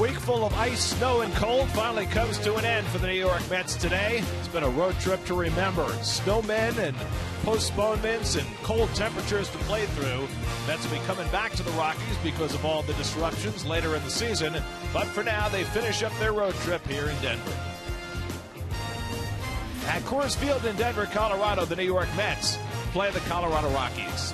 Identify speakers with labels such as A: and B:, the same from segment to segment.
A: week full of ice, snow, and cold finally comes to an end for the New York Mets today. It's been a road trip to remember. Snowmen and postponements and cold temperatures to play through. Mets will be coming back to the Rockies because of all the disruptions later in the season. But for now, they finish up their road trip here in Denver. At Coors Field in Denver, Colorado, the New York Mets play the Colorado Rockies.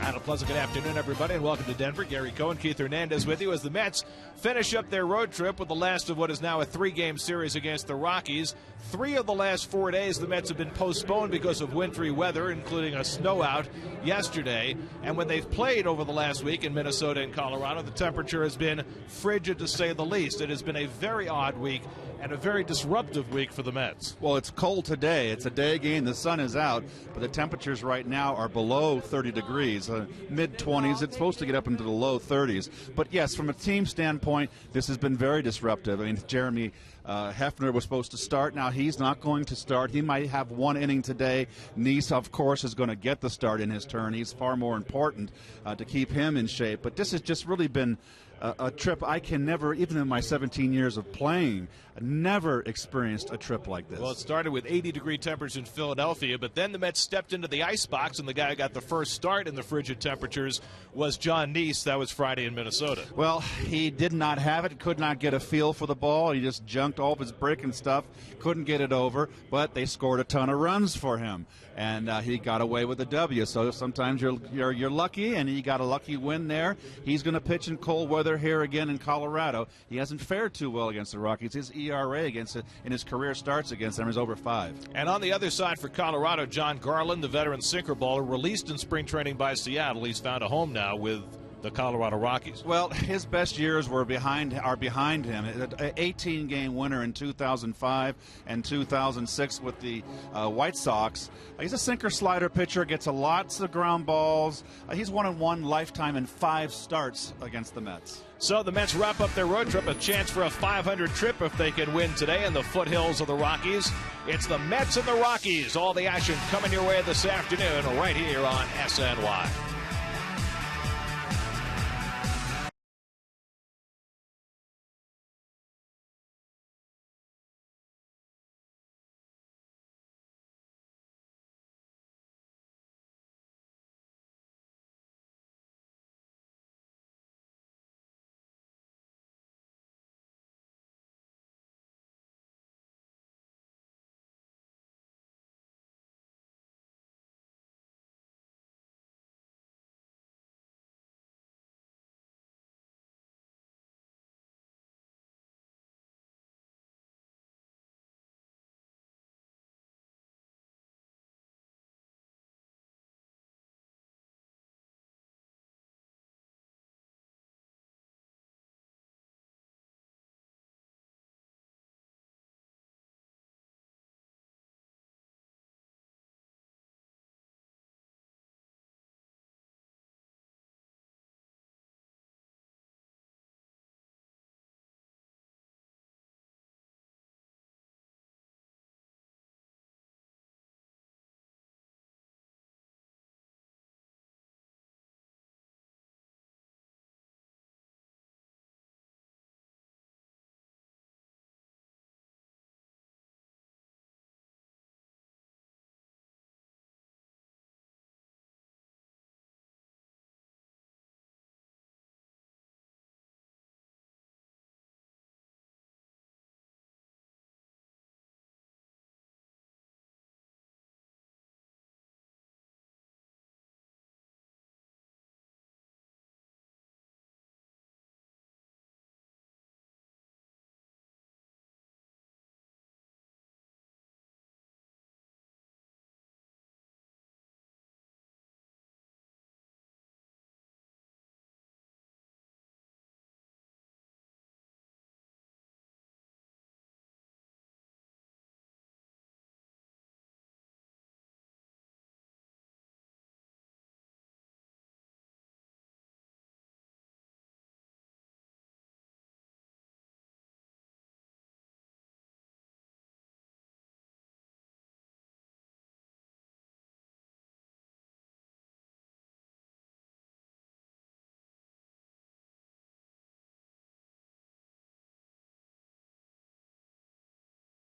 A: And a pleasant good afternoon, everybody, and welcome to Denver. Gary Cohen, Keith Hernandez with you as the Mets finish up their road trip with the last of what is now a three-game series against the Rockies. 3 of the last 4 days, the Mets have been postponed because of wintry weather, including a snow out yesterday. And when they've played over the last week in Minnesota and Colorado, the temperature has been frigid, to say the least. It has been a very odd week and a very disruptive week for the Mets.
B: Well, it's cold today. It's a day game. The sun is out, but the temperatures right now are below 30 degrees, mid-20s. It's supposed to get up into the low 30s. But, yes, from a team standpoint, this has been very disruptive. I mean, Jeremy Hefner was supposed to start. Now he's not going to start. He might have one inning today. Neese, of course, is going to get the start in his turn. He's far more important to keep him in shape. But this has just really been a trip I can never, even in my 17 years of playing, never experienced a trip like this.
A: Well, it started with 80-degree temperatures in Philadelphia, but then the Mets stepped into the icebox, and the guy who got the first start in the frigid temperatures was John Neese. That was Friday in Minnesota.
B: Well, he did not have it, could not get a feel for the ball. He just junked all of his breaking stuff, couldn't get it over, but they scored a ton of runs for him, and he got away with a W. So sometimes you're lucky, and he got a lucky win there. He's going to pitch in cold weather here again in Colorado. He hasn't fared too well against the Rockies. His ERA against it in his career starts against them is over 5.
A: And on the other side for Colorado, John Garland, the veteran sinker baller, released in spring training by Seattle. He's found a home now with the Colorado Rockies.
B: Well, his best years are behind him. An 18-game winner in 2005 and 2006 with the White Sox. He's a sinker-slider pitcher, gets lots of ground balls. He's 1-1 lifetime in 5 starts against the Mets.
A: So the Mets wrap up their road trip, a chance for a 500 trip if they can win today in the foothills of the Rockies. It's the Mets and the Rockies. All the action coming your way this afternoon right here on SNY.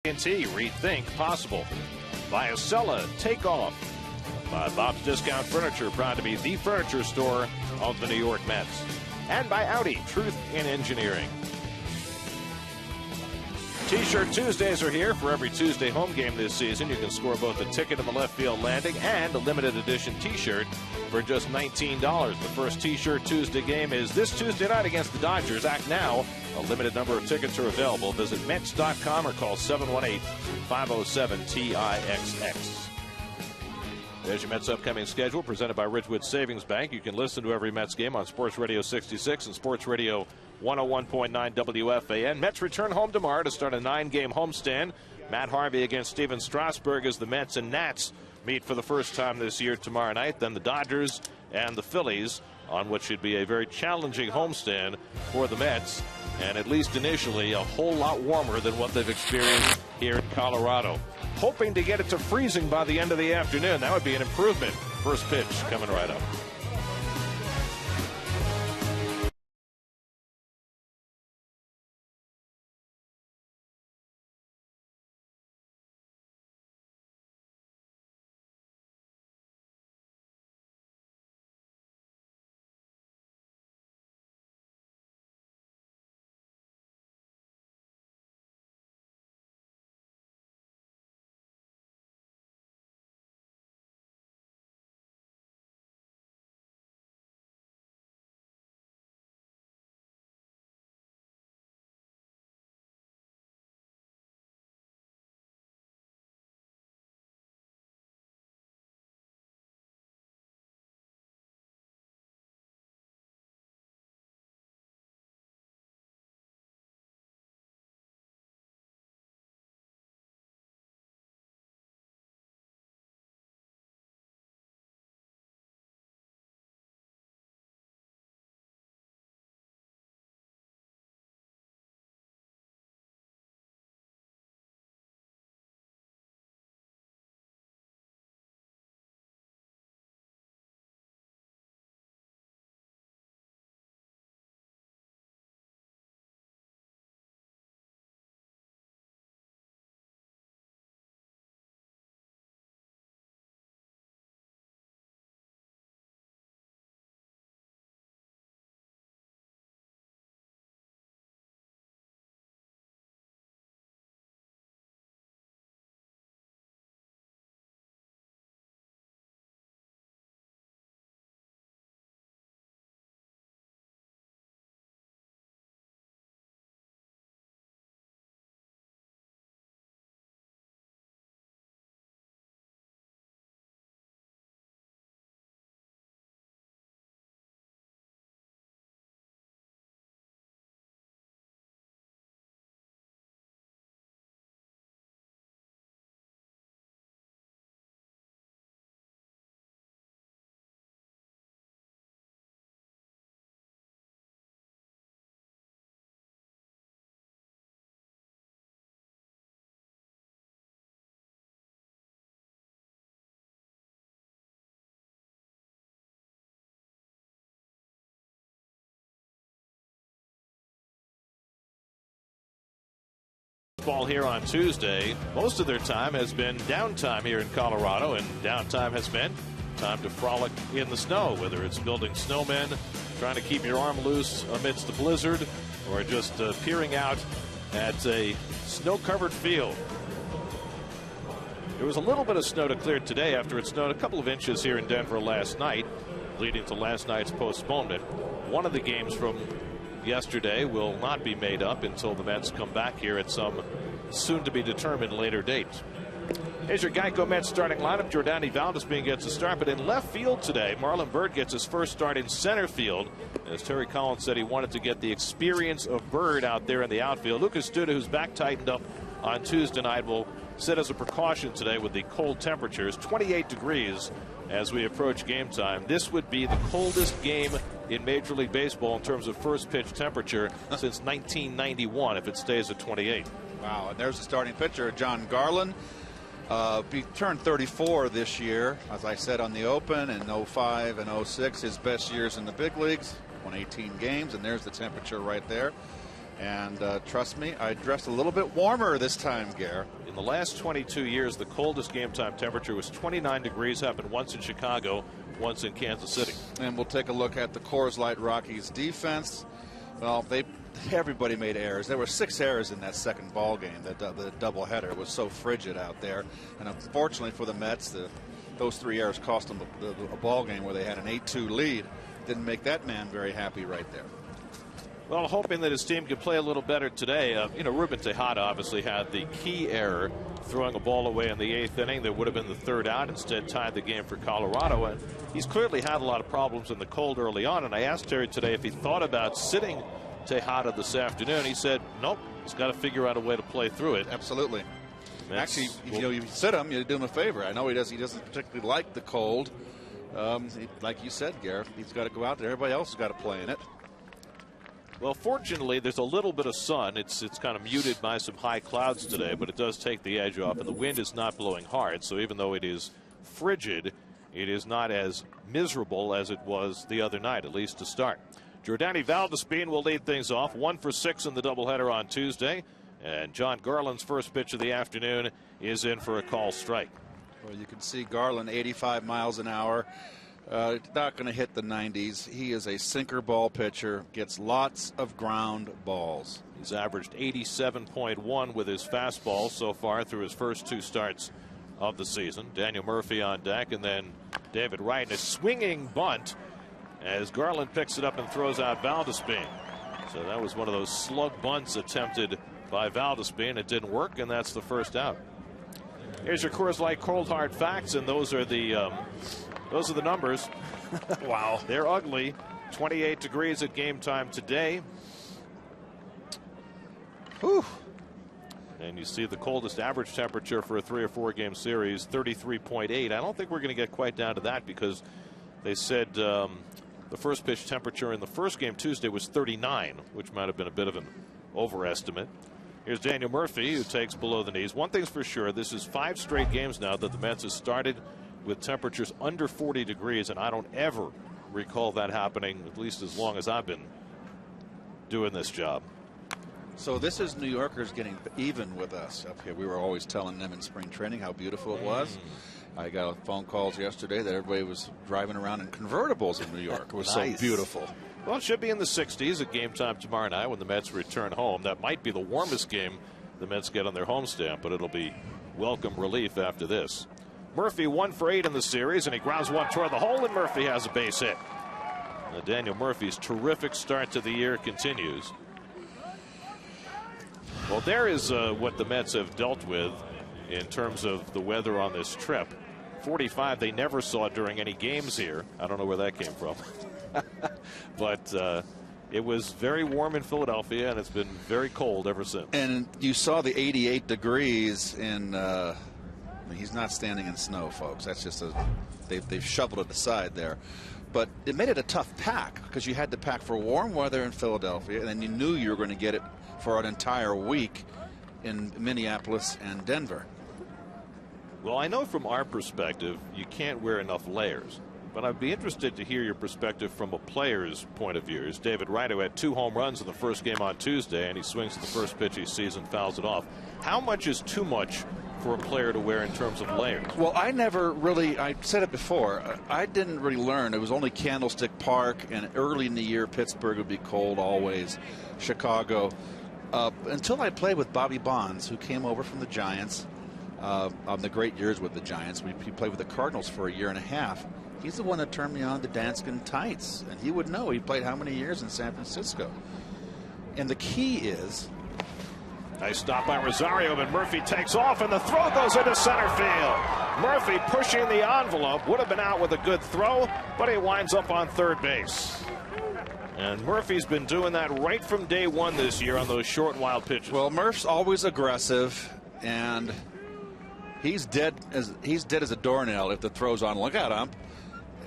C: AT&T, rethink possible. By Acela, take off. By Bob's Discount Furniture, proud to be the furniture store of the New York Mets. And by Audi, truth in engineering. T-shirt Tuesdays are here. For every Tuesday home game this season, you can score both a ticket in the left field landing and a limited edition T-shirt for just $19. The first T-shirt Tuesday game is this Tuesday night against the Dodgers. Act now. A limited number of tickets are available. Visit Mets.com or call 718-507-TIXX. There's your Mets upcoming schedule presented by Ridgewood Savings Bank. You can listen to every Mets game on Sports Radio 66 and Sports Radio 101.9 WFAN. Mets return home tomorrow to start a 9-game homestand. Matt Harvey against Steven Strasburg as the Mets and Nats meet for the first time this year tomorrow night. Then the Dodgers and the Phillies on what should be a very challenging homestand for the Mets. And at least initially, a whole lot warmer than what they've experienced here in Colorado. Hoping to get it to freezing by the end of the afternoon. That would be an improvement. First pitch coming right up. Ball here on Tuesday. Most of their time has been downtime here in Colorado, and downtime has meant time to frolic in the snow, whether it's building snowmen, trying to keep your arm loose amidst the blizzard, or just peering out at a snow-covered field. There was a little bit of snow to clear today after it snowed a couple of inches here in Denver last night, leading to last night's postponement. One of the games from yesterday will not be made up until the Mets come back here at some soon-to-be-determined later date. Here's your Geico Mets starting lineup. Jordani Valdespin gets a start, but in left field today, Marlon Byrd gets his first start in center field. As Terry Collins said, he wanted to get the experience of Byrd out there in the outfield. Lucas Duda, whose back tightened up on Tuesday night, will sit as a precaution today with the cold temperatures. 28 degrees as we approach game time. This would be the coldest game in Major League Baseball in terms of first pitch temperature since 1991 if it stays at 28.
B: Wow, and there's the starting pitcher, John Garland. He turned 34 this year, as I said on the open, in 05 and 06, his best years in the big leagues. Won 18 games, and there's the temperature right there. And trust me, I dressed a little bit warmer this time, Gare.
C: In the last 22 years, the coldest game time temperature was 29 degrees. Happened once in Chicago, once in Kansas City.
B: And we'll take a look at the Coors Light Rockies defense. Well, everybody made errors. There were 6 errors in that second ball game. The doubleheader. It was so frigid out there. And unfortunately for the Mets, those 3 errors cost them a ball game where they had an 8-2 lead. Didn't make that man very happy right there.
C: Well, hoping that his team could play a little better today. Ruben Tejada obviously had the key error, throwing a ball away in the 8th inning that would have been the 3rd out, instead tied the game for Colorado. And he's clearly had a lot of problems in the cold early on. And I asked Terry today if he thought about sitting Tejada this afternoon. He said, nope, he's got to figure out a way to play through it.
B: Absolutely. Actually, you sit him, you do him a favor. I know he doesn't particularly like the cold. Like you said, Gareth, he's got to go out there. Everybody else has got to play in it.
C: Well, fortunately, there's a little bit of sun. It's kind of muted by some high clouds today, but it does take the edge off, and the wind is not blowing hard. So even though it is frigid, it is not as miserable as it was the other night, at least to start. Jordani Valdespin will lead things off, 1 for 6 in the doubleheader on Tuesday, and John Garland's first pitch of the afternoon is in for a call strike.
B: Well, you can see Garland 85 miles an hour. Not going to hit the 90s. He is a sinker ball pitcher, gets lots of ground balls.
C: He's averaged 87.1 with his fastball so far through his first 2 starts of the season. Daniel Murphy on deck, and then David Wright in a swinging bunt as Garland picks it up and throws out Valdespin. So that was one of those slug bunts attempted by Valdespin. It didn't work, and that's the first out. Here's your Coors Light cold hard facts, and those are the numbers. Wow. They're ugly. 28 degrees at game time today.
B: Whew.
C: And you see the coldest average temperature for a 3 or 4 game series, 33.8. I don't think we're going to get quite down to that, because they said the first pitch temperature in the first game Tuesday was 39, which might have been a bit of an overestimate. Here's Daniel Murphy, who takes below the knees. One thing's for sure, this is 5 straight games now that the Mets have started with temperatures under 40 degrees, and I don't ever recall that happening, at least as long as I've been doing this job.
B: So this is New Yorkers getting even with us up here. We were always telling them in spring training how beautiful it was. I got phone calls yesterday that everybody was driving around in convertibles in New York. It was
C: Nice.
B: so beautiful.
C: Well, it should be in the 60s at game time tomorrow night when the Mets return home. That might be the warmest game the Mets get on their homestand, but it'll be welcome relief after this. Murphy 1 for 8 in the series, and he grounds one toward the hole, and Murphy has a base hit. Now, Daniel Murphy's terrific start to the year continues. Well, there is what the Mets have dealt with in terms of the weather on this trip. 45 they never saw during any games here. I don't know where that came from. But it was very warm in Philadelphia, and it's been very cold ever since.
B: And you saw the 88 degrees in he's not standing in snow, folks. That's just they've shoveled it aside there. But it made it a tough pack, because you had to pack for warm weather in Philadelphia, and then you knew you were going to get it for an entire week in Minneapolis and Denver.
C: Well, I know from our perspective you can't wear enough layers, but I'd be interested to hear your perspective from a player's point of view. Here's David Wright, who had 2 home runs in the first game on Tuesday, and he swings the first pitch he sees and fouls it off. How much is too much for a player to wear in terms of layers?
B: Well, I said it before, I didn't really learn. It was only Candlestick Park, and early in the year Pittsburgh would be cold always, Chicago. Until I played with Bobby Bonds, who came over from the Giants on the great years with the Giants. He played with the Cardinals for a year and a half. He's the one that turned me on to Danskin tights, and he would know. He played how many years in San Francisco. And the key is...
C: Nice stop by Rosario, but Murphy takes off, and the throw goes into center field. Murphy pushing the envelope, would have been out with a good throw, but he winds up on third base. And Murphy's been doing that right from day one this year on those short, wild pitches.
B: Well, Murph's always aggressive, and he's dead as a doornail if the throw's on. Look at him.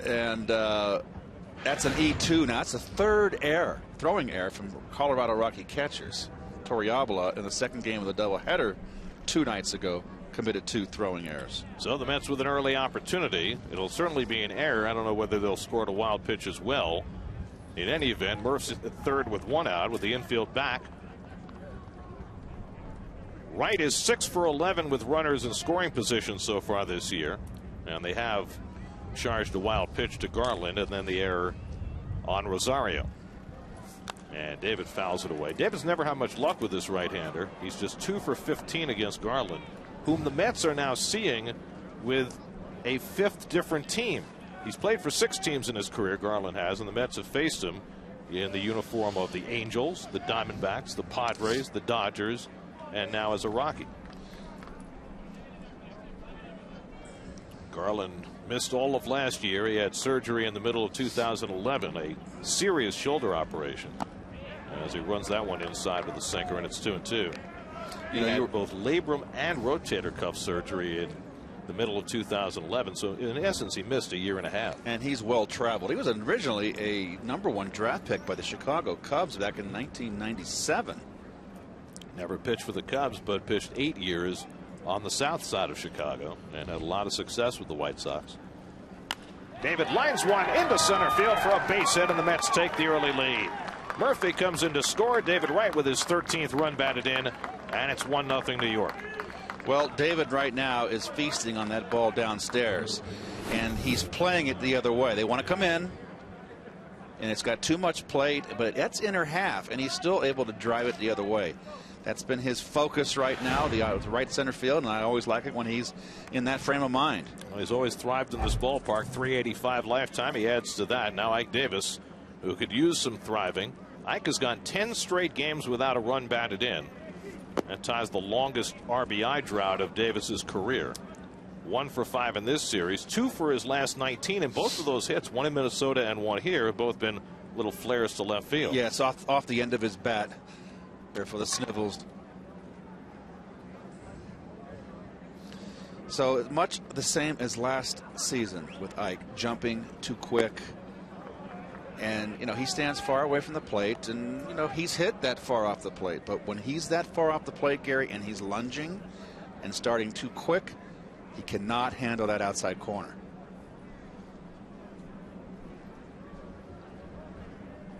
B: And that's an E2 now. It's the 3rd throwing error from Colorado Rocky catchers. Torrealba in the second game of the doubleheader 2 nights ago committed 2 throwing errors.
C: So the Mets with an early opportunity. It'll certainly be an error. I don't know whether they'll score a wild pitch as well. In any event, Murph's at third with 1 out with the infield back Wright is 6 for 11 with runners in scoring position so far this year. And they have charged a wild pitch to Garland, and then the error on Rosario. And David fouls it away. David's never had much luck with this right-hander. He's just 2 for 15 against Garland, whom the Mets are now seeing with a 5th different team. He's played for 6 teams in his career, Garland has, and the Mets have faced him in the uniform of the Angels, the Diamondbacks, the Padres, the Dodgers, and now as a Rocky. Garland missed all of last year. He had surgery in the middle of 2011, a serious shoulder operation. As he runs that one inside with the sinker, and it's 2-2. He had both labrum and rotator cuff surgery in the middle of 2011, so in essence he missed a year and a half.
B: And he's well traveled. He was originally a #1 draft pick by the Chicago Cubs back in 1997.
C: Never pitched for the Cubs, but pitched 8 years on the south side of Chicago and had a lot of success with the White Sox. David lines one into center field for a base hit, and the Mets take the early lead. Murphy comes in to score. David Wright with his 13th run batted in, and it's 1-0 New York.
B: Well, David right now is feasting on that ball downstairs, and he's playing it the other way. They want to come in, and it's got too much plate, but that's inner half, and he's still able to drive it the other way. That's been his focus right now, the right center field, and I always like it when he's in that frame of mind.
C: Well, he's always thrived in this ballpark. 385 lifetime. He adds to that. Now Ike Davis, who could use some thriving. Ike has gone 10 straight games without a run batted in. That ties the longest RBI drought of Davis's career. 1 for 5 in this series, 2 for his last 19, and both of those hits, one in Minnesota and one here, have both been little flares to left field.
B: Yeah, it's off the end of his bat there for the Snivels. So much the same as last season with Ike, jumping too quick. And, he stands far away from the plate, and, he's hit that far off the plate. But when he's that far off the plate, Gary, and he's lunging and starting too quick, he cannot handle that outside corner.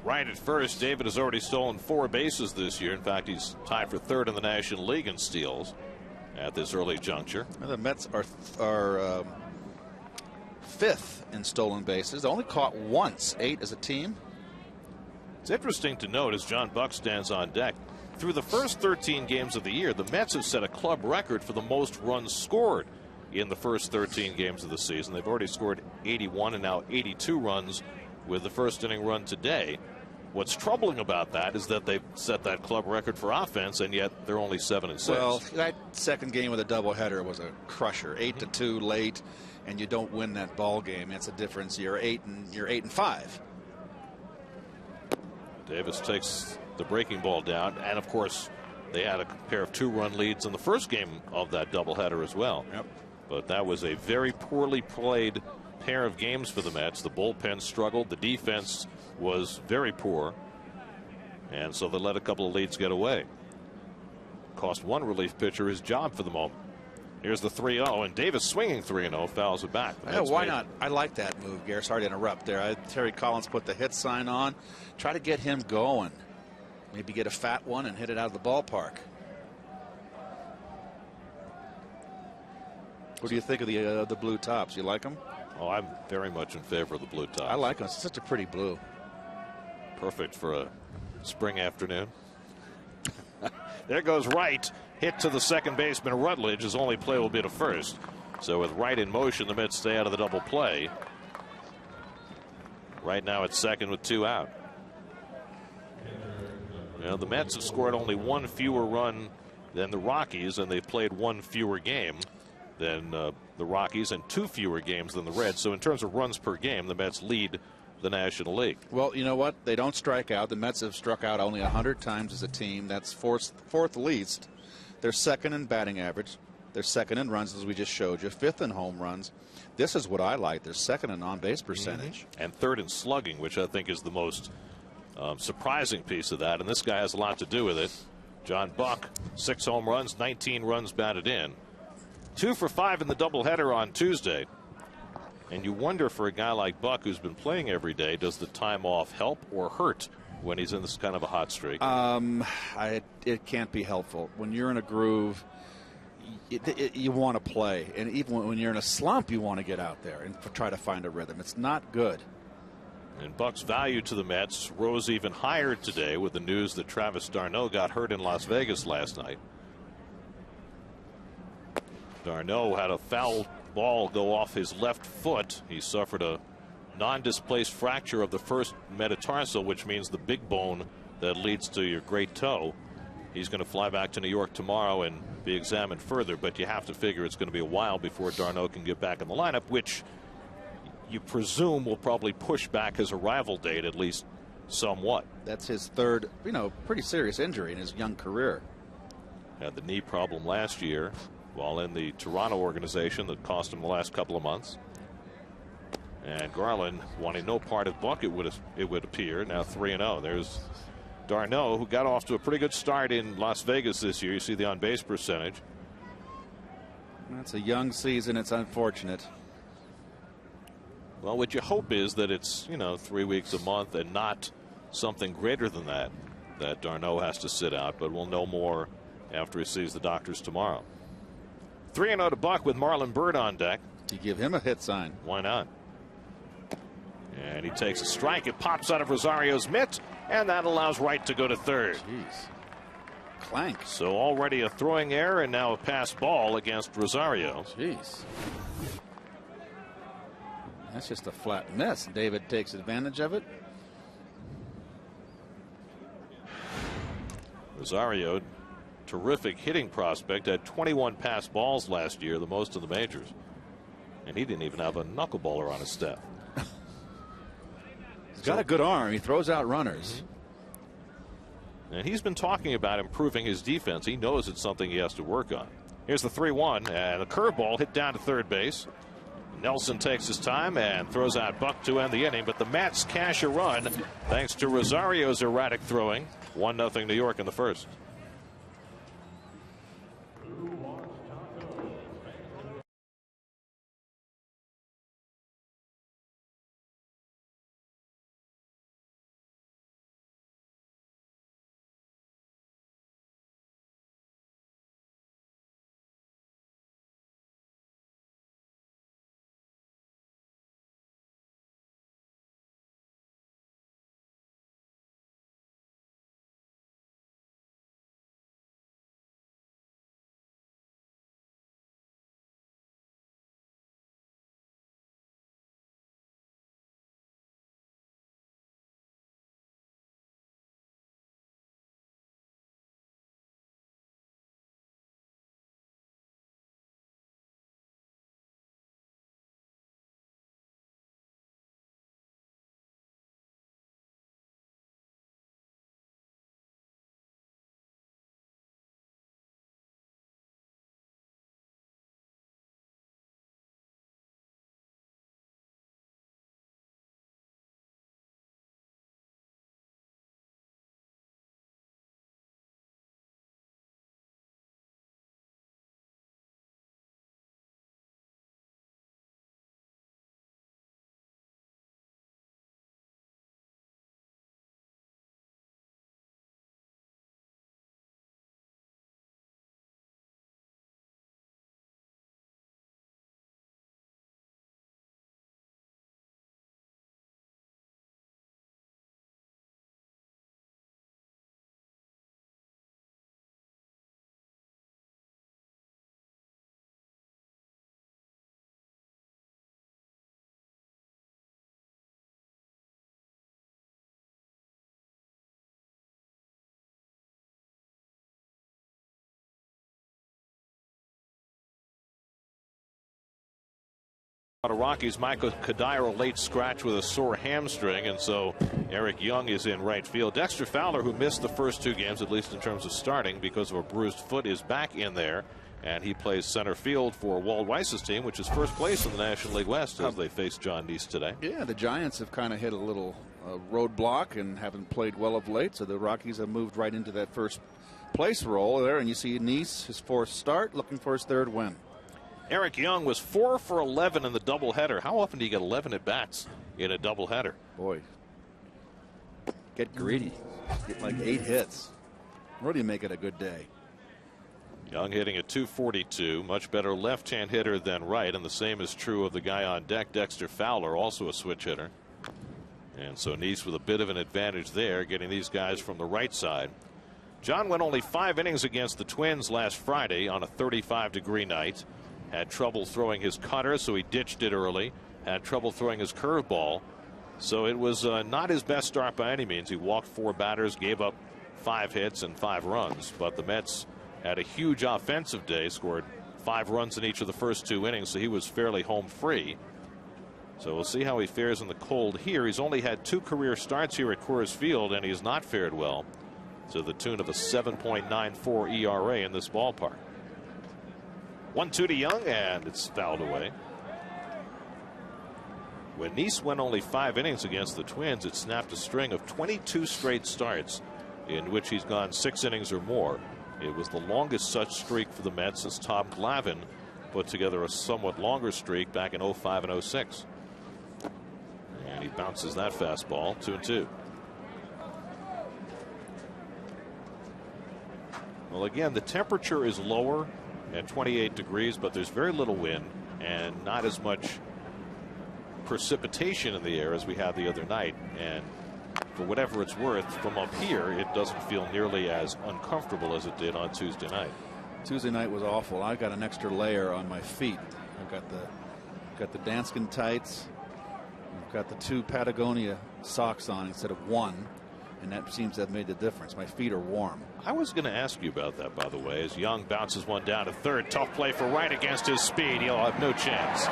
C: Right at first, David has already stolen 4 bases this year. In fact, he's tied for 3rd in the National League in steals at this early juncture.
B: And the Mets are 5th in stolen bases. Only caught once, 8 as a team.
C: It's interesting to note as John Buck stands on deck. Through the first 13 games of the year, the Mets have set a club record for the most runs scored in the first 13 games of the season. They've already scored 81 and now 82 runs with the first inning run today. What's troubling about that is that they've set that club record for offense, and yet they're only 7-6.
B: Well, that second game with a doubleheader was a crusher. 8-2 late, and you don't win that ball game. That's a difference. You're 8-5.
C: Davis takes the breaking ball down, and of course they had a pair of 2-run leads in the first game of that doubleheader as well.
B: Yep.
C: But that was a very poorly played pair of games for the Mets. The bullpen struggled. The defense was very poor, and so they let a couple of leads get away. Cost one relief pitcher his job for the moment. Here's the 3-0, and Davis swinging 3-0, fouls it back.
B: Yeah, why not? I like that move, Gary. Sorry to interrupt there. Terry Collins put the hit sign on. Try to get him going. Maybe get a fat one and hit it out of the ballpark. What do you think of the blue tops? You like them?
C: Oh, I'm very much in favor of the blue tops.
B: I like them. It's such a pretty blue.
C: Perfect for a spring afternoon. There goes Wright. Hit to the second baseman Rutledge. His only play will be to first. So with Wright in motion, the Mets stay out of the double play. Right now it's second with 2 out. The Mets have scored only 1 fewer run than the Rockies, and they've played 1 fewer game than the Rockies and 2 fewer games than the Reds. So in terms of runs per game, the Mets lead the National League.
B: Well, you know what? They don't strike out. The Mets have struck out only 100 times as a team. That's fourth least. They're second in batting average. They're second in runs, as we just showed you. 5th in home runs. This is what I like. They're second in on-base percentage.
C: And 3rd in slugging, which I think is the most surprising piece of that. And this guy has a lot to do with it. John Buck, 6 home runs, 19 runs batted in. 2 for 5 in the doubleheader on Tuesday. And you wonder, for a guy like Buck who's been playing every day, does the time off help or hurt when he's in this kind of a hot streak?
B: It can't be helpful. When you're in a groove, you want to play. And even when you're in a slump, you want to get out there and try to find a rhythm. It's not good.
C: And Buck's value to the Mets rose even higher today with the news that Travis d'Arnaud got hurt in Las Vegas last night. d'Arnaud had a foul ball go off his left foot. He suffered a non-displaced fracture of the first metatarsal, which means the big bone that leads to your great toe. He's going to fly back to New York tomorrow and be examined further, but you have to figure it's going to be a while before d'Arnaud can get back in the lineup, which you presume will probably push back his arrival date at least somewhat.
B: That's his third, pretty serious injury in his young career.
C: Had the knee problem last year while in the Toronto organization that cost him the last couple of months. And Garland wanting no part of Buck, it would appear. Now 3-0. There's d'Arnaud, who got off to a pretty good start in Las Vegas this year. You see the on-base percentage.
B: That's a young season. It's unfortunate.
C: Well, what you hope is that it's, 3 weeks a month and not something greater than that d'Arnaud has to sit out. But we'll know more after he sees the doctors tomorrow. 3-0 to Buck with Marlon Byrd on deck.
B: You give him a hit sign.
C: Why not? And he takes a strike. It pops out of Rosario's mitt, and that allows Wright to go to third.
B: Jeez. Clank.
C: So already a throwing error and now a pass ball against Rosario.
B: Jeez. That's just a flat miss. David takes advantage of it.
C: Rosario, terrific hitting prospect, had 21 pass balls last year, the most in the majors. And he didn't even have a knuckleballer on his staff.
B: He's got a good arm. He throws out runners.
C: And he's been talking about improving his defense. He knows it's something he has to work on. Here's the 3-1, and a curveball hit down to third base. Nelson takes his time and throws out Buck to end the inning, but the Mets cash a run thanks to Rosario's erratic throwing. 1-0 New York in the first. Rockies, Michael Kadire, late scratch with a sore hamstring, and so Eric Young is in right field. Dexter Fowler, who missed the first two games, at least in terms of starting, because of a bruised foot, is back in there, and he plays center field for Walt Weiss's team, which is first place in the National League West as they face John Neese today.
B: Yeah, the Giants have kind of hit a little roadblock and haven't played well of late, so the Rockies have moved right into that first place role there, and you see Neese, his fourth start, looking for his third win.
C: Eric Young was 4 for 11 in the doubleheader. How often do you get 11 at bats in a doubleheader?
B: Boy. get greedy. Get like 8 hits. Really make it a good day.
C: Young hitting at 242, much better left-hand hitter than right, and the same is true of the guy on deck, Dexter Fowler, also a switch hitter. And so Nice with a bit of an advantage there, getting these guys from the right side. John went only 5 innings against the Twins last Friday on a 35-degree night. Had trouble throwing his cutter, so he ditched it early. Had trouble throwing his curveball. So it was not his best start by any means. He walked 4 batters, gave up 5 hits and 5 runs. But the Mets had a huge offensive day, scored 5 runs in each of the first 2 innings, so he was fairly home free. So we'll see how he fares in the cold here. He's only had 2 career starts here at Coors Field, and he's not fared well, to the tune of a 7.94 ERA in this ballpark. 1-2 to Young, and it's fouled away. When Nice went only 5 innings against the Twins, it snapped a string of 22 straight starts in which he's gone 6 innings or more. It was the longest such streak for the Mets since Tom Glavine put together a somewhat longer streak back in 05 and 06. And he bounces that fastball, 2-2. Well, again, the temperature is lower at 28 degrees, but there's very little wind and not as much precipitation in the air as we had the other night. And for whatever it's worth, from up here, it doesn't feel nearly as uncomfortable as it did on Tuesday night.
B: Tuesday night was awful. I got an extra layer on my feet. I've got the Danskin tights. I've got the 2 Patagonia socks on instead of 1, and that seems to have made the difference. My feet are warm.
C: I was going to ask you about that, by the way, as Young bounces one down to third. Tough play for Wright against his speed. He'll have no chance.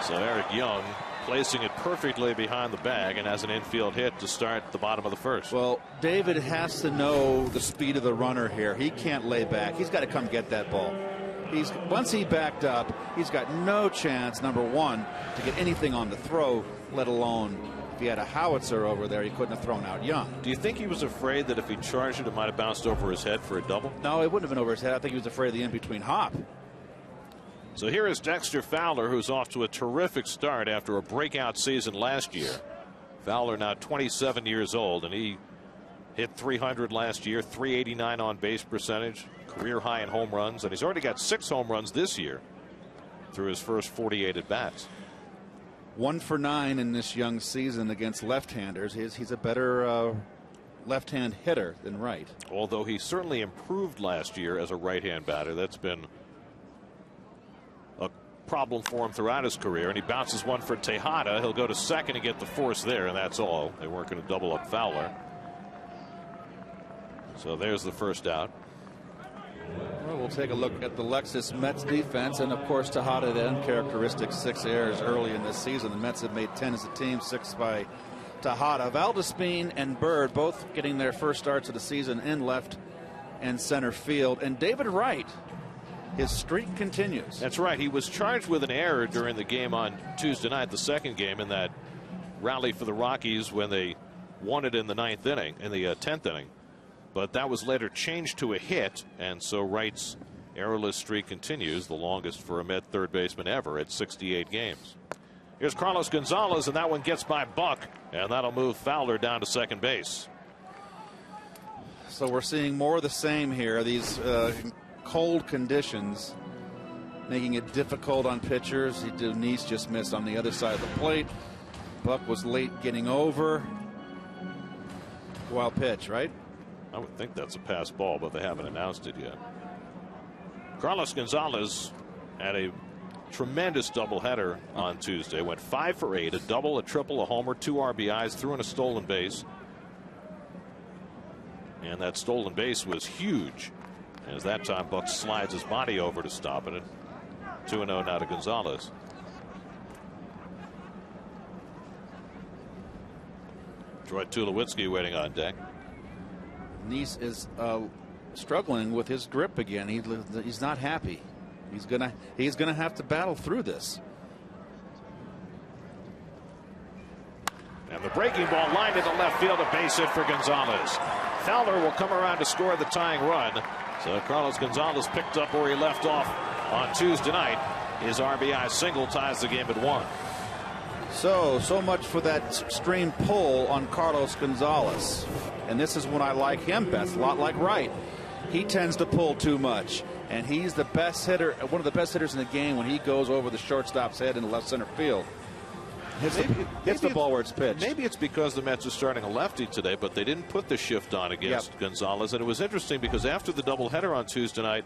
C: So Eric Young placing it perfectly behind the bag and has an infield hit to start the bottom of the first.
B: Well, David has to know the speed of the runner here. He can't lay back. He's got to come get that ball. Once he backed up, he's got no chance, number 1, to get anything on the throw, let alone if he had a howitzer over there, he couldn't have thrown out Young.
C: Do you think he was afraid that if he charged it, it might have bounced over his head for a double?
B: No, it wouldn't have been over his head. I think he was afraid of the in-between hop.
C: So here is Dexter Fowler, who's off to a terrific start after a breakout season last year. Fowler now 27 years old, and he hit 300 last year, 389 on base percentage, career high in home runs, and he's already got 6 home runs this year through his first 48 at bats.
B: 1 for 9 in this Young season against left-handers. He's a better left-hand hitter than right.
C: Although he certainly improved last year as a right-hand batter. That's been a problem for him throughout his career, and he bounces one for Tejada. He'll go to second and get the force there, and that's all. They weren't going to double up Fowler. So there's the first out.
B: Well, we'll take a look at the Lexus Mets defense, and of course Tejada, the uncharacteristic 6 errors early in this season. The Mets have made 10 as a team, 6 by Tejada. Valdespin and Bird both getting their first starts of the season in left and center field, and David Wright, his streak continues.
C: That's right. He was charged with an error during the game on Tuesday night, the second game, in that rally for the Rockies when they won it in the 9th inning, in the 10th inning. But that was later changed to a hit, and so Wright's errorless streak continues, the longest for a Met third baseman ever at 68 games. Here's Carlos Gonzalez, and that one gets by Buck, and that'll move Fowler down to second base.
B: So we're seeing more of the same here. These cold conditions making it difficult on pitchers. Nice just missed on the other side of the plate. Buck was late getting over. Wild pitch, right?
C: I would think that's a pass ball, but they haven't announced it yet. Carlos Gonzalez had a tremendous doubleheader on Tuesday. Went 5 for 8, a double, a triple, a homer, 2 RBIs, threw in a stolen base. And that stolen base was huge, as that time Buck slides his body over to stop it. 2-0 now to Gonzalez. Troy Tulowitzki waiting on deck.
B: Nice is struggling with his grip again. He's not happy. He's gonna have to battle through this.
C: And the breaking ball lined into left field, a base hit for Gonzalez. Fowler will come around to score the tying run. So Carlos Gonzalez picked up where he left off on Tuesday night. His RBI single ties the game at 1.
B: So much for that stream pull on Carlos Gonzalez. And this is when I like him best, a lot like Wright. He tends to pull too much, and he's the best hitter, one of the best hitters in the game when he goes over the shortstop's head in the left center field. Hits the ball where it's pitched.
C: Maybe it's because the Mets are starting a lefty today, but they didn't put the shift on against Gonzalez. And it was interesting because after the doubleheader on Tuesday night,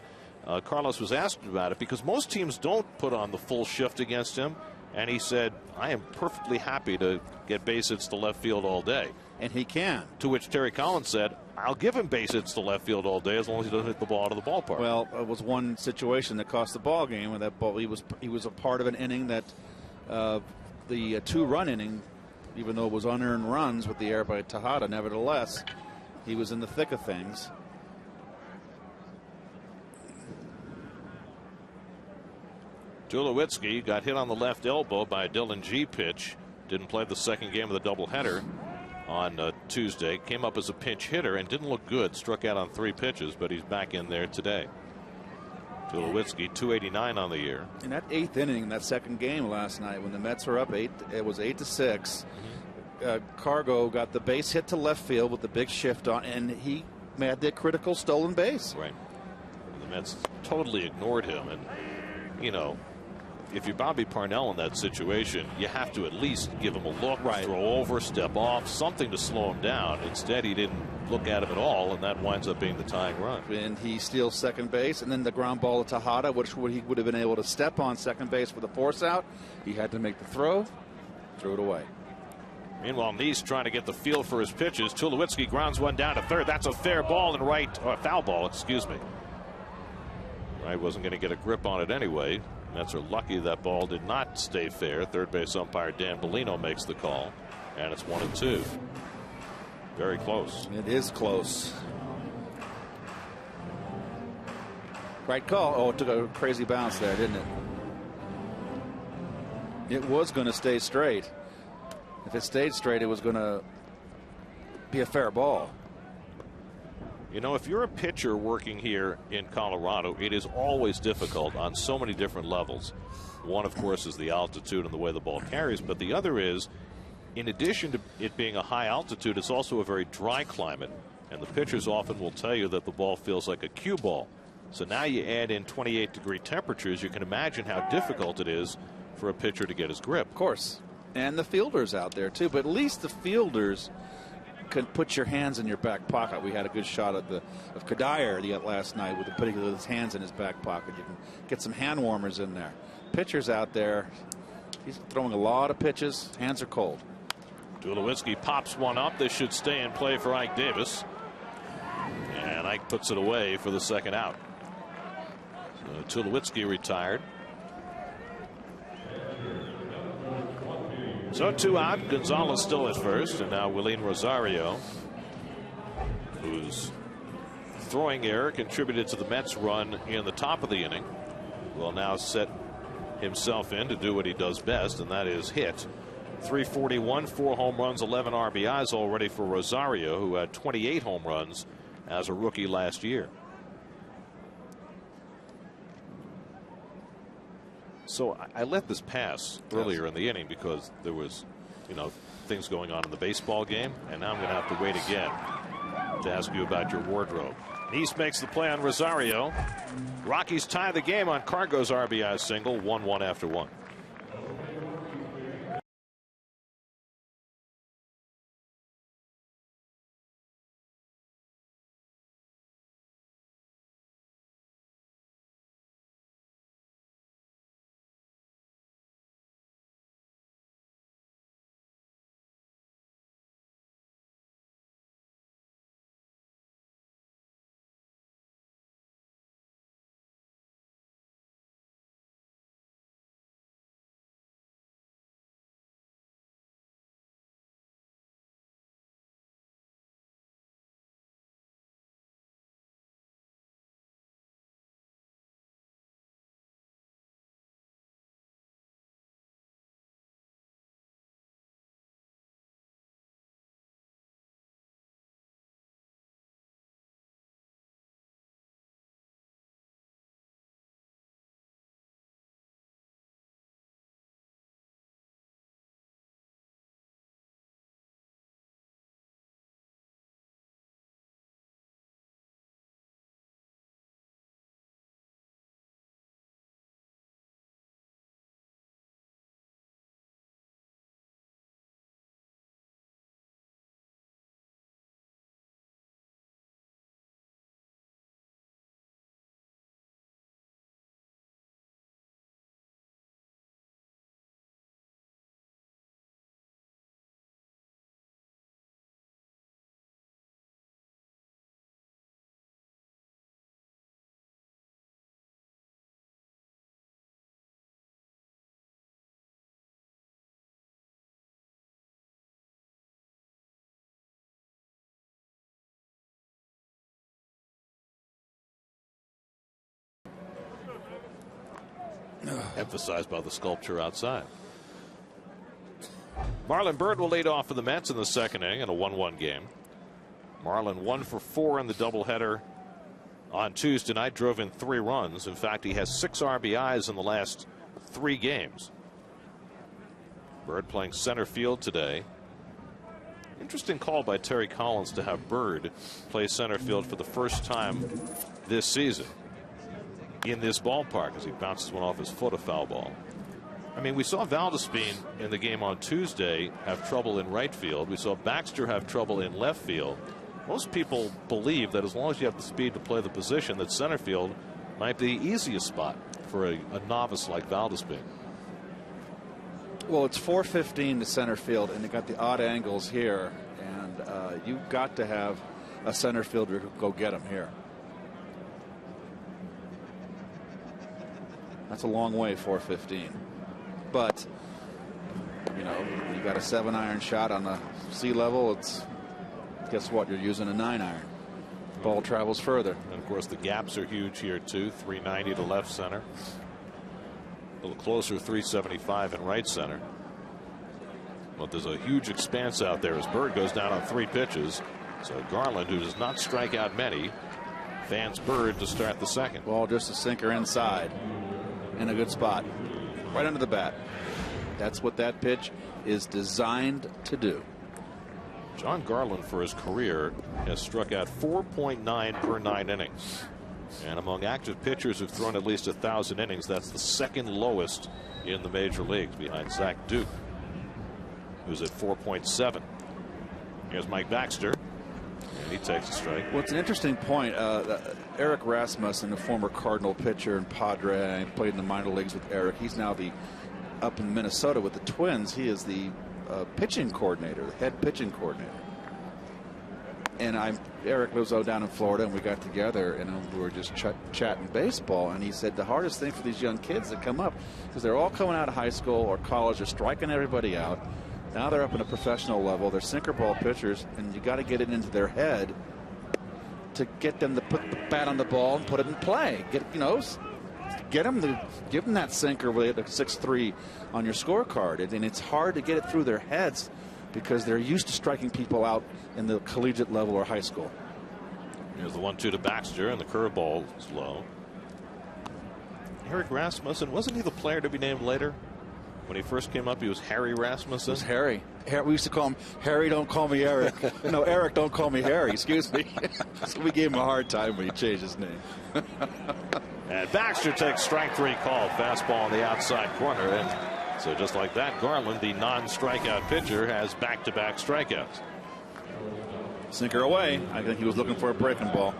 C: Carlos was asked about it because most teams don't put on the full shift against him. And he said, I am perfectly happy to get base hits to left field all day.
B: And he can.
C: To which Terry Collins said, I'll give him base hits to left field all day as long as he doesn't hit the ball out of the ballpark.
B: Well, it was one situation that cost the ball game. When that ball, he was a part of an inning that the two-run inning, even though it was unearned runs with the error by Tejada, nevertheless, he was in the thick of things.
C: Tulowitzki got hit on the left elbow by a Dylan G pitch. Didn't play the second game of the doubleheader on Tuesday. Came up as a pinch hitter and didn't look good. Struck out on 3 pitches, but he's back in there today. Tulowitzki, 289 on the year.
B: In that 8th inning, that second game last night, when the Mets were up 8, it was 8-6. Cargo got the base hit to left field with the big shift on, and he had the critical stolen base.
C: Right. And the Mets totally ignored him, and you know, if you're Bobby Parnell in that situation, you have to at least give him a look, throw over, step off, something to slow him down. Instead, he didn't look at him at all, and that winds up being the tying run.
B: And he steals second base, and then the ground ball to Tejada, which he would have been able to step on second base for the force out. He had to make the throw it away.
C: Meanwhile, Neese trying to get the feel for his pitches. Tulowitzki grounds one down to third. That's a fair ball and foul ball, excuse me. Wright wasn't going to get a grip on it anyway. Mets are lucky that ball did not stay fair. Third base umpire Dan Bellino makes the call, and it's 1-2. Very close.
B: It is close. Right call. Oh, it took a crazy bounce there, didn't it? It was going to stay straight. If it stayed straight, it was going to be a fair ball.
C: You know, if you're a pitcher working here in Colorado, it is always difficult on so many different levels. One, of course, is the altitude and the way the ball carries, but the other is, in addition to it being a high altitude, it's also a very dry climate, and the pitchers often will tell you that the ball feels like a cue ball. So now you add in 28-degree temperatures, you can imagine how difficult it is for a pitcher to get his grip.
B: Of course. And the fielders out there, too, but at least the fielders can put your hands in your back pocket. We had a good shot of Kadir last night with putting his hands in his back pocket. You can get some hand warmers in there. Pitchers out there, he's throwing a lot of pitches. Hands are cold.
C: Tulowitzki pops one up. This should stay in play for Ike Davis. And Ike puts it away for the second out. So Tulowitzki retired. So 2 out. Gonzalez still at first, and now Willeen Rosario, whose throwing error contributed to the Mets' run in the top of the inning, will now set himself in to do what he does best, and that is hit. 341, 4 home runs, 11 RBIs already for Rosario, who had 28 home runs as a rookie last year. So I let this pass earlier in the inning because there was, you know, things going on in the baseball game, and now I'm going to have to wait again to ask you about your wardrobe. Neese makes the play on Rosario. Rockies tie the game on Cargo's RBI single, 1-1 after 1. emphasized by the sculpture outside. Marlon Byrd will lead off for the Mets in the second inning in a 1-1 game. Marlon 1 for 4 in the doubleheader on Tuesday night, drove in 3 runs. In fact, he has 6 RBIs in the last 3 games. Byrd playing center field today. Interesting call by Terry Collins to have Byrd play center field for the first time this season in this ballpark as he bounces one off his foot, a foul ball. I mean, we saw Valdespin in the game on Tuesday have trouble in right field. We saw Baxter have trouble in left field. Most people believe that as long as you have the speed to play the position, that center field might be the easiest spot for a novice like Valdespin.
B: Well, it's 415 to center field, and they got the odd angles here, and you've got to have a center fielder go get him here. That's a long way, 415. But, you know, you got a 7-iron shot on the sea level. It's, guess what? You're using a 9-iron. The ball travels further.
C: And of course, the gaps are huge here, too. 390 to left center. A little closer, 375 in right center. But there's a huge expanse out there as Byrd goes down on 3 pitches. So Garland, who does not strike out many, fans Byrd to start the second.
B: Ball just a sinker inside in a good spot. Right under the bat. That's what that pitch is designed to do.
C: John Garland, for his career, has struck out 4.9 per 9 innings. And among active pitchers who've thrown at least 1,000 innings, that's the second lowest in the major leagues, behind Zach Duke, who's at 4.7. Here's Mike Baxter, and he takes a strike.
B: Well, it's an interesting point. Eric Rasmussen, a former Cardinal pitcher and Padre, I played in the minor leagues with Eric. He's now up in Minnesota with the Twins. He is the pitching coordinator, the head pitching coordinator. And Eric lives down in Florida, and we got together and we were just chatting baseball. And he said the hardest thing for these young kids that come up, because they're all coming out of high school or college, they're striking everybody out. Now they're up in a professional level. They're sinker ball pitchers, and you got to get it into their head to get them to put the bat on the ball and put it in play. Give them that sinker with a 6-3 on your scorecard, and it's hard to get it through their heads because they're used to striking people out in the collegiate level or high school.
C: Here's the 1-2 to Baxter, and the curveball is low. Eric Rasmussen, wasn't he the player to be named later? When he first came up, he was Harry Rasmussen.
B: It was Harry. We used to call him Harry, don't call me Eric. No, Eric, don't call me Harry. Excuse me. So we gave him a hard time when he changed his name.
C: And Baxter takes strike 3 call. Fastball on the outside corner. And so just like that, Garland, the non-strikeout pitcher, has back-to-back strikeouts.
B: Sinker away. I think he was looking for a breaking ball.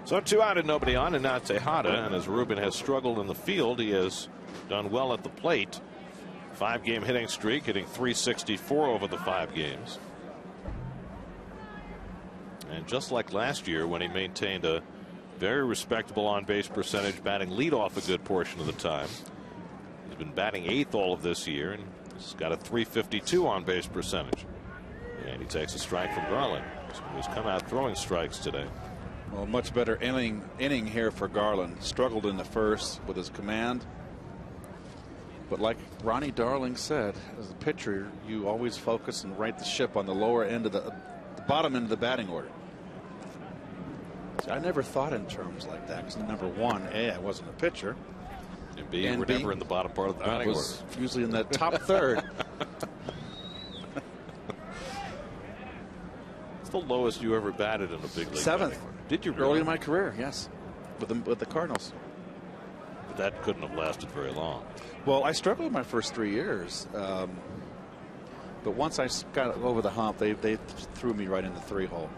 C: So 2 out and nobody on, and now Tejada. And as Rubin has struggled in the field, he has done well at the plate. 5-game hitting streak, hitting .364 over the 5 games. And just like last year, when he maintained a very respectable on-base percentage, batting leadoff a good portion of the time. He's been batting 8th all of this year, and he's got a .352 on-base percentage. And he takes a strike from Garland, who's come out throwing strikes today.
B: Well, much better inning here for Garland. Struggled in the first with his command. But like Ronnie Darling said, as a pitcher, you always focus and right the ship on the lower end of the bottom end of the batting order. See, I never thought in terms like that, because number one, A, I wasn't a pitcher.
C: And B, we're never in the bottom part of the batting order. I was
B: usually in that top third.
C: It's the lowest you ever batted in a big league.
B: 7th.
C: Did you really?
B: Early in my career, yes, with the Cardinals.
C: But that couldn't have lasted very long.
B: Well, I struggled my first 3 years, but once I got over the hump, they threw me right in the 3-hole.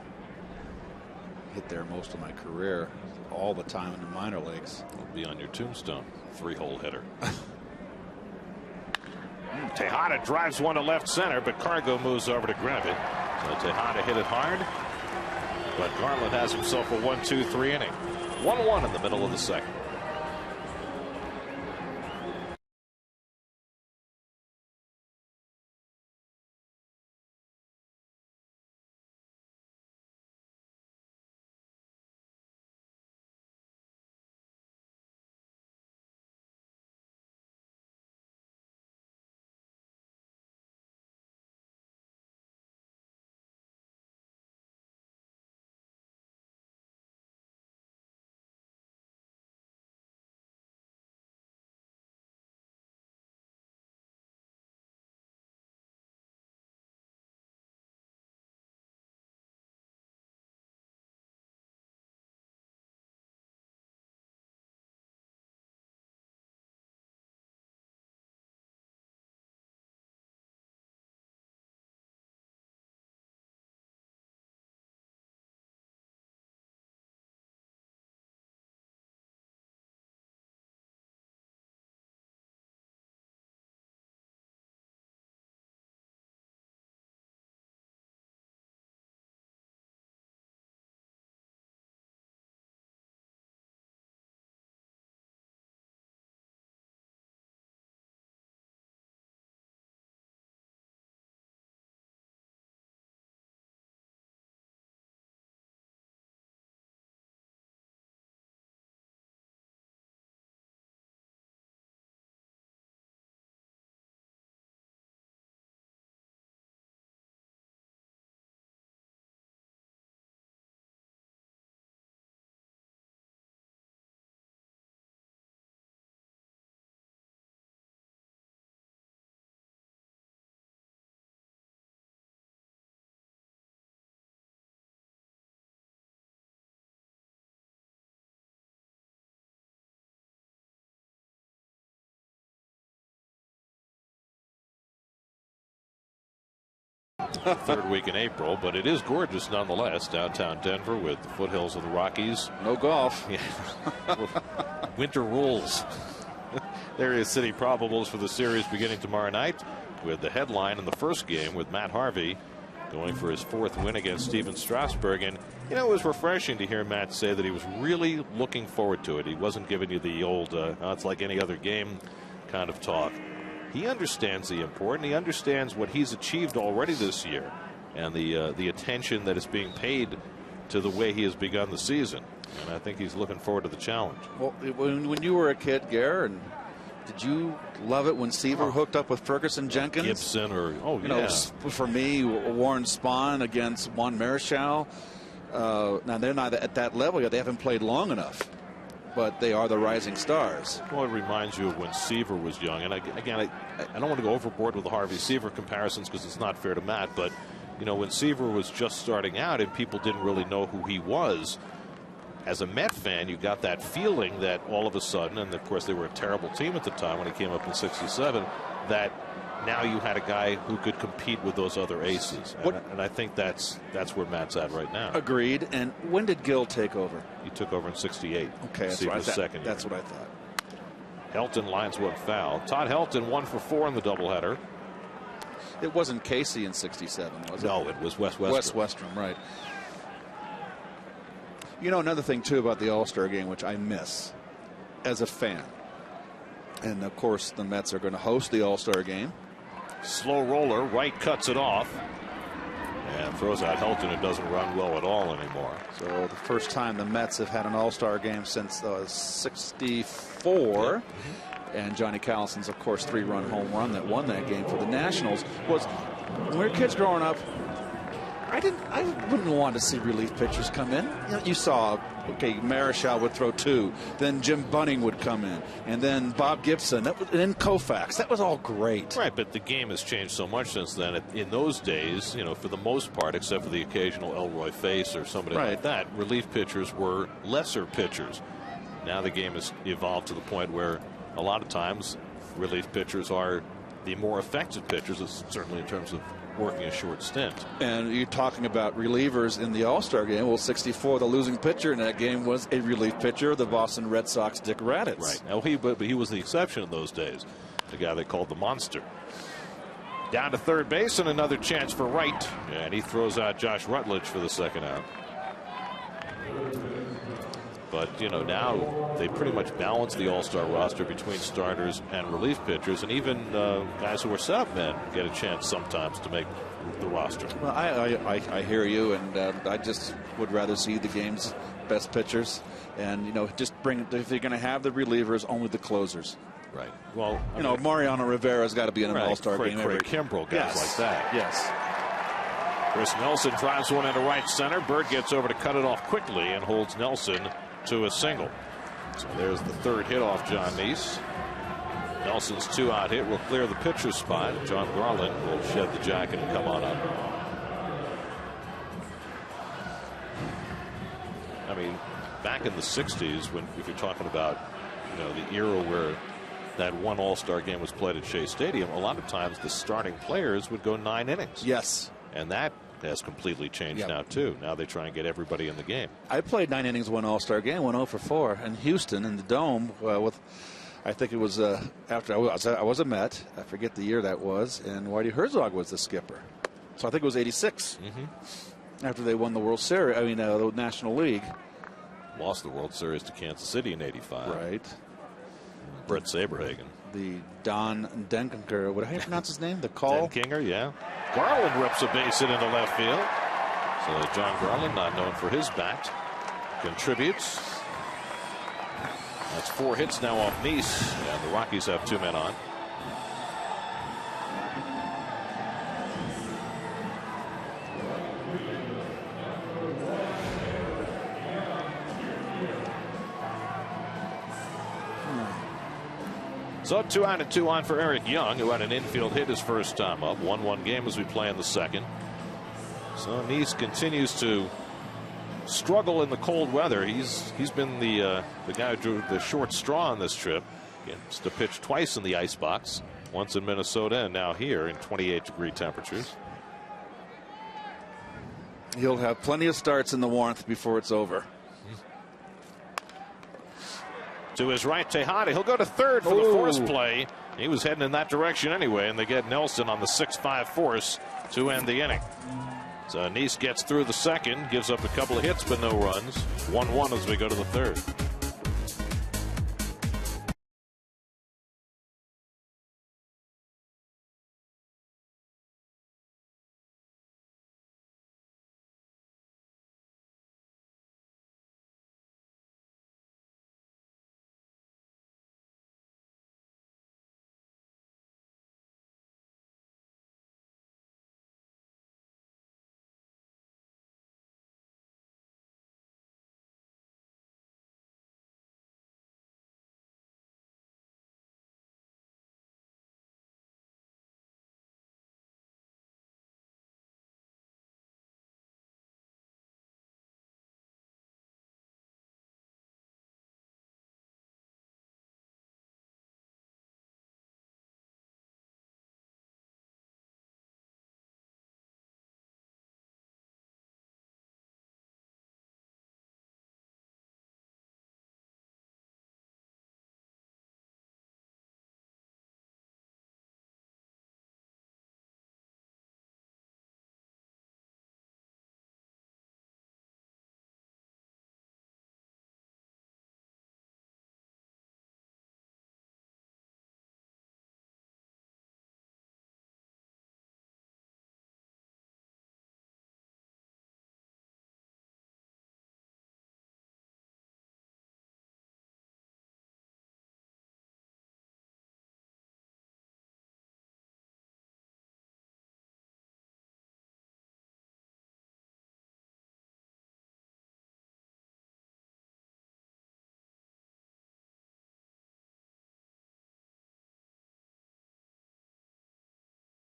B: Hit there most of my career, all the time in the minor leagues.
C: It'll be on your tombstone, 3-hole hitter. Tejada drives one to left center, but Cargo moves over to grab it. So Tejada hit it hard, but Garland has himself a 1-2-3 inning. 1-1 in the middle of the second. third week in April, but it is gorgeous nonetheless. Downtown Denver with the foothills of the Rockies.
B: No golf.
C: Yeah. Winter rules. Area City probables for the series beginning tomorrow night with the headline in the first game with Matt Harvey going for his 4th win against Steven Strasburg. And, you know, it was refreshing to hear Matt say that he was really looking forward to it. He wasn't giving you the old, it's like any other game kind of talk. He understands the importance. He understands what he's achieved already this year and the attention that is being paid to the way he has begun the season. And I think he's looking forward to the challenge.
B: Well, when you were a kid, Gare, and did you love it when Seaver hooked up with Ferguson Jenkins?
C: Gibson or,
B: you know, for me, Warren Spahn against Juan Marichal. Now, they're not at that level yet. They haven't played long enough. But they are the rising stars.
C: Well, it reminds you of when Seaver was young. And again, I don't want to go overboard with the Harvey Seaver comparisons because it's not fair to Matt. But, you know, when Seaver was just starting out and people didn't really know who he was, as a Met fan, you got that feeling that all of a sudden, and of course they were a terrible team at the time when he came up in '67, that now you had a guy who could compete with those other aces. And I think that's where Matt's at right now.
B: Agreed. And when did Gill take over?
C: He took over in '68.
B: Okay, that's right. That's what I thought.
C: Helton lines one foul. Todd Helton 1 for 4 in the doubleheader.
B: It wasn't Casey in '67, was it?
C: No, it was Wes Westrom.
B: Wes Westrom, right. You know, another thing, too, about the All-Star game, which I miss as a fan. And, of course, the Mets are going to host the All-Star game.
C: Slow roller, right cuts it off. And throws out Helton. It doesn't run well at all anymore.
B: So the first time the Mets have had an All-Star game since '64. And Johnny Callison's, of course, 3-run home run that won that game for the Nationals was, when we were kids growing up, I wouldn't want to see relief pitchers come in. You saw, okay, Marichal would throw 2, then Jim Bunning would come in, and then Bob Gibson, and then Koufax. That was all great.
C: Right, but the game has changed so much since then. In those days, you know, for the most part, except for the occasional Elroy Face or somebody like that, relief pitchers were lesser pitchers. Now the game has evolved to the point where a lot of times relief pitchers are the more effective pitchers, certainly in terms of working a short stint.
B: And you're talking about relievers in the All-Star game. Well, '64, the losing pitcher in that game was a relief pitcher, the Boston Red Sox, Dick Raditz.
C: Right. Now, but he was the exception in those days, the guy they called the Monster. Down to third base and another chance for Wright. And he throws out Josh Rutledge for the second out. But, you know, now they pretty much balance the All-Star roster between starters and relief pitchers, and even guys who are setup men get a chance sometimes to make the roster.
B: Well, I hear you, and I just would rather see the game's best pitchers, and, you know, just bring, if you're going to have the relievers, only the closers.
C: Right. Well,
B: you know, Mariano Rivera's got to be in an All-Star game.
C: Craig Kimbrell, guys like that.
B: Yes.
C: Chris Nelson drives one into right center. Bird gets over to cut it off quickly and holds Nelson to a single. So there's the third hit off John Neese. Nelson's 2-out hit will clear the pitcher's spot. John Garland will shed the jacket and come on up. I mean, back in the '60s, when if you're talking about, you know, the era where that one All-Star game was played at Shea Stadium, a lot of times the starting players would go 9 innings.
B: Yes.
C: And that has completely changed now, too. Now they try and get everybody in the game.
B: I played 9 innings, one All-Star game, went 0 for 4 in Houston in the Dome with, I think it was after I was a Met. I forget the year that was, and Whitey Herzog was the skipper. So I think it was '86 after they won the World Series. I mean, the National League.
C: Lost the World Series to Kansas City in '85.
B: Right.
C: Brett Saberhagen.
B: The Don Denkinger, what do you pronounce his name? The call?
C: Denkinger, yeah. Garland rips a base hit into left field. So John Garland, not known for his bat, contributes. That's 4 hits now off Neese, and the Rockies have 2 men on. So 2 out and 2 on for Eric Young, who had an infield hit his first time up. 1-1 game as we play in the second. So Neese continues to struggle in the cold weather. He's been the guy who drew the short straw on this trip. Gets to pitch twice in the icebox, once in Minnesota and now here in 28-degree temperatures.
B: He'll have plenty of starts in the warmth before it's over.
C: To his right, Tejada. He'll go to third for the force play. He was heading in that direction anyway, and they get Nelson on the 6-5 force to end the inning. So Nice gets through the second, gives up a couple of hits but no runs. 1-1 as we go to the third.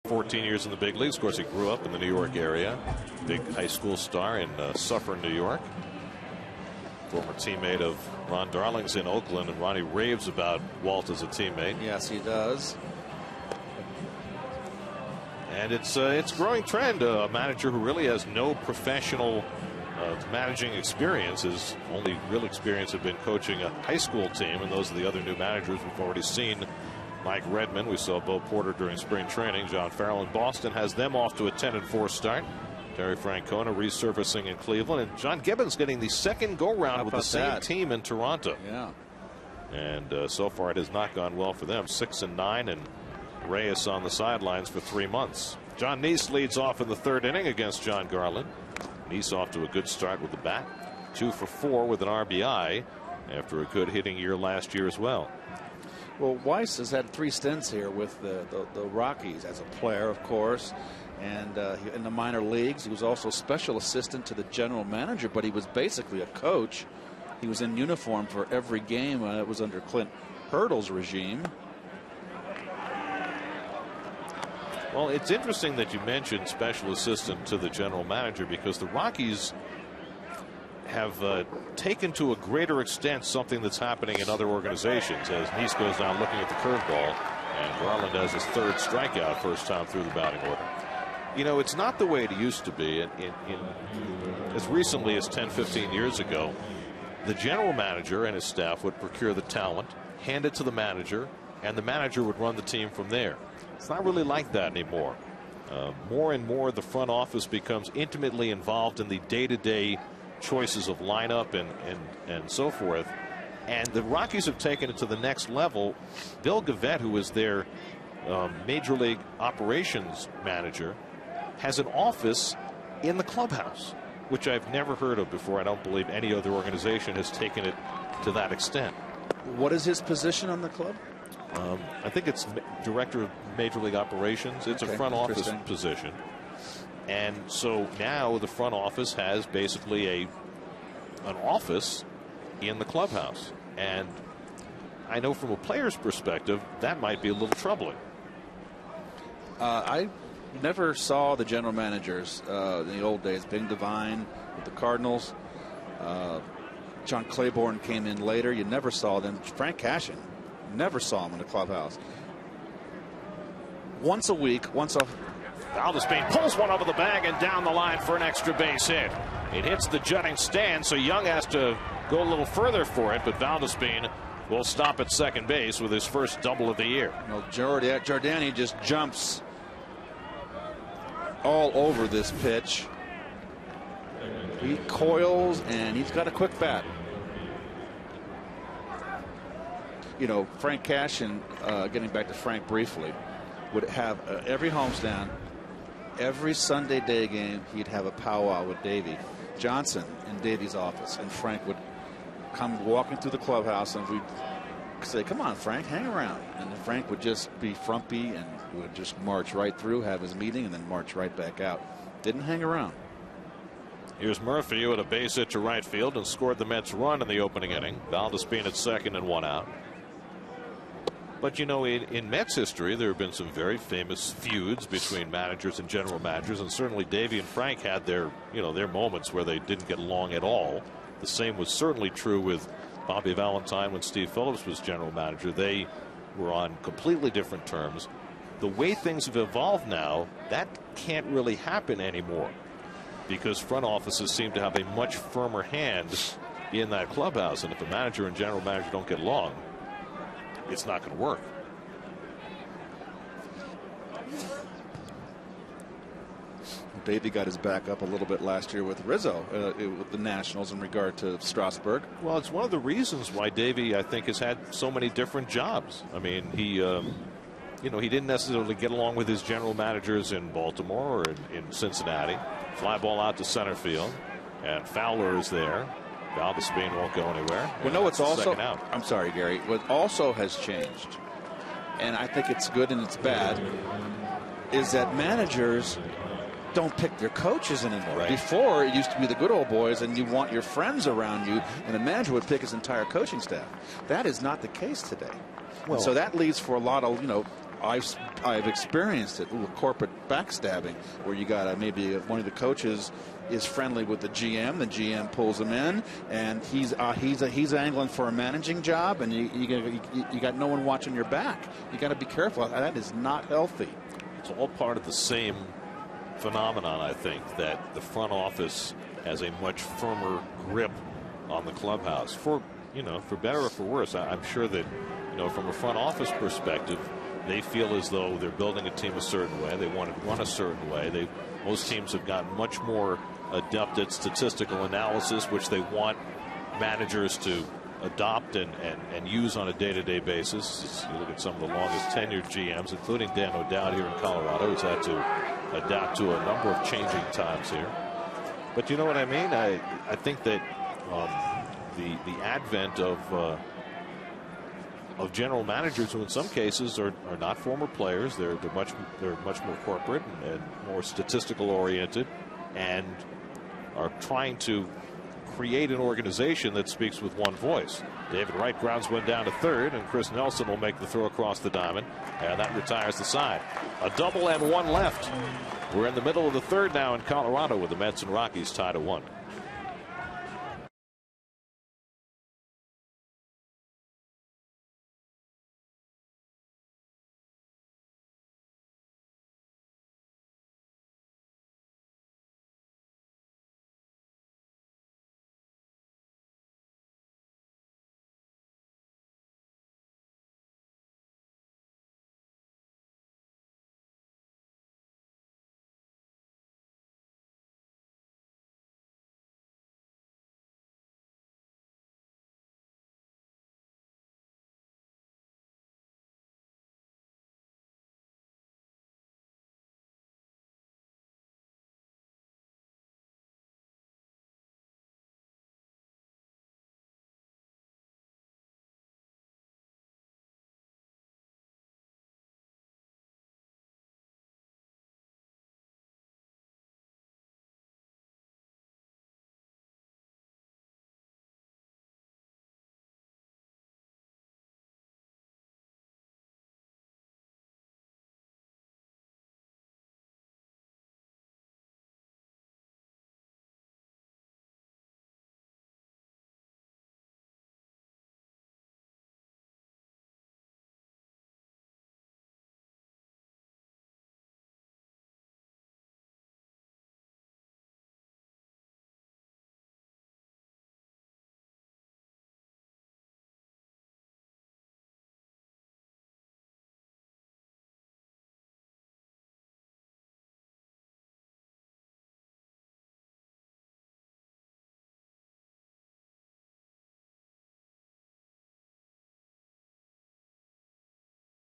C: "14 years in the big leagues." Of course, he grew up in the New York area. Big high school star in Suffern, New York. Former teammate of Ron Darling's in Oakland, and Ronnie raves about Walt as a teammate.
B: Yes, he does.
C: And it's a growing trend. A manager who really has no professional managing experience. His only real experience had been coaching a high school team, and those are the other new managers we've already seen. Mike Redmond, we saw Bo Porter during spring training. John Farrell in Boston has them off to a 10-4 start. Terry Francona resurfacing in Cleveland, and John Gibbons getting the second go-round with the same team in Toronto.
B: Yeah.
C: And so far it has not gone well for them. 6-9, and Reyes on the sidelines for 3 months. John Nice leads off in the third inning against John Garland. Nice off to a good start with the bat. 2 for 4 with an RBI after a good hitting year last year as well.
B: Well, Weiss has had 3 stints here with the Rockies as a player, of course, and in the minor leagues. He was also special assistant to the general manager, but he was basically a coach. He was in uniform for every game. It was under Clint Hurdle's regime.
C: Well, it's interesting that you mentioned special assistant to the general manager, because the Rockies have taken to a greater extent something that's happening in other organizations, as Nice goes down looking at the curveball, and Garland has his 3rd strikeout, first time through the batting order. You know, it's not the way it used to be. As recently as 10-15 years ago, the general manager and his staff would procure the talent, hand it to the manager, and the manager would run the team from there. It's not really like that anymore. More and more the front office becomes intimately involved in the day-to-day choices of lineup and so forth. And the Rockies have taken it to the next level. Bill Gavette, who is their major league operations manager, has an office in the clubhouse, which I've never heard of before. I don't believe any other organization has taken it to that extent.
B: What is his position on the club?
C: I think it's director of major league operations. It's a front office position. And so now the front office has basically an office in the clubhouse. And I know from a player's perspective that might be a little troubling.
B: I never saw the general managers in the old days. Bing Devine with the Cardinals. John Claiborne came in later. You never saw them. Frank Cashin, never saw him in the clubhouse. Once a week, once a
C: Valdespine pulls one over the bag and down the line for an extra base hit. It hits the jutting stand, so Young has to go a little further for it, but Valdespine will stop at second base with his first double of the year.
B: Well, Giordani just jumps all over this pitch. He coils, and he's got a quick bat. You know, Frank Cashin, getting back to Frank briefly, would have every homestand, every Sunday day game, he'd have a powwow with Davey Johnson in Davey's office, and Frank would come walking through the clubhouse, and we'd say, "Come on, Frank, hang around." And Frank would just be frumpy and would just march right through, have his meeting, and then march right back out. Didn't hang around.
C: Here's Murphy with a base hit to right field and scored the Mets' run in the opening inning. Valdespine at second and one out. But, you know, in Mets history, there have been some very famous feuds between managers and general managers, and certainly Davey and Frank had their moments where they didn't get along at all. The same was certainly true with Bobby Valentine when Steve Phillips was general manager. They were on completely different terms. The way things have evolved now, that can't really happen anymore, because front offices seem to have a much firmer hand in that clubhouse, and if a manager and general manager don't get along, it's not going to work.
B: Davey got his back up a little bit last year with Rizzo, with the Nationals, in regard to Strasburg.
C: Well, it's one of the reasons why Davey, I think, has had so many different jobs. I mean, he didn't necessarily get along with his general managers in Baltimore or in Cincinnati. Fly ball out to center field, and Fowler is there. Valdespine won't go anywhere.
B: Well, no, it's also,
C: out.
B: I'm sorry, Gary, what also has changed, and I think it's good and it's bad, is that managers don't pick their coaches anymore.
C: Right.
B: Before, it used to be the good old boys, and you want your friends around you, and the manager would pick his entire coaching staff. That is not the case today. Well, so that leads for a lot of, I've experienced it with corporate backstabbing, where you got maybe one of the coaches is friendly with the GM pulls him in, and he's angling for a managing job, and you got no one watching your back. You got to be careful. That is not healthy.
C: It's all part of the same phenomenon, I think, that the front office has a much firmer grip on the clubhouse, for better or for worse. I'm sure that, from a front office perspective, they feel as though they're building a team a certain way. They want to run a certain way. Most teams have gotten much more adept at statistical analysis, which they want managers to adopt and use on a day-to-day basis. You look at some of the longest tenured GMs, including Dan O'Dowd here in Colorado, who's had to adapt to a number of changing times here. But you know what I mean? I think that the advent of general managers, who in some cases are not former players, they're much more corporate and more statistical oriented, and are trying to create an organization that speaks with one voice. David Wright grounds one down to third, and Chris Nelson will make the throw across the diamond, and that retires the side. A double and one left. We're in the middle of the third now in Colorado, with the Mets and Rockies tied at 1.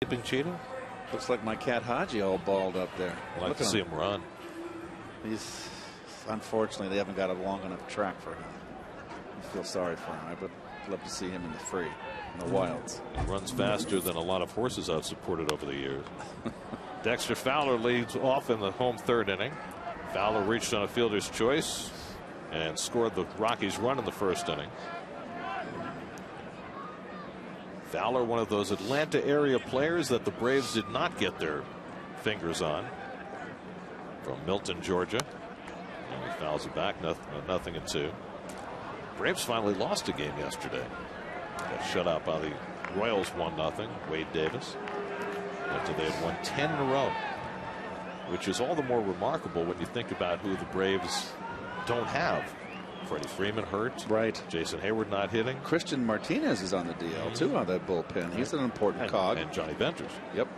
C: Been cheating?
B: Looks like my cat Haji all balled up there.
C: I'd like to see him run.
B: He's unfortunately they haven't got a long enough track for him. I feel sorry for him. I would love to see him in the free, in the wilds.
C: He runs faster than a lot of horses I've supported over the years. Dexter Fowler leads off in the home third inning. Fowler reached on a fielder's choice and scored the Rockies' run in the first inning. Fowler, one of those Atlanta area players that the Braves did not get their fingers on, from Milton, Georgia. And he fouls it back, nothing in 2. Braves finally lost a game yesterday. Got shut out by the Royals 1-0. Wade Davis. After they had won 10 in a row, which is all the more remarkable when you think about who the Braves don't have. Freddie Freeman hurt.
B: Right.
C: Jason Hayward not hitting.
B: Christian Martinez is on the DL too on that bullpen. He's an important cog.
C: And Johnny Venters.
B: Yep.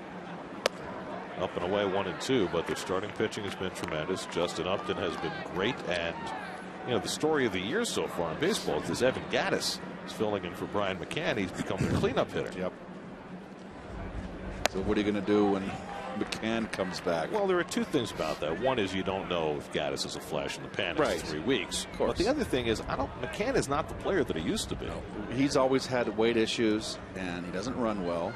C: Up and away 1-2, but their starting pitching has been tremendous. Justin Upton has been great, and you know the story of the year so far in baseball is this Evan Gattis is filling in for Brian McCann. He's become the cleanup hitter.
B: Yep. So what are you going to do when McCann comes back?
C: Well, there are 2 things about that. One is you don't know if Gattis is a flash in the pan in 3 weeks.
B: Of course.
C: But the other thing is McCann is not the player that he used to be.
B: No. He's always had weight issues, and he doesn't run well.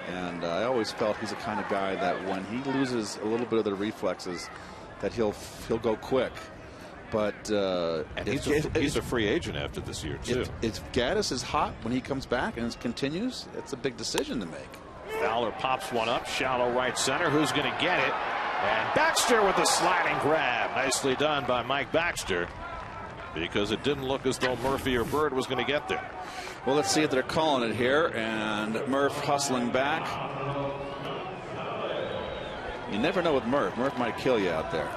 B: And I always felt he's the kind of guy that when he loses a little bit of the reflexes, that he'll go quick. But
C: and he's a free agent after this year too.
B: If Gattis is hot when he comes back and it continues, it's a big decision to make.
C: Fowler pops one up, shallow right center. Who's going to get it? And Baxter with the sliding grab. Nicely done by Mike Baxter, because it didn't look as though Murphy or Bird was going to get there.
B: Well, let's see if they're calling it here. And Murph hustling back. You never know with Murph. Murph might kill you out there.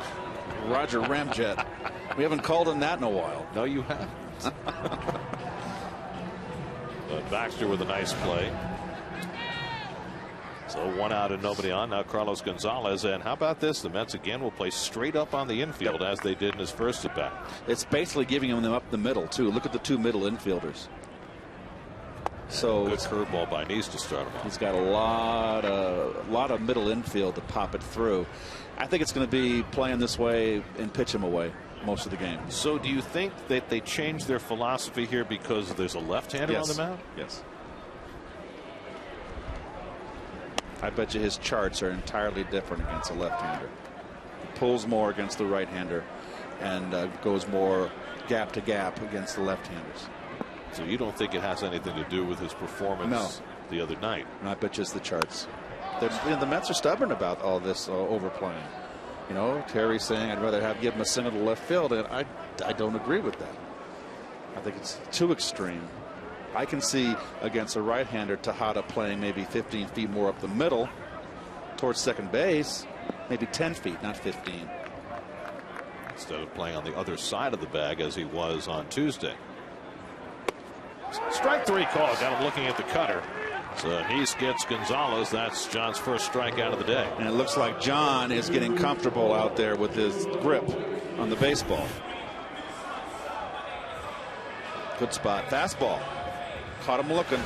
B: Roger Ramjet. We haven't called him that in a while.
C: No, you haven't. But Baxter with a nice play. So 1 out and nobody on. Now Carlos Gonzalez. And how about this? The Mets again will play straight up on the infield as they did in his first at bat.
B: It's basically giving them up the middle, too. Look at the 2 middle infielders. So
C: good curveball by Neese to start him off.
B: He's got a lot of middle infield to pop it through. I think it's going to be playing this way and pitch him away most of the game.
C: So do you think that they changed their philosophy here because there's a left-hander on the mound?
B: Yes. I bet you his charts are entirely different against a left-hander. He pulls more against the right-hander and goes more gap to gap against the left-handers.
C: So you don't think it has anything to do with his performance the other night?
B: No, I bet you it's the charts. The Mets are stubborn about all this overplaying. You know, Terry saying I'd rather give him a single to left field, and I don't agree with that. I think it's too extreme. I can see against a right-hander Tejada playing maybe 15 feet more up the middle towards second base, maybe 10 feet, not 15.
C: Instead of playing on the other side of the bag as he was on Tuesday. Strike 3 call. Got him looking at the cutter. So Neese gets Gonzalez. That's John's first strikeout of the day.
B: And it looks like John is getting comfortable out there with his grip on the baseball. Good spot. Fastball. Caught him looking.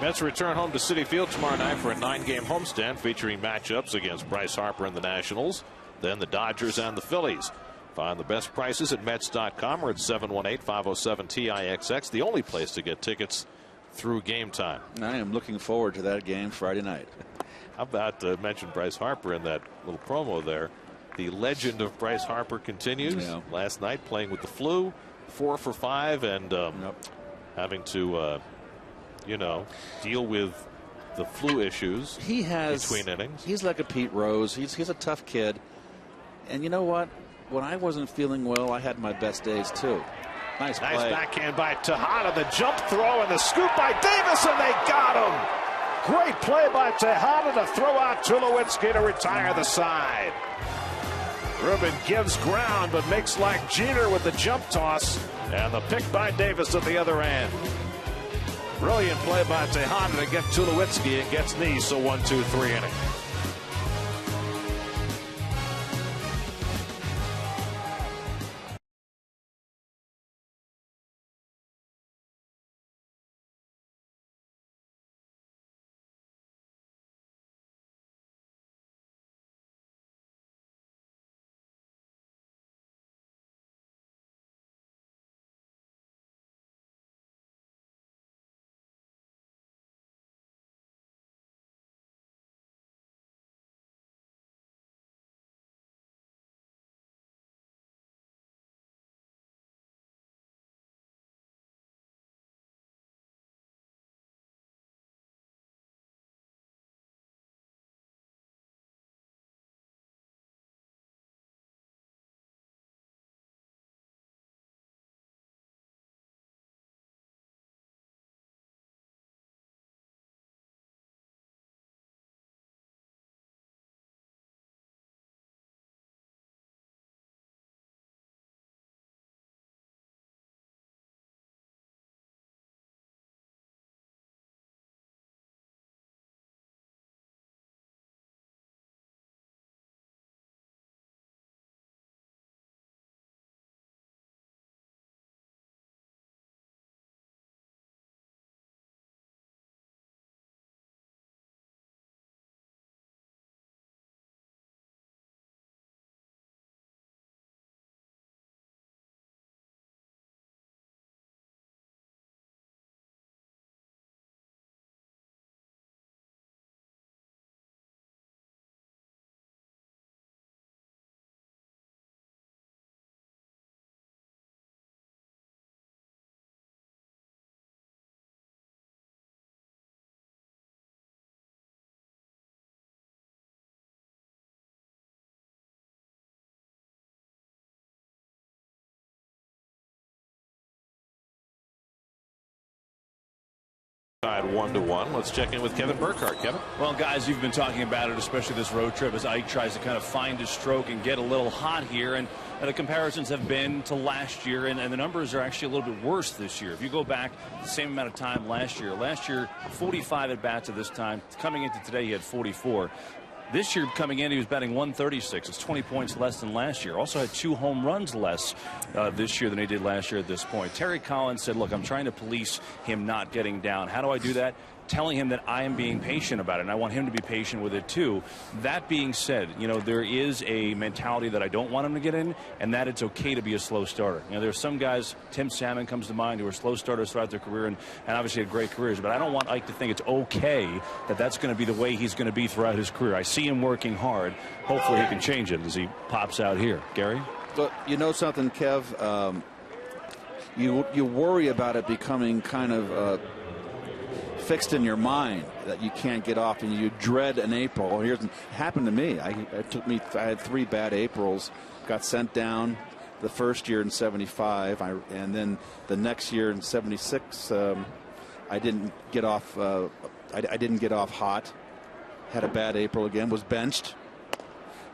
C: Mets return home to Citi Field tomorrow night for a 9-game homestand featuring matchups against Bryce Harper and the Nationals, then the Dodgers and the Phillies. Find the best prices at Mets.com or at 718-507-TIXX, the only place to get tickets through game time.
B: I am looking forward to that game Friday night.
C: How about mention Bryce Harper in that little promo there? The legend of Bryce Harper continues.
B: Yeah.
C: Last night playing with the flu, 4 for 5, and having to deal with the flu issues between innings.
B: He's like a Pete Rose. He's a tough kid. And you know what? When I wasn't feeling well, I had my best days too. Nice play.
C: Nice backhand by Tejada. The jump throw and the scoop by Davis, and they got him. Great play by Tejada to throw out Tulowitzki to retire the side. Rubin gives ground but makes like Jeter with the jump toss, and the pick by Davis at the other end. Brilliant play by Tejada to get Tulowitzki, and gets Neese a 1-2-3 inning. Tied 1-1. Let's check in with Kevin Burkhardt. Kevin?
D: Well, guys, you've been talking about it, especially this road trip, as Ike tries to kind of find his stroke and get a little hot here. And the comparisons have been to last year, and the numbers are actually a little bit worse this year. If you go back the same amount of time last year, 45 at-bats at this time. Coming into today, he had 44. This year, coming in, he was batting 136. It's 20 points less than last year. Also had 2 home runs less this year than he did last year at this point. Terry Collins said, look, I'm trying to police him not getting down. How do I do that? Telling him that I am being patient about it, and I want him to be patient with it too. That being said, there is a mentality that I don't want him to get in, and that it's okay to be a slow starter. There are some guys, Tim Salmon comes to mind, who are slow starters throughout their career and obviously had great careers, but I don't want Ike to think it's okay that that's going to be the way he's going to be throughout his career. I see him working hard. Hopefully he can change it as he pops out here. Gary?
B: Look, you know something, Kev? You worry about it becoming kind of fixed in your mind that you can't get off, and you dread an April. It happened to me. I had 3 bad Aprils, got sent down the first year in '75, and then the next year in '76, I didn't get off. I didn't get off hot. Had a bad April again. Was benched,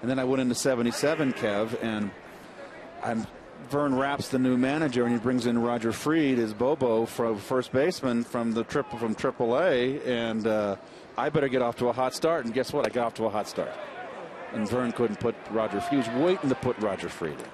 B: and then I went into '77, Kev, and Vern Rapp's the new manager, and he brings in Roger Freed as Bobo from first baseman from AAA, and I better get off to a hot start. And guess what? I got off to a hot start. And Vern couldn't put Roger Freed. He was waiting to put Roger Freed in.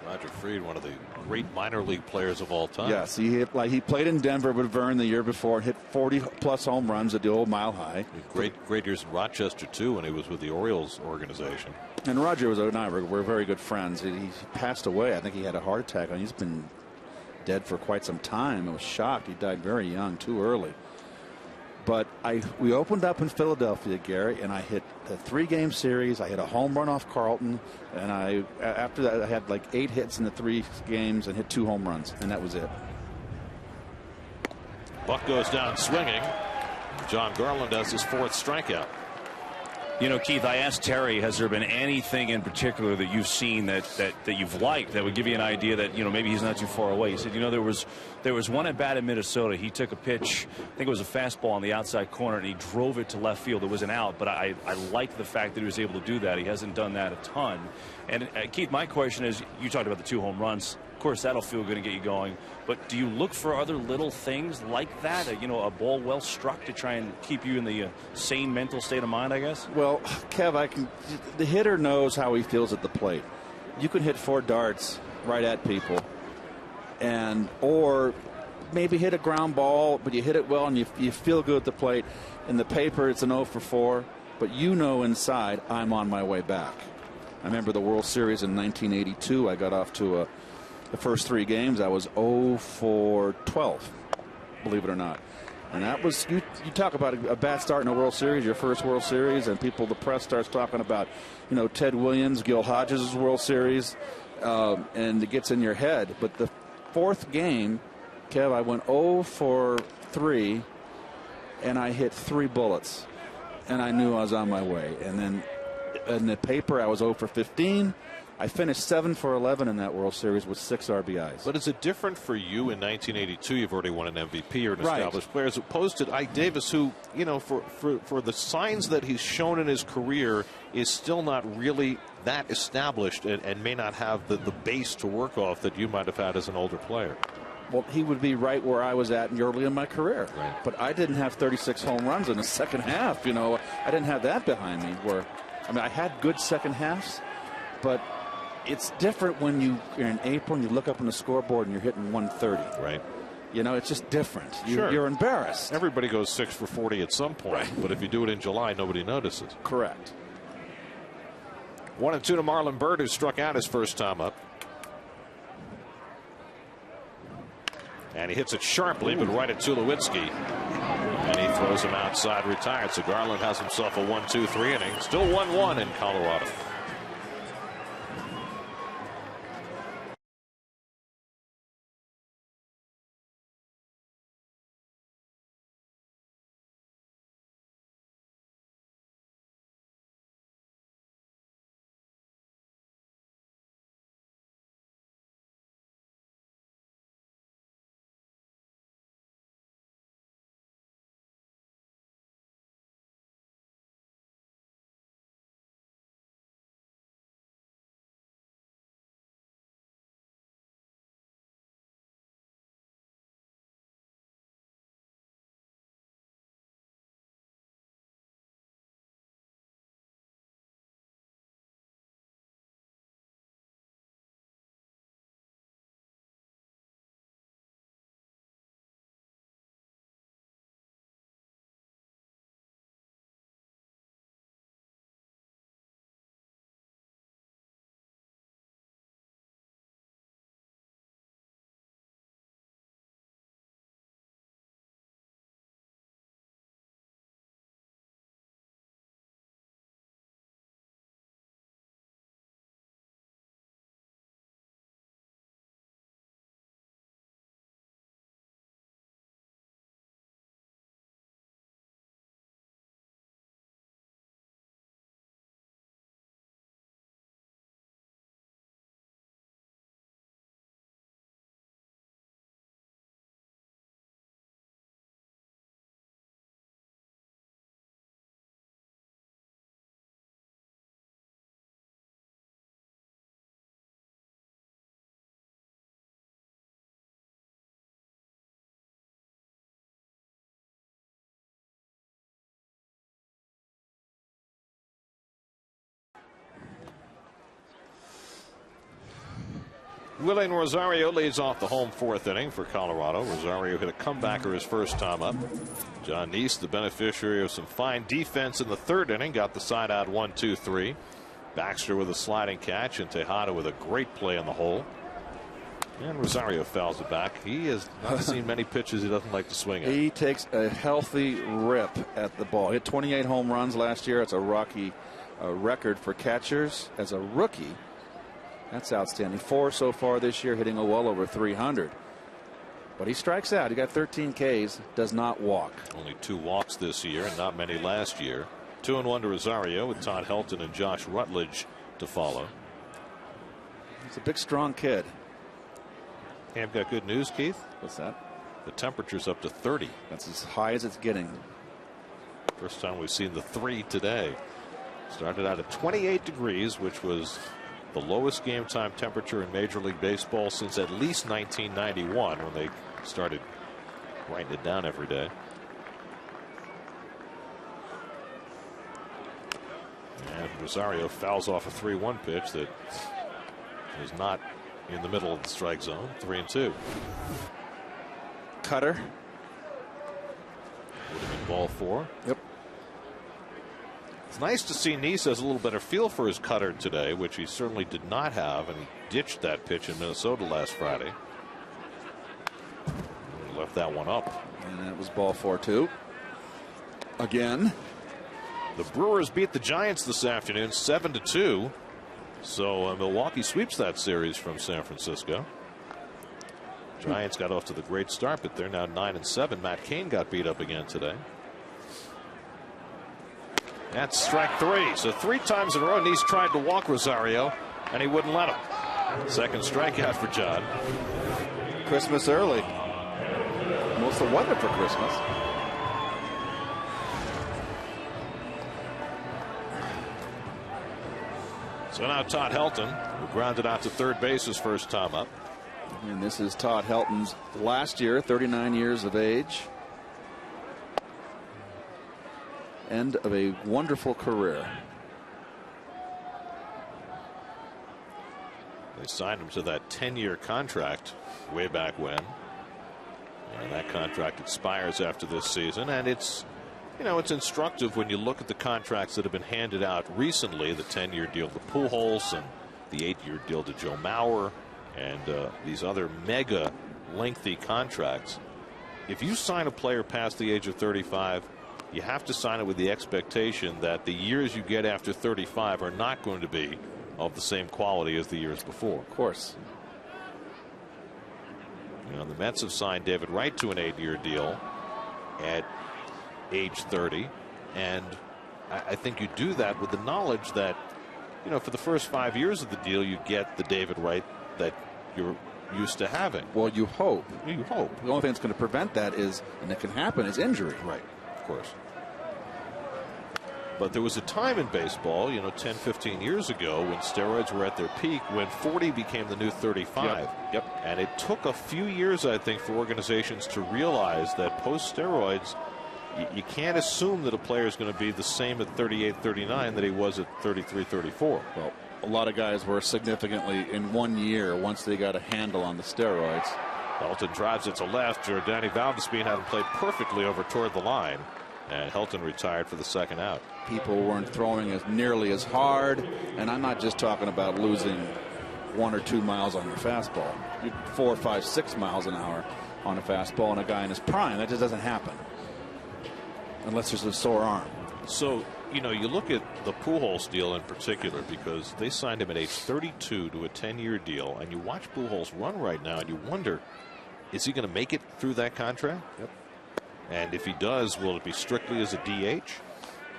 C: Roger Freed, one of the great minor league players of all time.
B: Yes, he played in Denver with Vern the year before, hit 40+ home runs at the old Mile High.
C: Great years in Rochester too, when he was with the Orioles organization.
B: And Roger and I were very good friends. He passed away. I think he had a heart attack. He's been dead for quite some time. I was shocked. He died very young, too early. But we opened up in Philadelphia, Gary, and I hit a 3-game series. I hit a home run off Carlton, and after that I had like 8 hits in the 3 games and hit 2 home runs, and that was it.
C: Buck goes down swinging. John Garland has his 4th strikeout.
D: Keith, I asked Terry, has there been anything in particular that you've seen that you've liked that would give you an idea that, maybe he's not too far away? He said, there was one at bat in Minnesota. He took a pitch, I think it was a fastball on the outside corner, and he drove it to left field. It was an out, but I like the fact that he was able to do that. He hasn't done that a ton. And Keith, my question is, you talked about the 2 home runs. Of course, that'll feel good and get you going. But do you look for other little things like that? A ball well struck to try and keep you in the sane mental state of mind, I guess?
B: Well, Kev, the hitter knows how he feels at the plate. You can hit 4 darts right at people, or maybe hit a ground ball, but you hit it well and you feel good at the plate. In the paper, it's an 0 for 4, but inside, I'm on my way back. I remember the World Series in 1982. I got off to the first 3 games, I was 0 for 12, believe it or not. And that was, you talk about a bad start in a World Series, your first World Series, and the press starts talking about, Ted Williams, Gil Hodges' World Series, and it gets in your head. But the 4th game, Kev, I went 0 for 3, and I hit 3 bullets, and I knew I was on my way. And then in the paper, I was 0 for 15. I finished 7 for 11 in that World Series with 6 RBIs.
C: But is it different for you in 1982? You've already won an MVP. You're an established player, as opposed to Ike Davis, who, for the signs that he's shown in his career, is still not really that established and may not have the base to work off that you might have had as an older player.
B: Well, he would be right where I was at early in my career.
C: Right.
B: But I didn't have 36 home runs in the second half. I didn't have that behind me. I had good second halves, but it's different when you're in April and you look up on the scoreboard and you're hitting 130.
C: Right.
B: It's just different.
C: Sure.
B: You're embarrassed.
C: Everybody goes 6 for 40 at some point, right. But if you do it in July, nobody notices.
B: Correct.
C: 1-2 to Marlon Byrd, who struck out his first time up. And he hits it sharply, but right at Tulowitzki. And he throws him outside, retired. So Garland has himself a 1-2-3 inning. Still 1-1 in Colorado. Willian Rosario leads off the home fourth inning for Colorado. Rosario hit a comebacker his first time up. John Neese, the beneficiary of some fine defense in the third inning, got the side out 1-2-3. Baxter with a sliding catch and Tejada with a great play in the hole. And Rosario fouls it back. He has not seen many pitches he doesn't like to swing at.
E: He takes a healthy rip at the ball. Hit 28 home runs last year. It's a Rocky record for catchers as a rookie. That's outstanding. 4 so far this year, hitting a well over 300. But he strikes out. He got 13 Ks, does not walk.
C: Only 2 walks this year and not many last year. 2-1 to Rosario with Todd Helton and Josh Rutledge to follow.
E: He's a big, strong kid.
C: Hey, I've got good news, Keith.
E: What's that?
C: The temperature's up to 30.
E: That's as high as it's getting.
C: First time we've seen the 3 today. Started out at 28 degrees, which was the lowest game time temperature in Major League Baseball since at least 1991, when they started writing it down every day. And Rosario fouls off a 3-1 pitch that is not in the middle of the strike zone. 3-2.
E: Cutter.
C: Would have been ball 4.
E: Yep.
C: It's nice to see Neese has a little better feel for his cutter today, which he certainly did not have, and he ditched that pitch in Minnesota last Friday. He left that one up.
E: And that was ball 4 too. Again.
C: The Brewers beat the Giants this afternoon 7-2. So Milwaukee sweeps that series from San Francisco. Giants got off to the great start, but they're now 9-7. Matt Cain got beat up again today. That's strike 3. So 3 times in a row Neese tried to walk Rosario and he wouldn't let him. Second strikeout for John.
E: Christmas early. Most of the weather for Christmas.
C: So now Todd Helton, who grounded out to third base his first time up.
E: And this is Todd Helton's last year, 39 years of age. End of a wonderful career.
C: They signed him to that 10-year contract way back when. And that contract expires after this season. And it's, you know, it's instructive when you look at the contracts that have been handed out recently. The 10-year deal to Pujols and the 8-year deal to Joe Mauer and these other mega lengthy contracts. If you sign a player past the age of 35, you have to sign it with the expectation that the years you get after 35 are not going to be of the same quality as the years before.
E: Of course.
C: You know, the Mets have signed David Wright to an 8-year deal at age 30, and I think you do that with the knowledge that, you know, for the first 5 years of the deal you get the David Wright that you're used to having.
E: Well, you hope.
C: You hope.
E: The only thing that's going to prevent that is, and it can happen, is injury.
C: Right. Of course. But there was a time in baseball, you know, 10, 15 years ago when steroids were at their peak, when 40 became the new 35.
E: Yep.
C: And it took a few years, I think, for organizations to realize that post-steroids, you can't assume that a player is going to be the same at 38, 39 that he was at 33, 34.
E: Well, a lot of guys were significantly in 1 year once they got a handle on the steroids.
C: Helton drives it to left. Jordani Valdespin had him played perfectly over toward the line. And Helton retired for the second out.
E: People weren't throwing as nearly as hard, and I'm not just talking about losing 1 or 2 miles on your fastball. 4, 5, 6 miles an hour on a fastball and a guy in his prime. That just doesn't happen unless there's a sore arm.
C: So, you know, you look at the Pujols deal in particular, because they signed him at age 32 to a 10-year deal, and you watch Pujols run right now and you wonder, is he going to make it through that contract?
E: Yep.
C: And if he does, will it be strictly as a DH?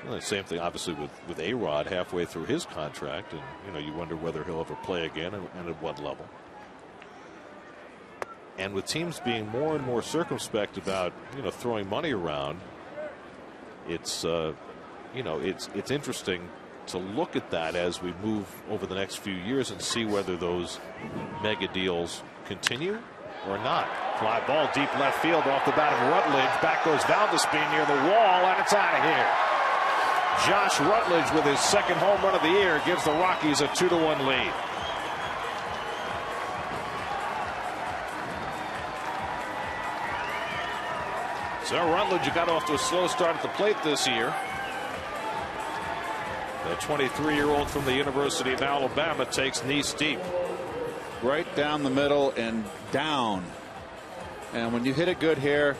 C: Well, the same thing, obviously, with A-Rod halfway through his contract, and you know, you wonder whether he'll ever play again and at what level. And with teams being more and more circumspect about, you know, throwing money around, it's you know, it's interesting to look at that as we move over the next few years and see whether those mega deals continue or not. Fly ball deep left field off the bat of Rutledge. Back goes Valdespin near the wall, and it's out of here. Josh Rutledge with his second home run of the year gives the Rockies a 2-1 lead. So Rutledge got off to a slow start at the plate this year. The 23-year-old from the University of Alabama takes knees deep.
E: Right down the middle and down. And when you hit it good here,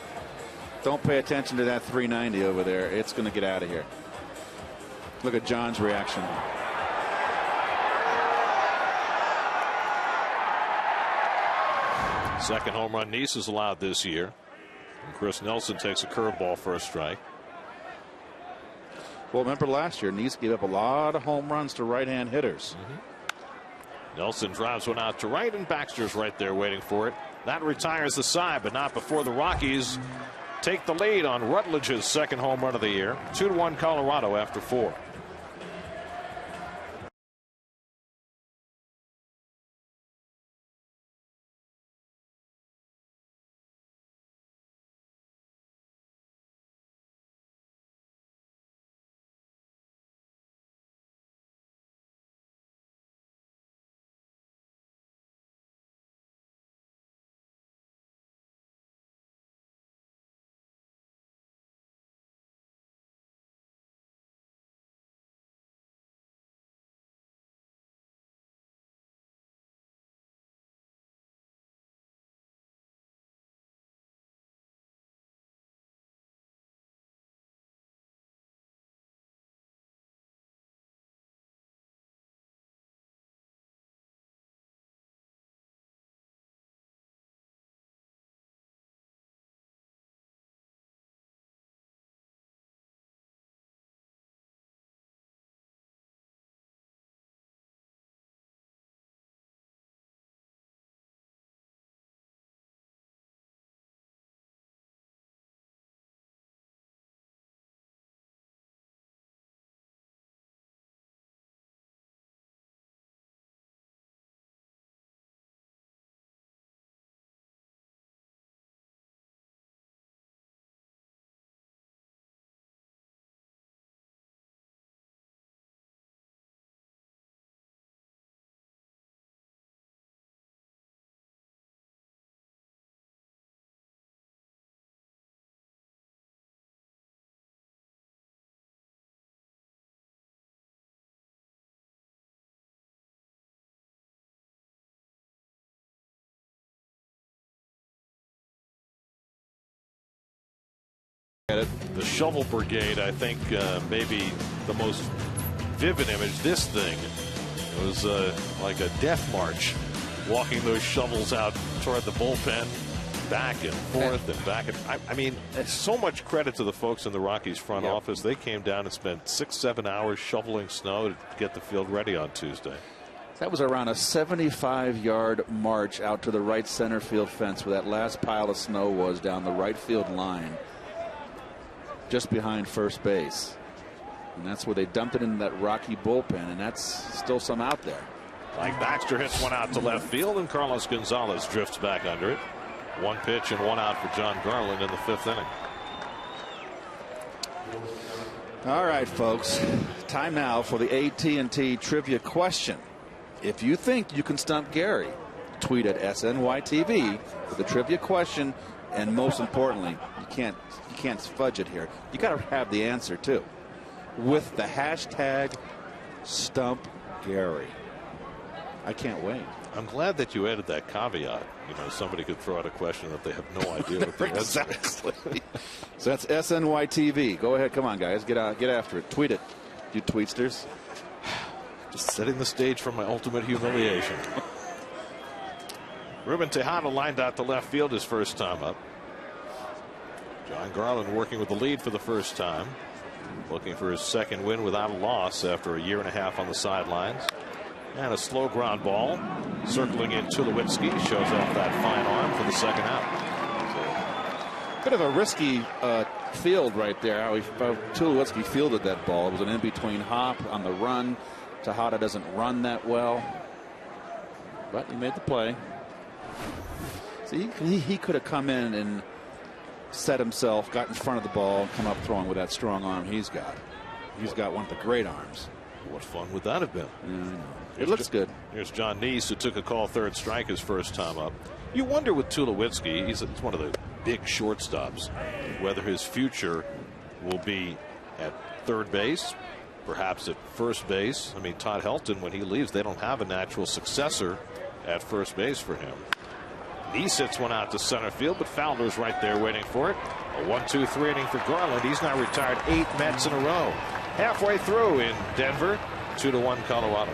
E: don't pay attention to that 390 over there. It's going to get out of here. Look at John's reaction.
C: Second home run Nice is allowed this year. And Chris Nelson takes a curveball for a strike.
E: Well, remember last year, Nice gave up a lot of home runs to right-hand hitters.
C: Nelson drives one out to right, and Baxter's right there waiting for it. That retires the side, but not before the Rockies take the lead on Rutledge's second home run of the year. 2-1 Colorado after 4. The shovel brigade, I think, maybe the most vivid image. This thing, it was like a death march, walking those shovels out toward the bullpen, back and forth and back. And I mean, so much credit to the folks in the Rockies front office. They came down and spent 6-7 hours shoveling snow to get the field ready on Tuesday.
E: That was around a 75-yard march out to the right center field fence where that last pile of snow was down the right field line, just behind first base. And that's where they dumped it in that Rocky bullpen, and that's still some out there.
C: Mike Baxter hits one out to left field, and Carlos Gonzalez drifts back under it. One pitch and one out for John Garland in the 5th inning.
E: All right, folks, time now for the AT&T trivia question. If you think you can stump Gary, tweet at SNYTV with the trivia question, and most importantly, you can't fudge it here. You got to have the answer too, with the hashtag Stump Gary. I can't wait.
C: I'm glad that you added that caveat. You know, somebody could throw out a question that they have no idea what the answer is.
E: Exactly. So that's SNYTV. Go ahead, come on, guys, get after it. Tweet it, you tweetsters.
C: Just setting the stage for my ultimate humiliation. Ruben Tejada lined out to left field his first time up. John Garland working with the lead for the first time, looking for his second win without a loss after a year and a half on the sidelines. And a slow ground ball circling in. Tulowitzki shows off that fine arm for the second out.
E: Bit of a risky field right there. How Tulowitzki fielded that ball. It was an in-between hop on the run. Tejada doesn't run that well, but he made the play. See, he could have come in and set himself, got in front of the ball, and come up throwing with that strong arm he's got. He's got one of the great arms.
C: What fun would that have been?
E: Yeah, I know. It looks good.
C: Here's John Neese, who took a call third strike his first time up. You wonder with Tulowitzki, he's one of the big shortstops. Whether his future will be at third base, perhaps at first base. I mean, Todd Helton, when he leaves, they don't have a natural successor at first base for him. He sits one out to center field, but Fowler's right there waiting for it. A 1-2-3 inning for Garland. He's now retired 8 Mets in a row. Halfway through in Denver, 2-1 Colorado.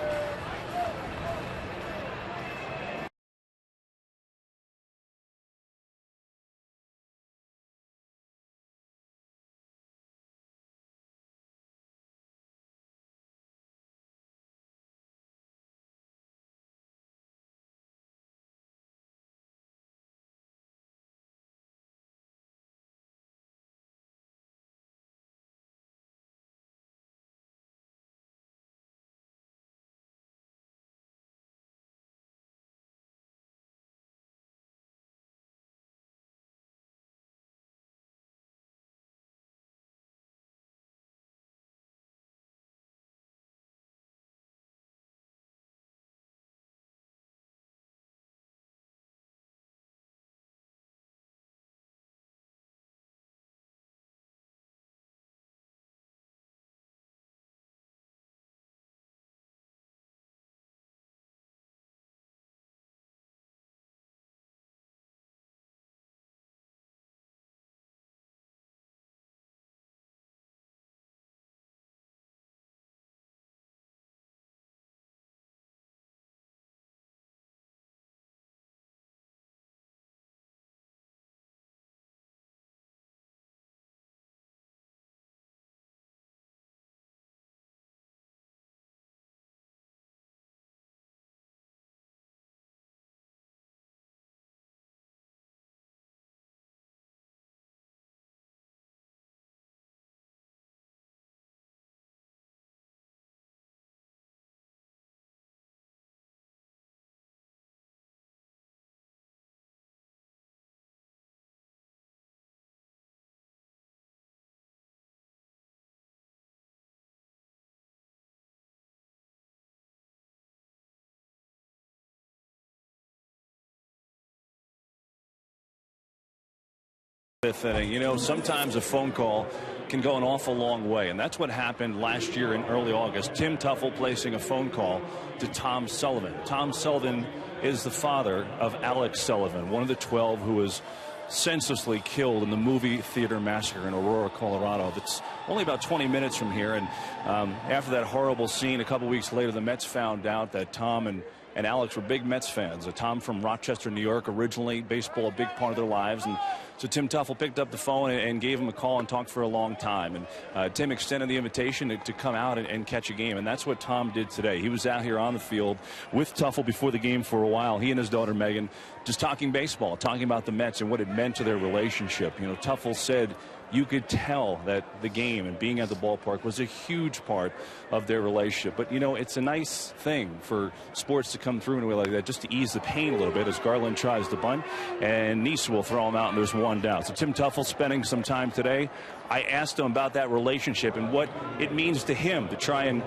D: Fifth inning. You know, sometimes a phone call can go an awful long way, and that's what happened last year in early August. Tim Tuffle placing a phone call to Tom Sullivan. Tom Sullivan is the father of Alex Sullivan, one of the 12 who was senselessly killed in the movie theater massacre in Aurora, Colorado. That's only about 20 minutes from here, and after that horrible scene, a couple weeks later, the Mets found out that Tom and Alex were big Mets fans. Tom from Rochester, New York, originally baseball a big part of their lives, and so Tim Tuffle picked up the phone and gave him a call and talked for a long time. And Tim extended the invitation to come out and catch a game, and that's what Tom did today. He was out here on the field with Tuffle before the game for a while. He and his daughter Megan just talking baseball, talking about the Mets and what it meant to their relationship. You know, Tuffle said you could tell that the game and being at the ballpark was a huge part of their relationship. But, you know, it's a nice thing for sports to come through in a way like that, just to ease the pain a little bit as Garland tries to bunt, and Nice will throw him out, and there's one down. So Tim Tuffle spending some time today. I asked him about that relationship and what it means to him to try and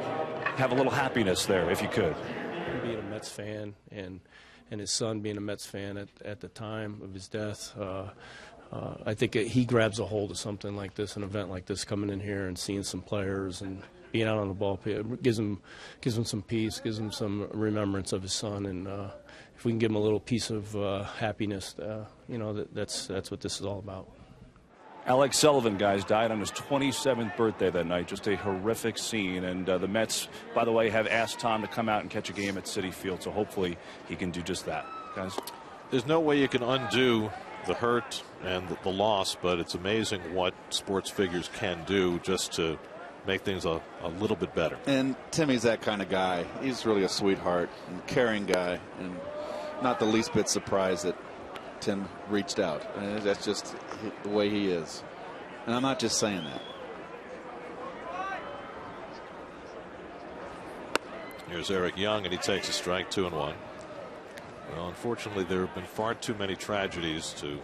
D: have a little happiness there, if you could.
F: Being a Mets fan and his son being a Mets fan at the time of his death, I think he grabs a hold of something like this, an event like this, coming in here and seeing some players and being out on the ball. It gives him some peace, gives him some remembrance of his son, and if we can give him a little piece of happiness, you know, that's what this is all about.
D: Alex Sullivan, guys, died on his 27th birthday that night. Just a horrific scene. And the Mets, by the way, have asked Tom to come out and catch a game at Citi Field, so hopefully he can do just that. Guys?
C: There's no way you can undo the hurt and the loss, but it's amazing what sports figures can do just to make things a little bit better. And
E: Timmy's that kind of guy. He's really a sweetheart and caring guy, and not the least bit surprised that Tim reached out. And that's just the way he is. And I'm not just saying that.
C: Here's Eric Young, and he takes a strike, 2-1. Well, unfortunately, there have been far too many tragedies to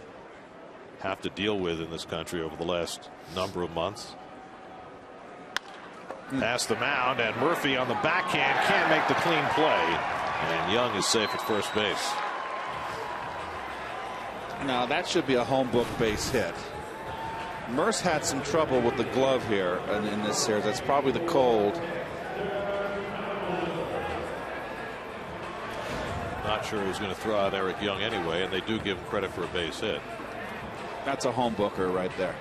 C: have to deal with in this country over the last number of months. Past the mound, and Murphy on the backhand can't make the clean play, and Young is safe at first base.
E: Now that should be a home book base hit. Merce had some trouble with the glove here in this series. That's probably the cold.
C: Not sure who's going to throw out Eric Young anyway, and they do give him credit for a base hit.
E: That's a home booker right there.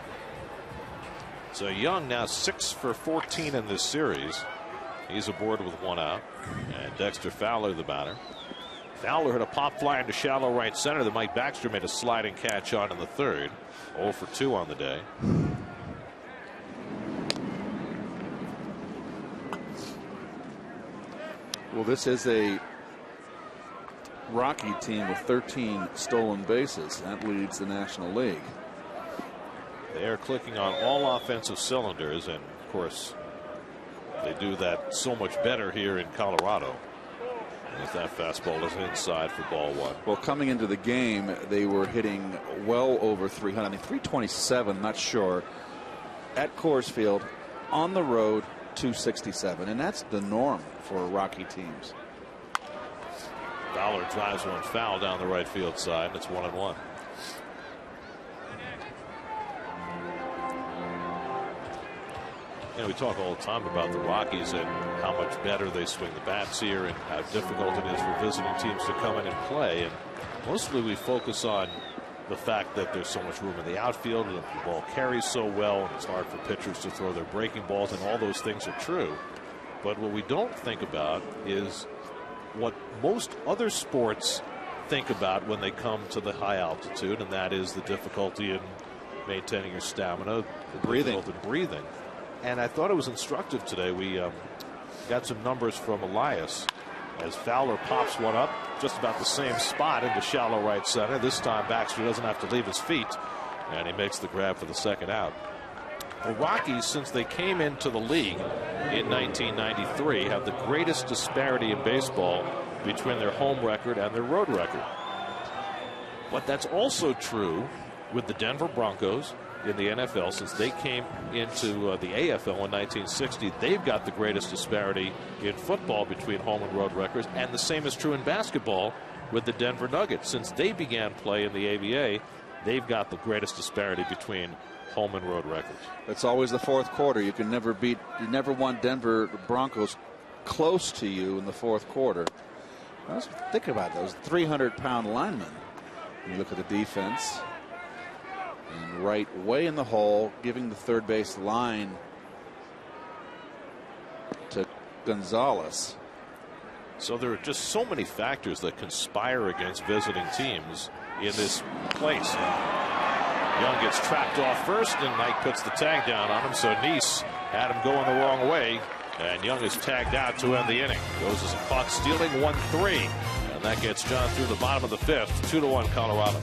C: So Young now 6 for 14 in this series. He's aboard with 1 out. And Dexter Fowler, the batter. Fowler hit a pop fly into shallow right center that Mike Baxter made a sliding catch on in the third. 0 for 2 on the day.
E: Well, this is a Rocky team with 13 stolen bases. That leads the National League.
C: They are clicking on all offensive cylinders, and of course they do that so much better here in Colorado. As that fastball is inside for ball 1.
E: Well, coming into the game, they were hitting well over 300. I think 327, not sure. At Coors Field, on the road, 267. And that's the norm for Rocky teams.
C: Fowler drives one foul down the right field side, and it's 1-1. You know, we talk all the time about the Rockies and how much better they swing the bats here and how difficult it is for visiting teams to come in and play. And mostly we focus on the fact that there's so much room in the outfield and the ball carries so well, and it's hard for pitchers to throw their breaking balls, and all those things are true. But what we don't think about is what most other sports think about when they come to the high altitude, and that is the difficulty in maintaining your stamina, the difficulty in breathing. And I thought it was instructive today. We got some numbers from Elias as Fowler pops one up just about the same spot into shallow right center. This time Baxter doesn't have to leave his feet, and he makes the grab for the second out. The Rockies, since they came into the league in 1993, have the greatest disparity in baseball between their home record and their road record. But that's also true with the Denver Broncos in the NFL. Since they came into the AFL in 1960, they've got the greatest disparity in football between home and road records, and the same is true in basketball with the Denver Nuggets. Since they began play in the ABA, they've got the greatest disparity between home and road records.
E: It's always the fourth quarter. You never want Denver Broncos close to you in the fourth quarter. Think about those 300-pound linemen. You look at the defense. And right way in the hole, giving the third base line to Gonzalez.
C: So there are just so many factors that conspire against visiting teams in this place. Young gets trapped off first, and Mike puts the tag down on him. So Nice had him going the wrong way, and Young is tagged out to end the inning. Goes as a caught stealing 1-3, and that gets John through the bottom of the 5th. 2-1 Colorado.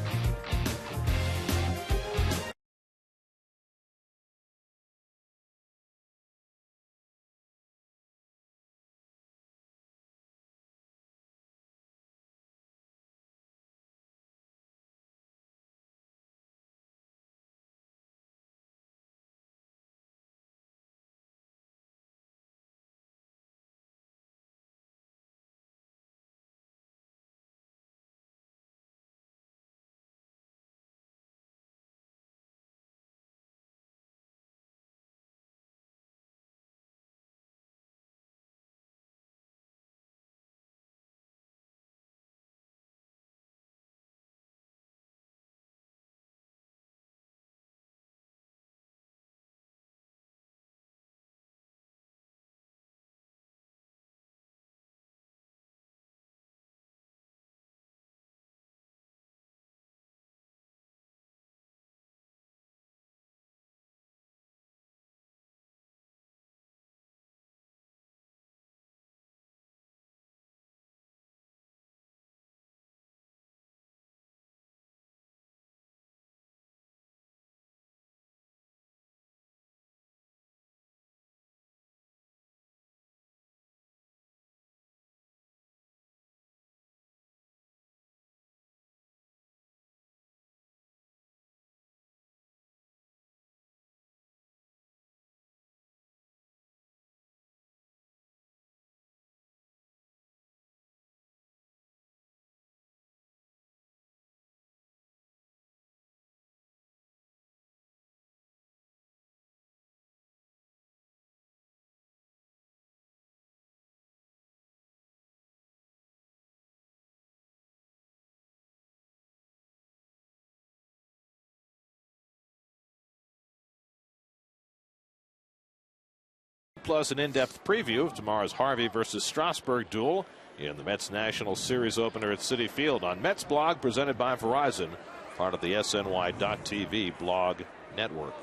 C: plus an in-depth preview of tomorrow's Harvey versus Strasburg duel in the Mets National Series opener at Citi Field on Mets Blog, presented by Verizon, part of the SNY.TV blog network.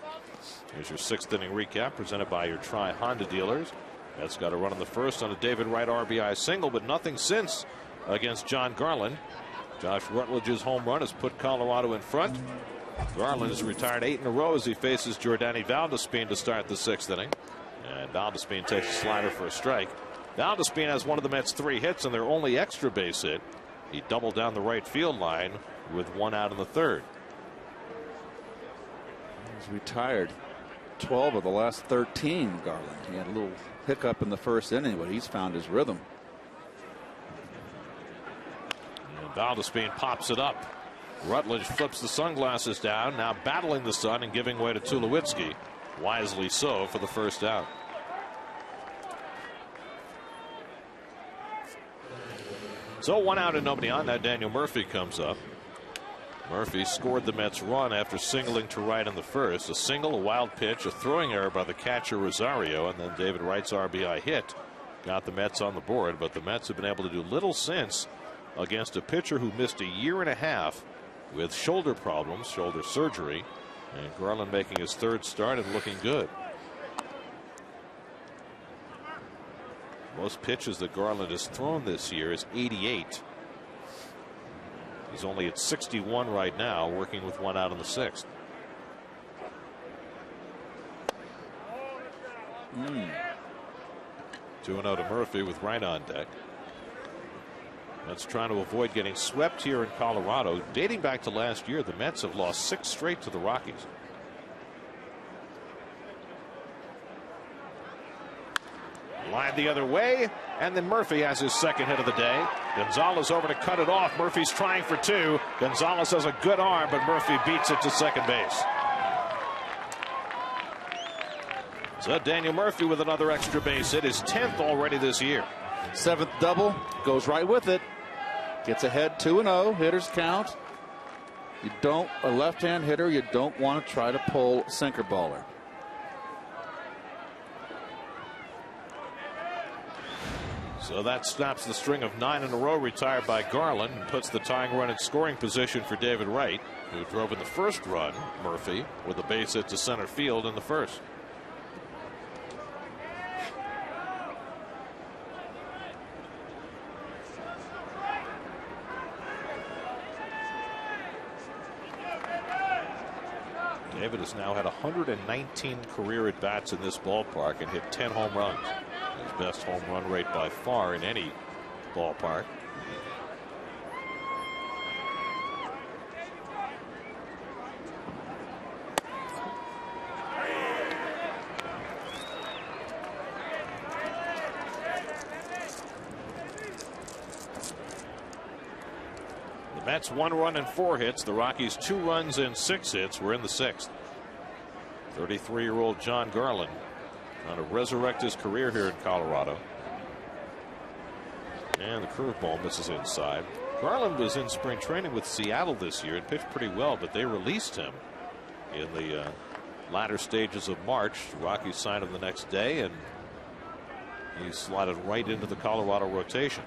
C: Here's your sixth inning recap presented by your Tri-Honda dealers. Mets got a run in the first on a David Wright RBI single, but nothing since against John Garland. Josh Rutledge's home run has put Colorado in front. Garland has retired 8 in a row as he faces Jordani Valdespin to start the sixth inning. And Valdespin takes a slider for a strike. Valdespin has one of the Mets' 3 hits and their only extra base hit. He doubled down the right field line with 1 out in the third.
E: He's retired 12 of the last 13, Garland. He had a little hiccup in the first inning, but he's found his rhythm.
C: And Valdespin pops it up. Rutledge flips the sunglasses down, now battling the sun and giving way to Tulowitzki. Wisely so for the first out. So 1 out and nobody on. Now Daniel Murphy comes up. Murphy scored the Mets run after singling to right in the first. A single, a wild pitch, a throwing error by the catcher Rosario, and then David Wright's RBI hit got the Mets on the board. But the Mets have been able to do little since against a pitcher who missed 1.5 years with shoulder problems, shoulder surgery. And Garland making his 3rd start and looking good. Most pitches that Garland has thrown this year is 88. He's only at 61 right now, working with 1 out in the 6th. 2-0 to Murphy with Wright on deck. Mets trying to avoid getting swept here in Colorado. Dating back to last year, the Mets have lost 6 straight to the Rockies. Line the other way, and then Murphy has his 2nd hit of the day. Gonzalez over to cut it off. Murphy's trying for 2. Gonzalez has a good arm, but Murphy beats it to second base. So Daniel Murphy with another extra base hit, his 10th already this year.
E: 7th double, goes right with it. Gets ahead 2-0, hitters count. You don't, a left-hand hitter, you don't want to try to pull sinker baller.
C: So that stops the string of 9 in a row retired by Garland and puts the tying run in scoring position for David Wright, who drove in the first run. Murphy with a base hit to center field in the first. David has now had 119 career at-bats in this ballpark and hit 10 home runs. His best home run rate by far in any ballpark. The Mets 1 run and 4 hits. The Rockies 2 runs and 6 hits. We're in the 6th. 33-year-old John Garland trying to resurrect his career here in Colorado. And the curveball misses inside. Garland was in spring training with Seattle this year and pitched pretty well, but they released him in the latter stages of March. The Rockies signed him the next day, and he slotted right into the Colorado rotation.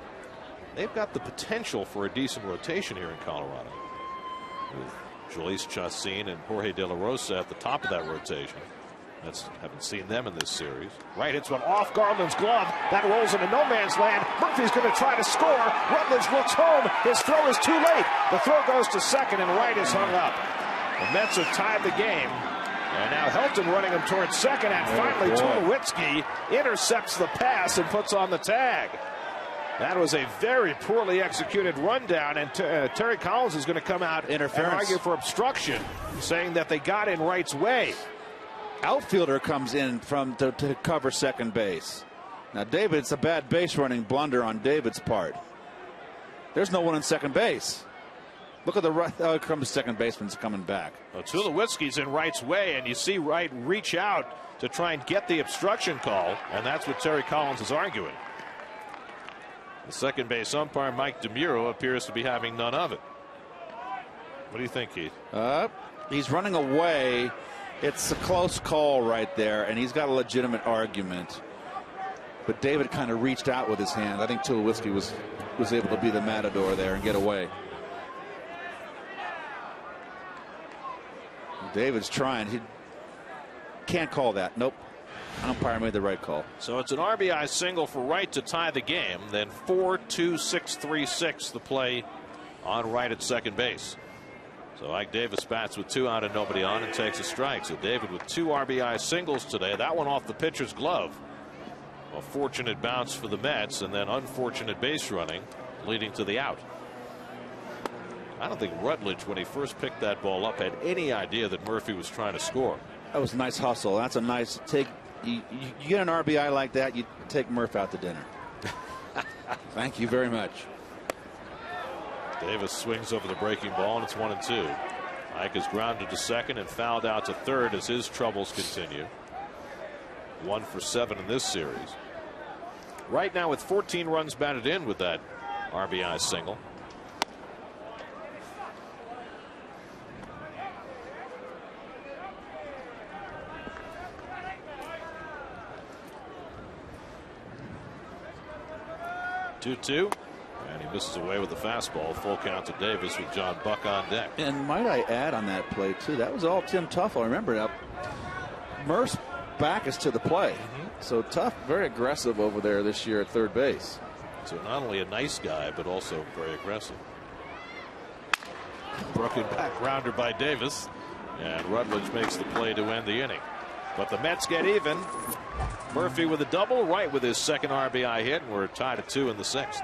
C: They've got the potential for a decent rotation here in Colorado, with Jhoulys Chacin and Jorge De La Rosa at the top of that rotation. Haven't seen them in this series. Wright hits one off Garland's glove. That rolls into no man's land. Murphy's going to try to score. Rutledge looks home. His throw is too late. The throw goes to second, and Wright is hung up. The Mets have tied the game. And now Helton running him towards second, and finally Tulowitzki intercepts the pass and puts on the tag. That was a very poorly executed rundown, and Terry Collins is going to come out and argue for obstruction, saying that they got in Wright's way.
E: Outfielder comes in to cover second base. Now it's a bad base running blunder on David's part. There's no one in second base. Look at the right. Oh, here comes the second baseman's coming back.
C: Well, Tulowitzki's in Wright's way, and you see Wright reach out to try and get the obstruction call, and that's what Terry Collins is arguing. The second base umpire, Mike DeMuro, appears to be having none of it. What do you think, Keith?
E: He's running away. It's a close call right there, and he's got a legitimate argument. but David kind of reached out with his hand. I think Tulowitzki was able to be the matador there and get away. David's trying. He can't call that. Nope. Umpire made the right call.
C: So it's an RBI single for Wright to tie the game. Then 4-2-6-3-6 the play on Wright at second base. So Ike Davis bats with 2 out and nobody on and takes a strike. So David with 2 RBI singles today. That one off the pitcher's glove. A fortunate bounce for the Mets, and then unfortunate base running leading to the out. I don't think Rutledge, when he first picked that ball up, had any idea that Murphy was trying to score.
E: That was a nice hustle. That's a nice take. You get an RBI like that, you take Murph out to dinner. Thank you very much.
C: Davis swings over the breaking ball, and it's 1-2. Ike is grounded to second and fouled out to third as his troubles continue. 1 for 7 in this series. Right now with 14 runs batted in with that RBI single. Two, and he misses away with the fastball. Full count to Davis with John Buck on deck.
E: And might I add on that play too, that was all Tim Tuffle. Remember now, Murph's back is to the play. So Tuff very aggressive over there this year at third base.
C: So not only a nice guy, but also very aggressive. Broken back grounder by Davis, and Rutledge makes the play to end the inning. But the Mets get even. Murphy with a double, Wright with his second RBI hit, and we're tied at 2 in the 6th.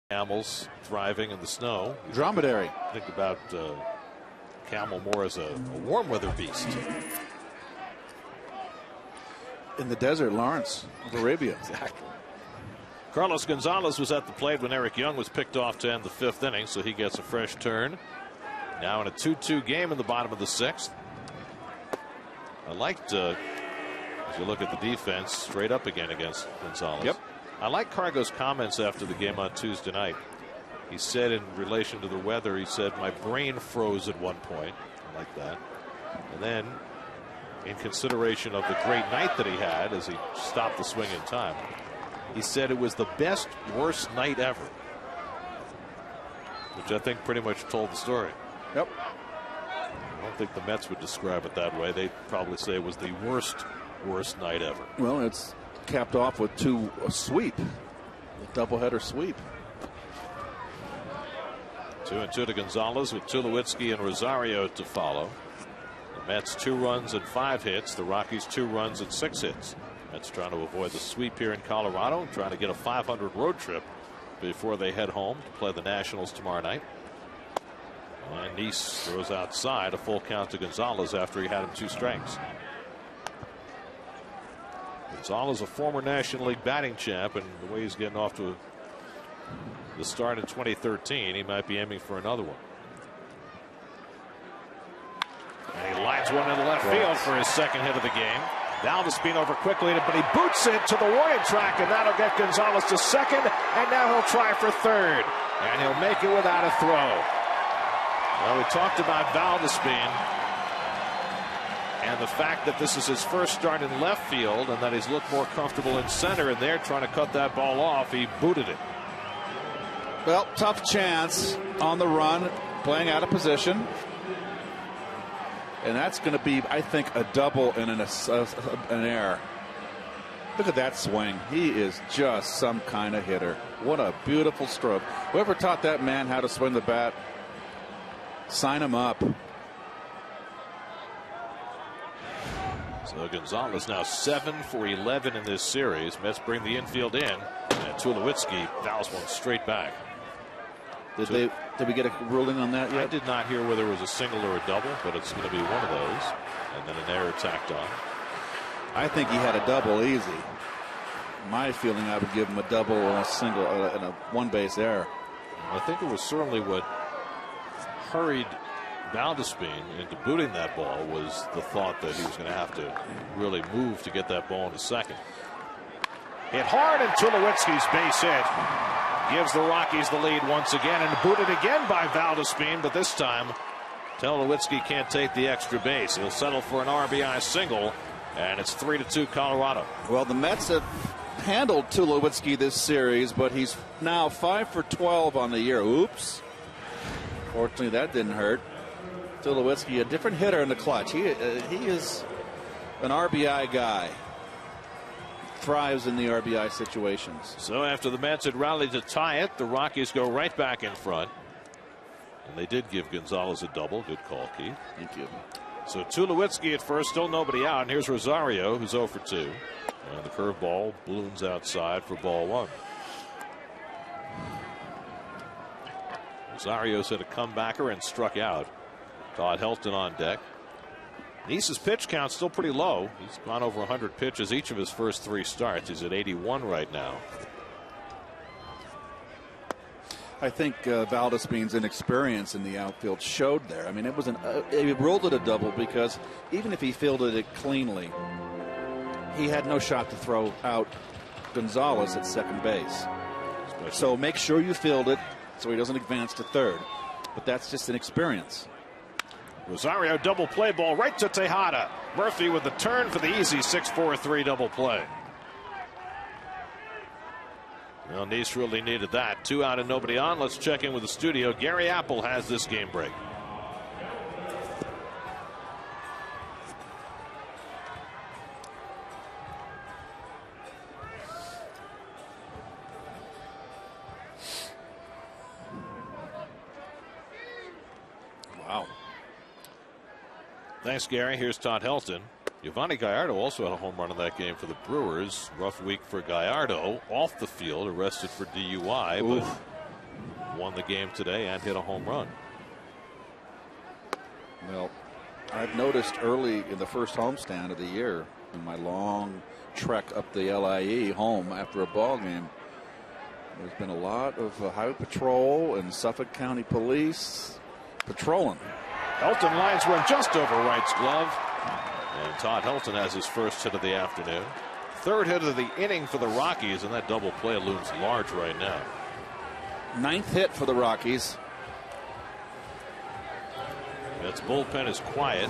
C: Camels driving in the snow.
E: Dromedary.
C: Think about camel more as a warm weather beast.
E: In the desert, Lawrence of Arabia.
C: Exactly. Carlos Gonzalez was at the plate when Eric Young was picked off to end the 5th inning, so he gets a fresh turn. Now in a 2-2 game in the bottom of the 6th. I liked, as you look at the defense, straight up again against Gonzalez.
E: Yep.
C: I like Cargo's comments after the game on Tuesday night. He said in relation to the weather, he said, my brain froze at one point. I like that. And then in consideration of the great night that he had as he stopped the swing in time, he said it was the best, worst night ever. Which I think pretty much told the story.
E: Yep.
C: I don't think the Mets would describe it that way. They'd probably say it was the worst night ever.
E: Well, it's capped off with a sweep. A doubleheader sweep.
C: 2-2 to Gonzalez with Tulowitzki and Rosario to follow. The Mets 2 runs and 5 hits. The Rockies 2 runs and 6 hits. Mets trying to avoid the sweep here in Colorado, trying to get a 500 road trip before they head home to play the Nationals tomorrow night. And Nice throws outside, a full count to Gonzalez after he had him 2 strikes. Gonzalez, a former National League batting champ, and the way he's getting off to the start in 2013, he might be aiming for another one. And he lines one into left field for his second hit of the game. Valdespin over quickly, but he boots it to the warning track, and that'll get Gonzalez to second, and now he'll try for third, and he'll make it without a throw. Well, we talked about Valdespin and the fact that this is his first start in left field and that he's looked more comfortable in center, and they're trying to cut that ball off. He booted it.
E: Well, tough chance on the run, playing out of position. And that's going to be, I think, a double and an error. Look at that swing. He is just some kind of hitter. What a beautiful stroke. Whoever taught that man how to swing the bat, sign him up.
C: So Gonzalez now 7 for 11 in this series. Mets bring the infield in, and Tulowitzki fouls one straight back.
E: Did we get a ruling on that yet?
C: I did not hear whether it was a single or a double, but it's going to be one of those, and then an error tacked on.
E: I think he had a double easy. My feeling, I would give him a double and a single and a one-base error.
C: I think it was certainly what hurried Valdespin into booting that ball was the thought that he was going to have to really move to get that ball into second. Hit hard, and Tulowitzki's base hit gives the Rockies the lead once again, and booted again by Valdespin, but this time Tulowitzki can't take the extra base. He'll settle for an RBI single, and it's 3-2 Colorado.
E: Well, the Mets have handled Tulowitzki this series, but he's now 5 for 12 on the year. Oops. Fortunately, that didn't hurt. Tulowitzki, a different hitter in the clutch. He is an RBI guy. Thrives in the RBI situations.
C: So after the Mets had rallied to tie it, the Rockies go right back in front. And they did give Gonzalez a double. Good call, Keith.
E: Thank you.
C: So Tulowitzki at first, still nobody out. And here's Rosario, who's 0 for 2. And the curveball balloons outside for ball 1. Rosario's hit a comebacker and struck out. Todd Helton on deck. Nice's pitch count still pretty low. He's gone over 100 pitches each of his first 3 starts. He's at 81 right now.
E: I think Valdespin's inexperience in the outfield showed there. I mean, it was he ruled it a double because even if he fielded it cleanly, he had no shot to throw out Gonzalez at second base. So make sure you field it so he doesn't advance to third. But that's just an experience.
C: Rosario double play ball right to Tejada. Murphy with the turn for the easy 6-4-3 double play. Well, Nice really needed that. 2 out and nobody on. Let's check in with the studio. Gary Apple has this game break.
E: Wow.
C: Thanks, Gary. Here's Todd Helton. Giovanni Gallardo also had a home run in that game for the Brewers. Rough week for Gallardo. Off the field, arrested for DUI, but won the game today and hit a home run.
E: Well, I've noticed early in the first homestand of the year, in my long trek up the LIE home after a ball game, there's been a lot of highway patrol and Suffolk County Police patrolling.
C: Helton lines one just over right's glove. And Todd Helton has his first hit of the afternoon. Third hit of the inning for the Rockies, and that double play looms large right now.
E: 9th hit for the Rockies.
C: Mets bullpen is quiet.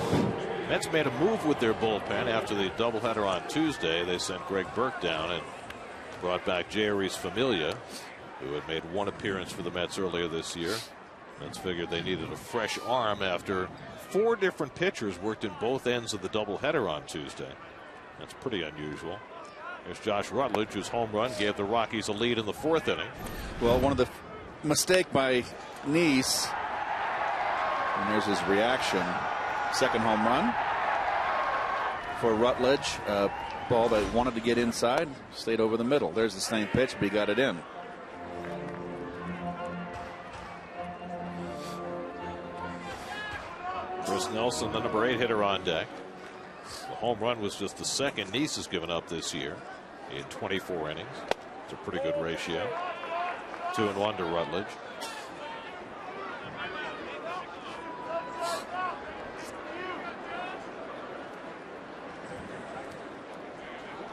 C: Mets made a move with their bullpen after the doubleheader on Tuesday. They sent Greg Burke down and brought back Jeurys Familia, who had made 1 appearance for the Mets earlier this year. Mets figured they needed a fresh arm after 4 different pitchers worked in both ends of the doubleheader on Tuesday. That's pretty unusual. There's Josh Rutledge, whose home run gave the Rockies a lead in the 4th inning.
E: Well, one of the mistake by Nice. And there's his reaction. Second home run for Rutledge. Ball that wanted to get inside, stayed over the middle. There's the same pitch, but he got it in.
C: Chris Nelson, the number 8 hitter on deck. The home run was just the second Nice has given up this year in 24 innings. It's a pretty good ratio. 2-1 to Rutledge.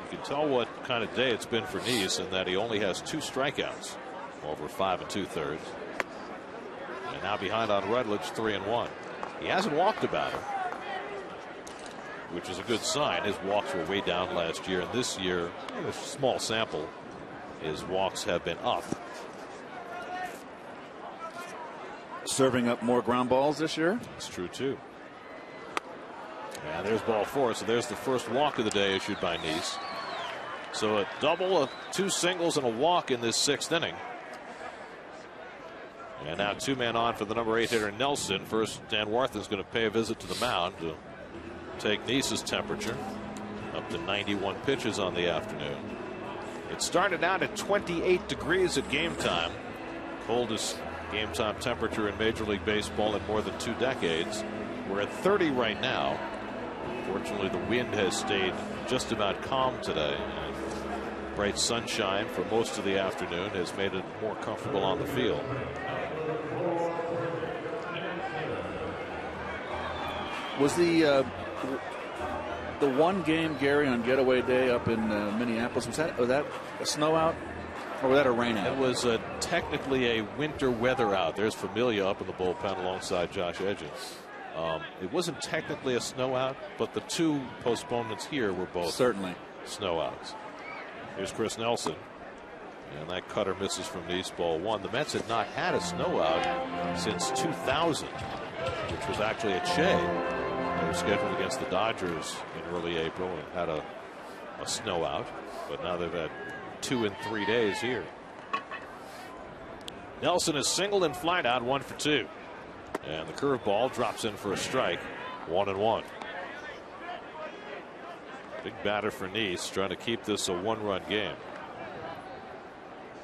C: You can tell what kind of day it's been for Nice in that he only has 2 strikeouts over 5 2/3. And now behind on Rutledge, 3-1. He hasn't walked a batter, which is a good sign. His walks were way down last year, and this year, in a small sample, his walks have been up.
E: Serving up more ground balls this year.
C: It's true, too. And there's ball 4, so there's the first walk of the day issued by Nice. So a double, 2 singles, and a walk in this 6th inning. And now 2 men on for the number 8 hitter Nelson. First, Dan Warthen's going to pay a visit to the mound to take Nice's temperature up to 91 pitches on the afternoon. It started out at 28 degrees at game time. Coldest game time temperature in Major League Baseball in more than 2 decades. We're at 30 right now. Fortunately, the wind has stayed just about calm today. And bright sunshine for most of the afternoon has made it more comfortable on the field.
E: Was the one game, Gary, on getaway day up in Minneapolis, was that a snow out or was that a rain out?
C: It was technically a winter weather out. There's Familia up in the bullpen alongside Josh Edgins. It wasn't technically a snow out, but the 2 postponements here were both
E: certainly
C: snow outs. Here's Chris Nelson, and that cutter misses from Nice, ball 1. The Mets had not had a snow out since 2000, which was actually at Shea. They were scheduled against the Dodgers in early April and had a snow out, but now they've had 2 in 3 days here. Nelson is singled and flied out, 1 for 2. And the curveball drops in for a strike, 1-1. Big batter for Nice, trying to keep this a 1-run game.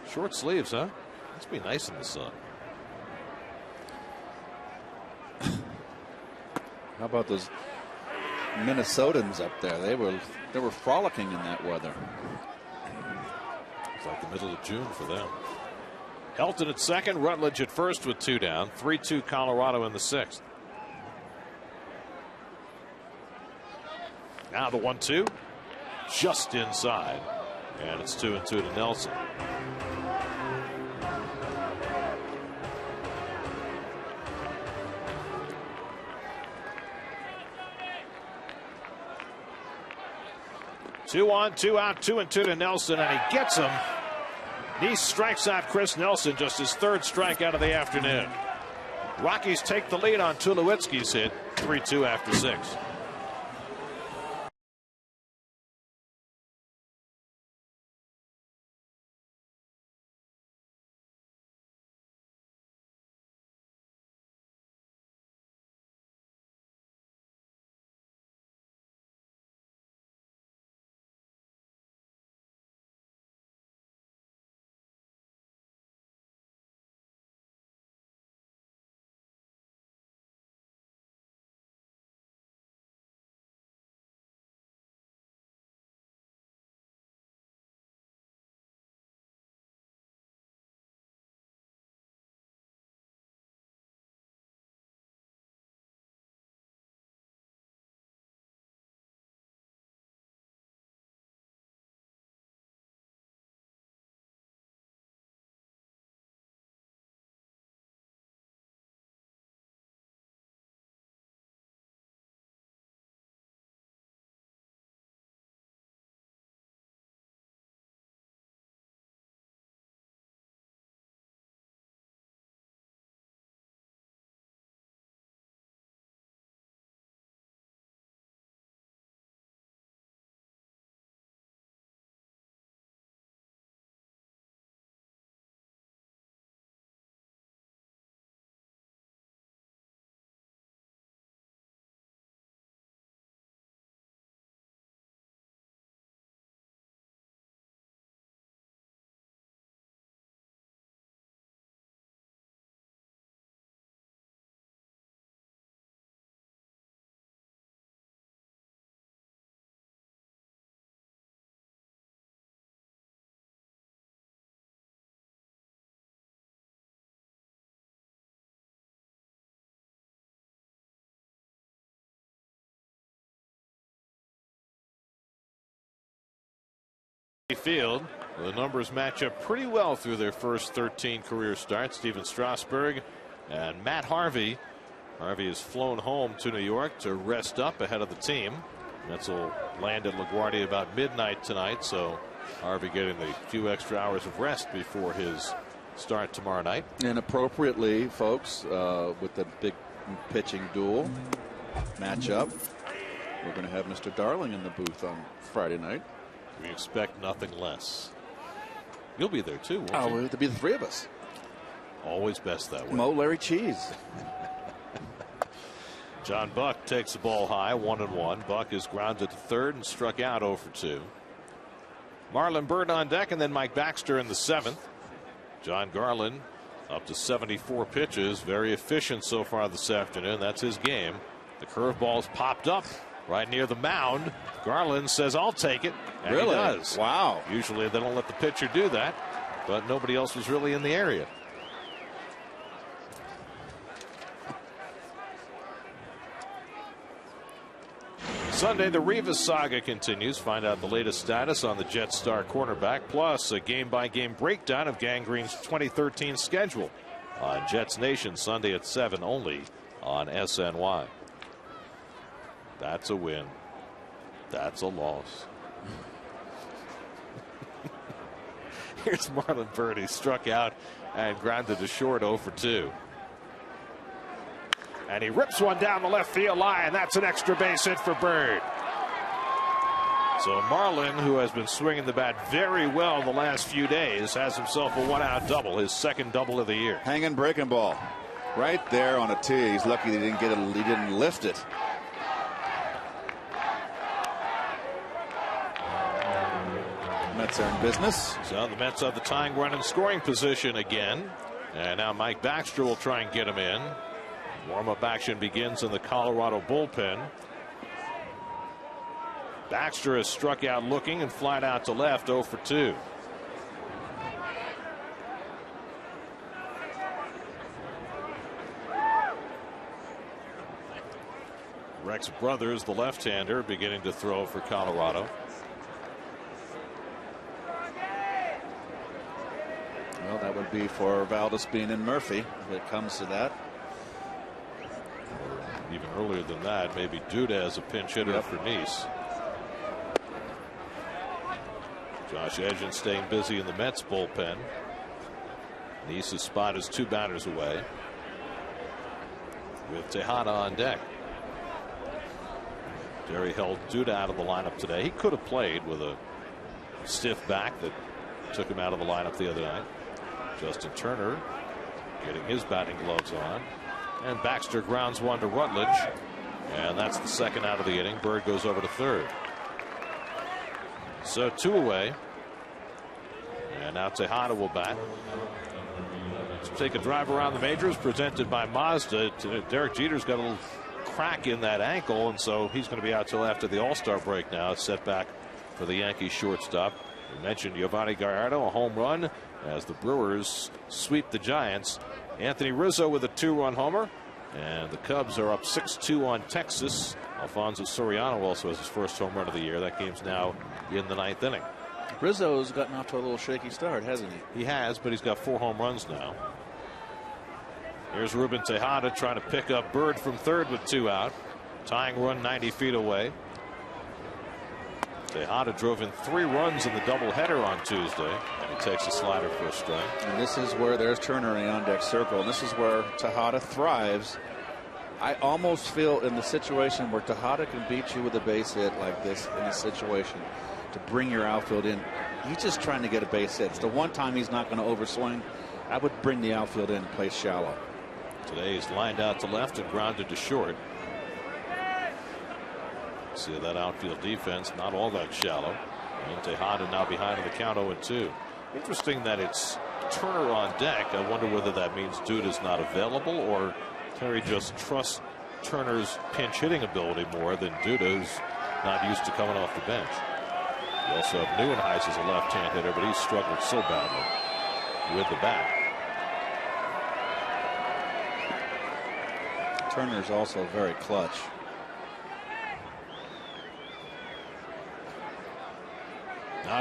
C: Short sleeves, huh? Must be nice in the sun.
E: How about those Minnesotans up there? They were frolicking in that weather.
C: It's like the middle of June for them. Helton at second, Rutledge at first with 2 down. 3-2 Colorado in the 6th. Now the 1-2 just inside, and it's 2-2 to Nelson. Two on, 2 out, 2-2 to Nelson, and he gets him. Nice strikes out Chris Nelson, just his 3rd strikeout of the afternoon. Rockies take the lead on Tulowitzki's hit, 3-2 after 6. Wrigley Field. The numbers match up pretty well through their first 13 career starts. Steven Strasburg and Matt Harvey. Harvey has flown home to New York to rest up ahead of the team. Mets will land at LaGuardia about midnight tonight, so Harvey getting the few extra hours of rest before his start tomorrow night.
E: And appropriately, folks, with the big pitching duel matchup, we're going to have Mr. Darling in the booth on Friday night.
C: We expect nothing less. You'll be there too, won't you?
E: Oh, it'll be the three of us.
C: Always best that way.
E: Mo, Larry, Cheese.
C: John Buck takes the ball high, 1-1. Buck is grounded to third and struck out 0 for 2. Marlon Byrd on deck, and then Mike Baxter in the 7th. John Garland up to 74 pitches. Very efficient so far this afternoon. That's his game. The curveball's popped up right near the mound. Garland says, "I'll take it." And
E: really?
C: He does.
E: Wow.
C: Usually they don't let the pitcher do that, but nobody else was really in the area. Sunday, the Rivas saga continues. Find out the latest status on the Jets star cornerback, plus a game-by-game breakdown of Gangrene's 2013 schedule on Jets Nation Sunday at 7 only on SNY. That's a win. That's a loss. Here's Marlon Byrd. He struck out and grounded to short 0 for 2. And he rips one down the left field line. That's an extra base hit for Byrd. So Marlon, who has been swinging the bat very well the last few days, has himself a 1-out double, his second double of the year.
E: Hanging breaking ball right there on a tee. He's lucky he didn't get it. He didn't lift it. Mets are in business.
C: So the Mets have the tying run in scoring position again. And now Mike Baxter will try and get him in. Warm-up action begins in the Colorado bullpen. Baxter has struck out looking and flied out to left 0 for 2. Rex Brothers, the left-hander, beginning to throw for Colorado.
E: Well, that would be for Valdespin and Murphy if it comes to that.
C: Even earlier than that, maybe Duda as a pinch hitter for Nice. Josh Edgen staying busy in the Mets bullpen. Nice's spot is 2 batters away, with Tejada on deck. Jerry held Duda out of the lineup today. He could have played with a stiff back that took him out of the lineup the other night. Justin Turner getting his batting gloves on. And Baxter grounds one to Rutledge. And that's the second out of the inning. Byrd goes over to third. So 2 away. And now Tejada will bat. Let's take a drive around the majors presented by Mazda. Derek Jeter's got a little crack in that ankle, and so he's going to be out till after the All-Star break now. It's set back for the Yankees shortstop. We mentioned Giovanni Gallardo, a home run as the Brewers sweep the Giants. Anthony Rizzo with a 2-run homer, and the Cubs are up 6-2 on Texas. Alfonso Soriano also has his first home run of the year. That game's now in the 9th inning.
E: Rizzo's gotten off to a little shaky start, hasn't he?
C: He has, but he's got 4 home runs now. Here's Ruben Tejada trying to pick up Byrd from third with 2 out. Tying run 90 feet away. Tejada drove in 3 runs in the doubleheader on Tuesday, and he takes a slider for a strike.
E: And this is where there's Turner in the on-deck circle, and this is where Tejada thrives. I almost feel in the situation where Tejada can beat you with a base hit like this in a situation to bring your outfield in. He's just trying to get a base hit. It's the one time he's not going to overswing. I would bring the outfield in and play shallow.
C: Today he's lined out to left and grounded to short. See that outfield defense, not all that shallow. And Tejada now behind in the count 0-2. Interesting that it's Turner on deck. I wonder whether that means Duda's not available, or Terry just trusts Turner's pinch hitting ability more than Duda, who's not used to coming off the bench. You also have Neuenhuis as a left-hand hitter, but he's struggled so badly with the bat.
E: Turner's also very clutch.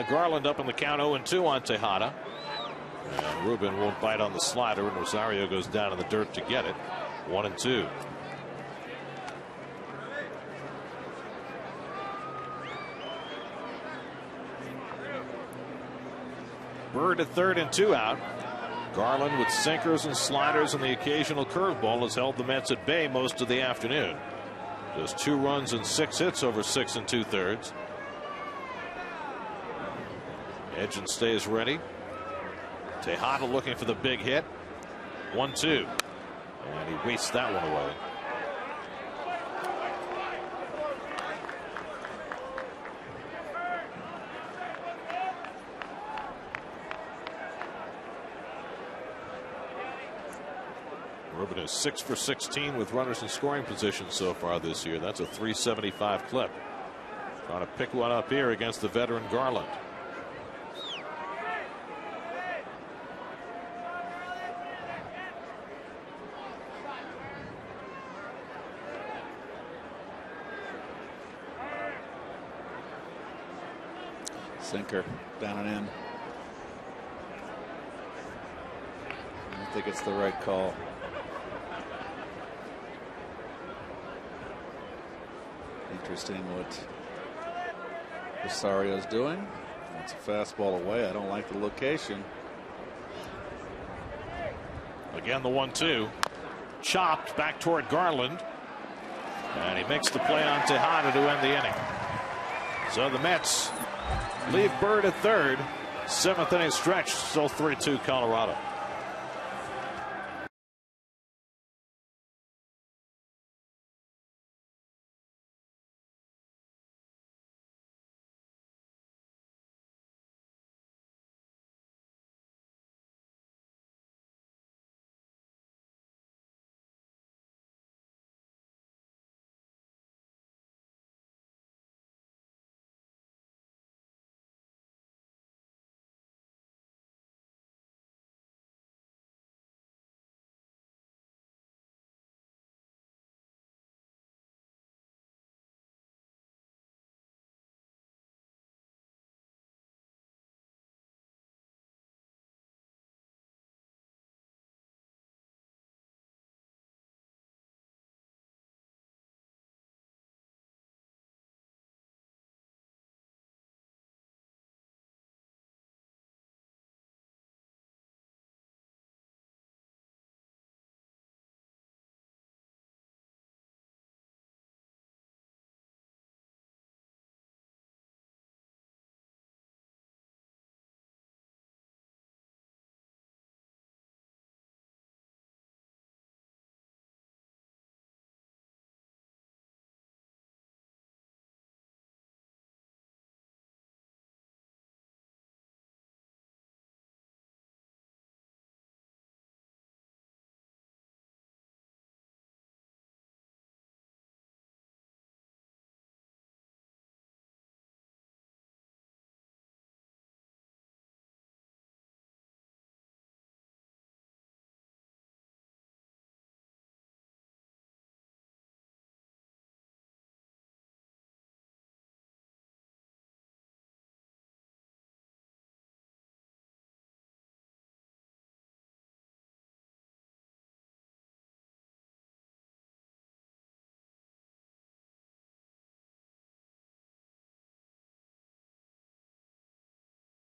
C: Garland up in the count 0-2 on Tejada. And Ruben won't bite on the slider, and Rosario goes down in the dirt to get it. 1-2. Bird at third and 2 out. Garland with sinkers and sliders and the occasional curveball has held the Mets at bay most of the afternoon. Just 2 runs and 6 hits over 6 2/3. Edgen stays ready. Tejada looking for the big hit. 1-2. And he wastes that one away. Ruben is 6 for 16 with runners in scoring position so far this year. That's a .375 clip. Trying to pick one up here against the veteran Garland.
E: Sinker down and in. I think it's the right call. Interesting what Rosario's doing. It's a fastball away. I don't like the location.
C: Again, the 1-2. Chopped back toward Garland. And he makes the play on Tejada to end the inning. So the Mets leave Bird at third. 7th inning stretch, still 3-2 Colorado.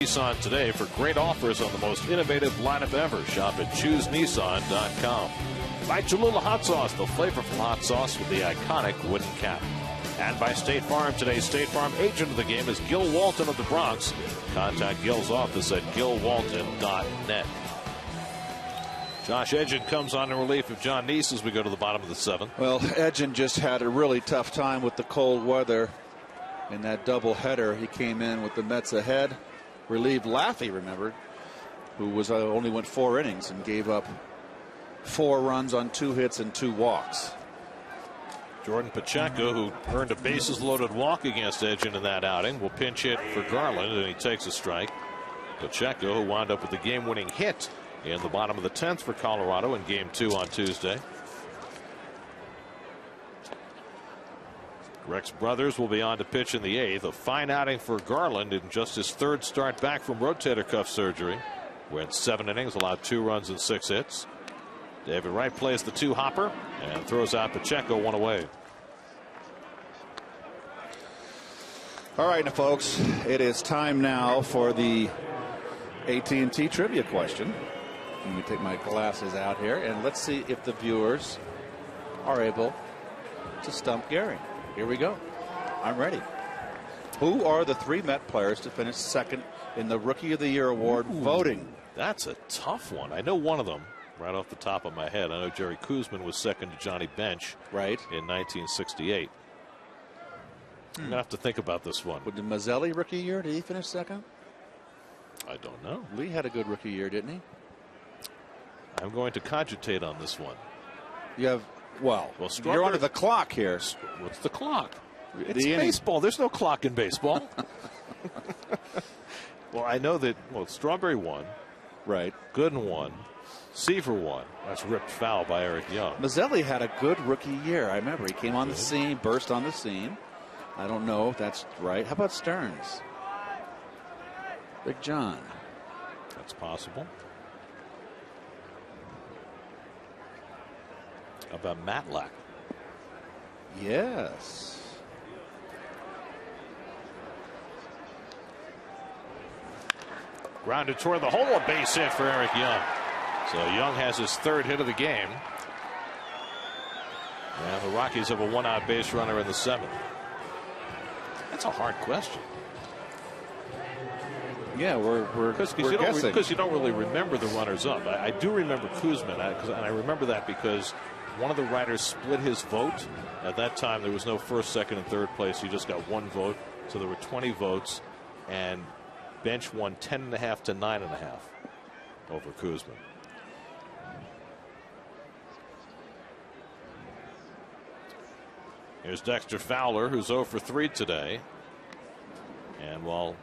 C: Nissan today for great offers on the most innovative lineup ever. Shop at ChooseNissan.com. By Cholula Hot Sauce, the flavorful hot sauce with the iconic wooden cap. And by State Farm. Today's State Farm agent of the game is Gil Walton of the Bronx. Contact Gil's office at gilwalton.net. Josh Edgen comes on in relief of John Neese as we go to the bottom of the 7th.
E: Well, Edgen just had a really tough time with the cold weather. In that doubleheader, he came in with the Mets ahead. Relieved Laffey, remember, who was only went 4 innings and gave up 4 runs on 2 hits and 2 walks.
C: Jordan Pacheco, who earned a bases loaded walk against Edgen in that outing, will pinch hit for Garland, and he takes a strike. Pacheco, who wound up with the game-winning hit in the bottom of the 10th for Colorado in Game 2 on Tuesday. Rex Brothers will be on to pitch in the 8th. A fine outing for Garland in just his 3rd start back from rotator cuff surgery. Went 7 innings, allowed 2 runs and 6 hits. David Wright plays the 2-hopper and throws out Pacheco 1 away.
E: All right, now, folks, it is time now for the AT&T trivia question. Let me take my glasses out here, and let's see if the viewers are able to stump Gary. Here we go. I'm ready. Who are the 3 Met players to finish 2nd in the Rookie of the Year award voting?
C: That's a tough one. I know one of them right off the top of my head. I know Jerry Koosman was 2nd to Johnny Bench in 1968. I'm going to have to think about this one.
E: With the Mazzelli rookie year, did he finish 2nd?
C: I don't know.
E: Lee had a good rookie year, didn't he?
C: I'm going to cogitate on this one.
E: You have, well you're under the clock here.
C: What's the clock? It's baseball. There's no clock in baseball. Well, I know that, Strawberry won.
E: Right.
C: Gooden won. Seaver won. That's ripped foul by Eric Young.
E: Mazzelli had a good rookie year. I remember he came on the scene, burst on the scene. I don't know if that's right. How about Stearns? Big John.
C: That's possible. How about Matlack?
E: Yes.
C: Grounded toward the hole, a base hit for Eric Young. So Young has his 3rd hit of the game. And the Rockies have a 1-out base runner in the 7th. That's a hard question.
E: Yeah, we're guessing.
C: Because you don't really remember the runners up. I do remember Koosman, and I remember that because one of the writers split his vote. At that time, there was no 1st, 2nd, and 3rd place. He just got 1 vote. So there were 20 votes, and Bench won 10.5 to 9.5 over Koosman. Here's Dexter Fowler, who's 0 for 3 today. And while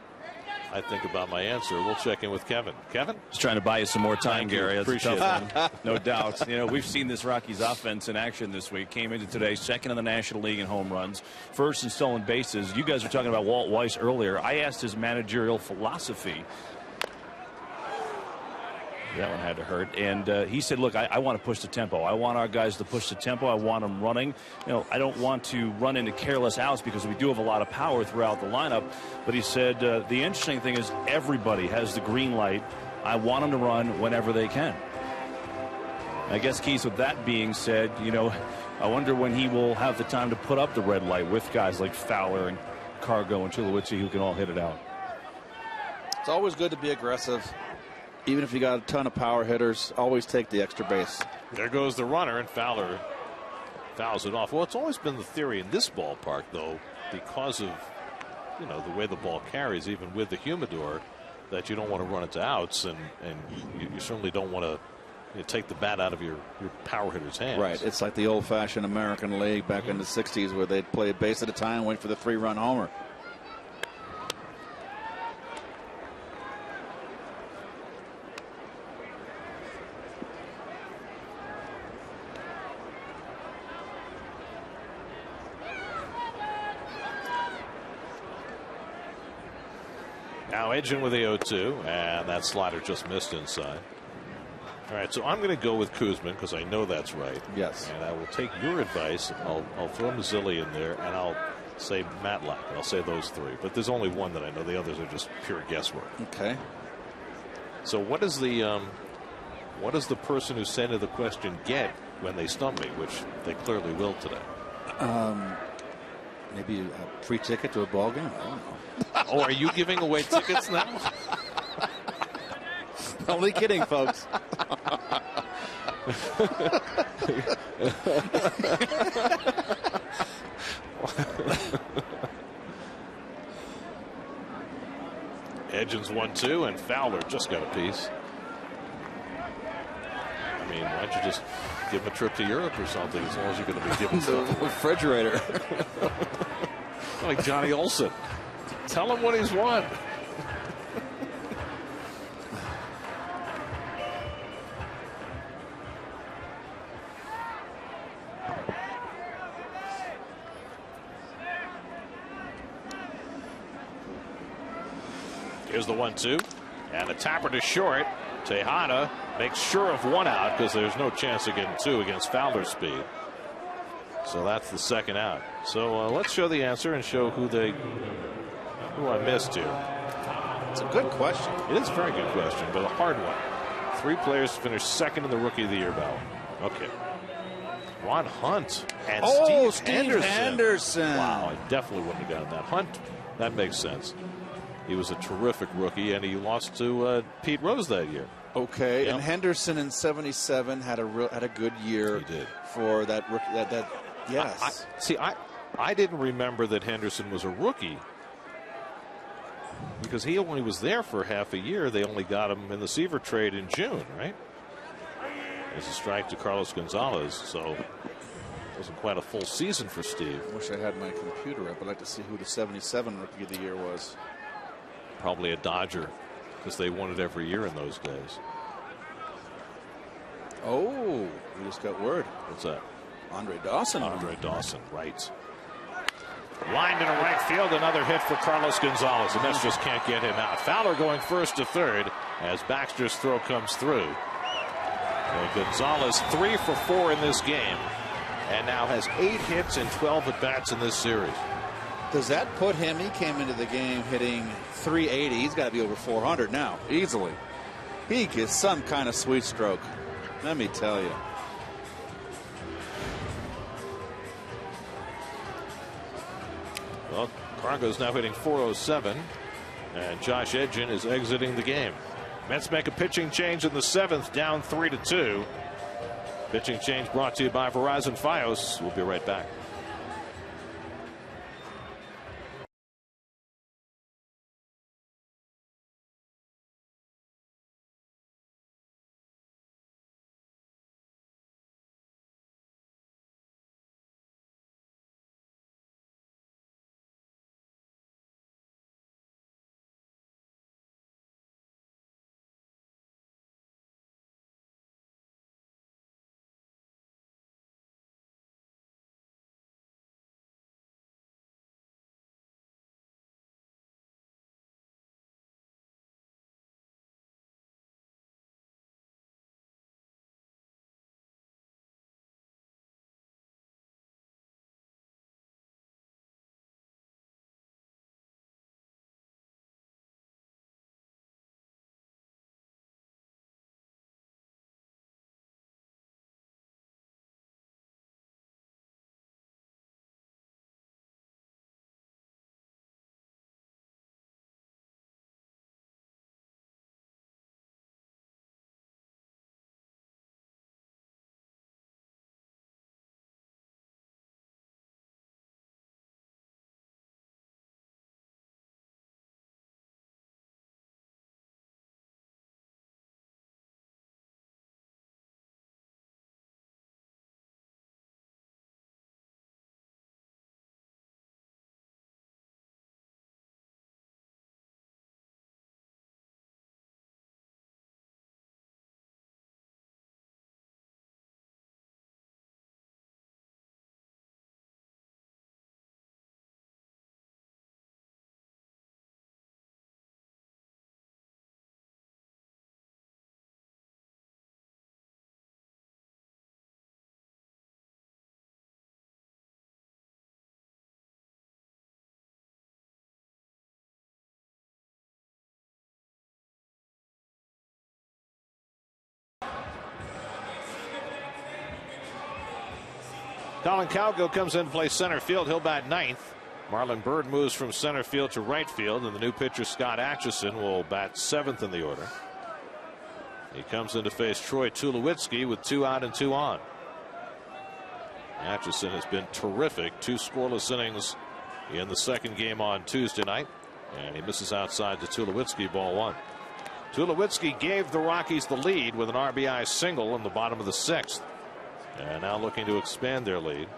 C: I think about my answer, we'll check in with Kevin. Kevin?
D: Just trying to buy you some more time, Gary. That's
C: Appreciate
D: a tough one. No doubt. We've seen this Rockies offense in action this week. Came into today 2nd in the National League in home runs, 1st in stolen bases. You guys were talking about Walt Weiss earlier. I asked his managerial philosophy. That one had to hurt. And he said, look, I want to push the tempo. I want our guys to push the tempo. I want them running. I don't want to run into careless outs because we do have a lot of power throughout the lineup. But he said the interesting thing is everybody has the green light. I want them to run whenever they can. I guess, Keith, with that being said, I wonder when he will have the time to put up the red light with guys like Fowler and Cargo and Tulowitzki who can all hit it out.
E: It's always good to be aggressive. Even if you got a ton of power hitters, always take the extra base.
C: There goes the runner, and Fowler fouls it off. Well, it's always been the theory in this ballpark, though, because of the way the ball carries, even with the humidor, that you don't want to run into outs, and you certainly don't want to take the bat out of your power hitter's hands.
E: Right. It's like the old-fashioned American League back in the 60s where they'd play a base at a time, wait for the 3-run homer.
C: Now Edgin with the 0-2, and that slider just missed inside. All right, so I'm going to go with Koosman because I know that's right.
E: Yes.
C: And I will take your advice. I'll throw Mazzilli in there, and I'll say Matlack. I'll say those 3. But there's only one that I know. The others are just pure guesswork.
E: Okay.
C: So what does the person who sent in the question get when they stump me, which they clearly will today?
E: Maybe a free ticket to a ball game. I don't know.
C: Oh, are you giving away tickets now?
E: Only kidding, folks.
C: Edgin's 1-2, and Fowler just got a piece. I mean, why don't you just give him a trip to Europe or something, as long as you're going to be giving
E: the refrigerator.
C: Like Johnny Olson. Tell him what he's won. Here's the 1-2. And the tapper to short. Tejada makes sure of one out because there's no chance of getting two against Fowler's speed. So that's the second out. So let's show the answer and show who I missed here.
E: It's a good question.
C: It is a very good question, but a hard one. 3 players finished second in the Rookie of the Year ballot. Okay. Ron Hunt and Steve Henderson. Wow, I definitely wouldn't have gotten that. Hunt, that makes sense. He was a terrific rookie, and he lost to Pete Rose that year.
E: Okay, yep. And Henderson in '77 had a good year.
C: He did.
E: For that rookie. Yes.
C: I didn't remember that Henderson was a rookie because he only was there for half a year. They only got him in the Seaver trade in June, right? There's a strike to Carlos Gonzalez, so it wasn't quite a full season for Steve.
E: I wish I had my computer up. I'd like to see who the '77 Rookie of the Year was.
C: Probably a Dodger, because they won it every year in those days.
E: Oh, we just got word.
C: What's that?
E: Andre Dawson.
C: Andre Dawson, right. Lined into right field, another hit for Carlos Gonzalez, and Mets just can't get him out. Fowler going first to third as Baxter's throw comes through. Well, Gonzalez 3 for 4 in this game, and now has 8 hits and 12 at-bats in this series.
E: Does that put him? He came into the game hitting .380. He's got to be over .400 now, easily. He gets some kind of sweet stroke. Let me tell you.
C: Well, Cargo's now hitting .407, and Josh Edgin is exiting the game. Mets make a pitching change in the 7th, down 3-2. Pitching change brought to you by Verizon Fios. We'll be right back. Colin Cowgill comes in to play center field. He'll bat 9th. Marlon Byrd moves from center field to right field, and the new pitcher Scott Atchison will bat 7th in the order. He comes in to face Troy Tulowitzki with 2 out and 2 on. Atchison has been terrific. 2 scoreless innings in the second game on Tuesday night, and he misses outside to Tulowitzki, ball 1. Tulowitzki gave the Rockies the lead with an RBI single in the bottom of the 6th. And now looking to expand their lead.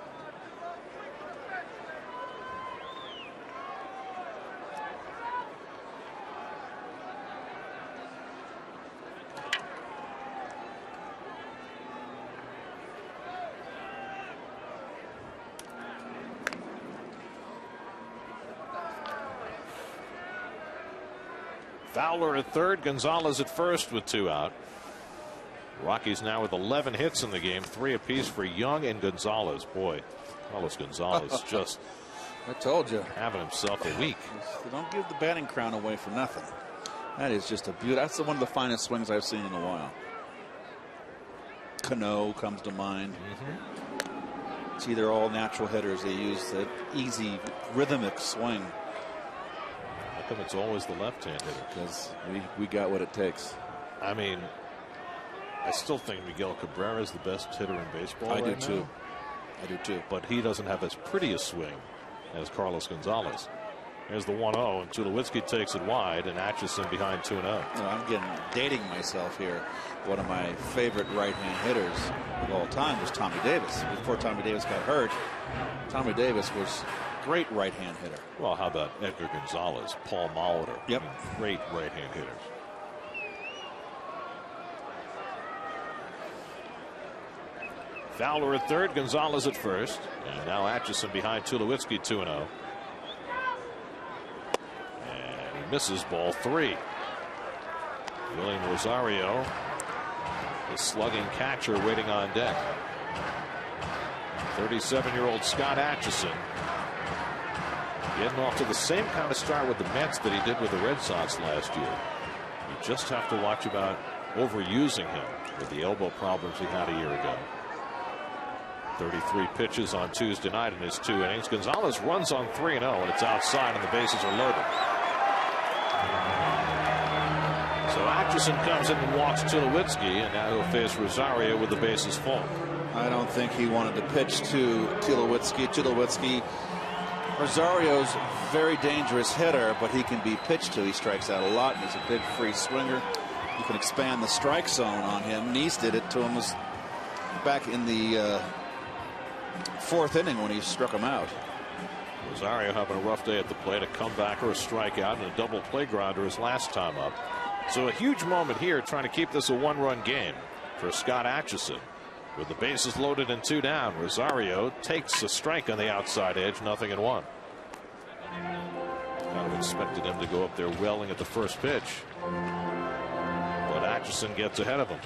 C: Fowler at third, Gonzalez at first with 2 out. Rockies now with 11 hits in the game, 3 apiece for Young and Gonzalez. Boy, Carlos Gonzalez just
E: I told you,
C: having himself a week.
E: they don't give the batting crown away for nothing. That is just a beauty. That's one of the finest swings I've seen in a while. Cano comes to mind. It's either all natural hitters. They use that easy rhythmic swing.
C: How come it's always the left-hand hitter?
E: Because we got what it takes.
C: I mean, I still think Miguel Cabrera is the best hitter in baseball.
E: I
C: right
E: do too.
C: now.
E: I do too.
C: But he doesn't have as pretty a swing as Carlos Gonzalez. There's the 1-0, and Tulowitzki takes it wide, and Atchison behind 2-0.
E: No, I'm dating myself here. One of my favorite right-hand hitters of all time was Tommy Davis. Before Tommy Davis got hurt, Tommy Davis was a great right-hand hitter.
C: Well, how about Edgar Gonzalez, Paul Molitor?
E: Yep.
C: I mean, great right-hand hitters. Fowler at third, Gonzalez at first. And now Atchison behind Tulowitzki, 2-0. And he misses ball 3. William Rosario, the slugging catcher, waiting on deck. 37-year-old Scott Atchison getting off to the same kind of start with the Mets that he did with the Red Sox last year. You just have to watch about overusing him with the elbow problems he had a year ago. 33 pitches on Tuesday night in his 2 innings. Gonzalez runs on 3-0, and it's outside, and the bases are loaded. So Atchison comes in and walks Tulowitzki, and now he'll face Rosario with the bases full.
E: I don't think he wanted to pitch to Tulowitzki. Rosario's a very dangerous hitter, but he can be pitched to. He strikes out a lot, and he's a big free swinger. You can expand the strike zone on him. Neese did it to him back in the 4th inning when he struck him out.
C: Rosario having a rough day at the plate, a comeback or a strikeout, and a double play grounder his last time up. So a huge moment here trying to keep this a 1-run game for Scott Atchison. With the bases loaded and 2 down, Rosario takes a strike on the outside edge, 0-1. Kind of expected him to go up there welling at the first pitch, but Atchison gets ahead of him.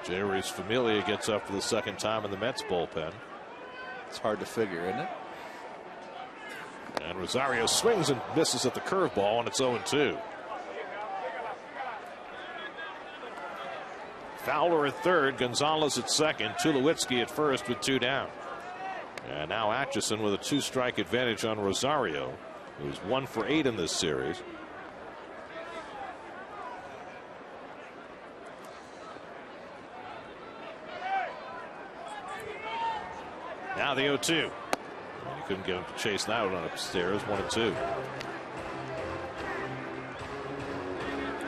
C: Jerry's Familia gets up for the 2nd time in the Mets bullpen.
E: It's hard to figure, isn't it?
C: And Rosario swings and misses at the curveball, and it's 0-2. Fowler at third, Gonzalez at second, Tulowitzki at first with 2 down. And now Atchison with a 2-strike advantage on Rosario, who's 1 for 8 in this series. Now the 0-2. You couldn't get him to chase that one upstairs. 1-2.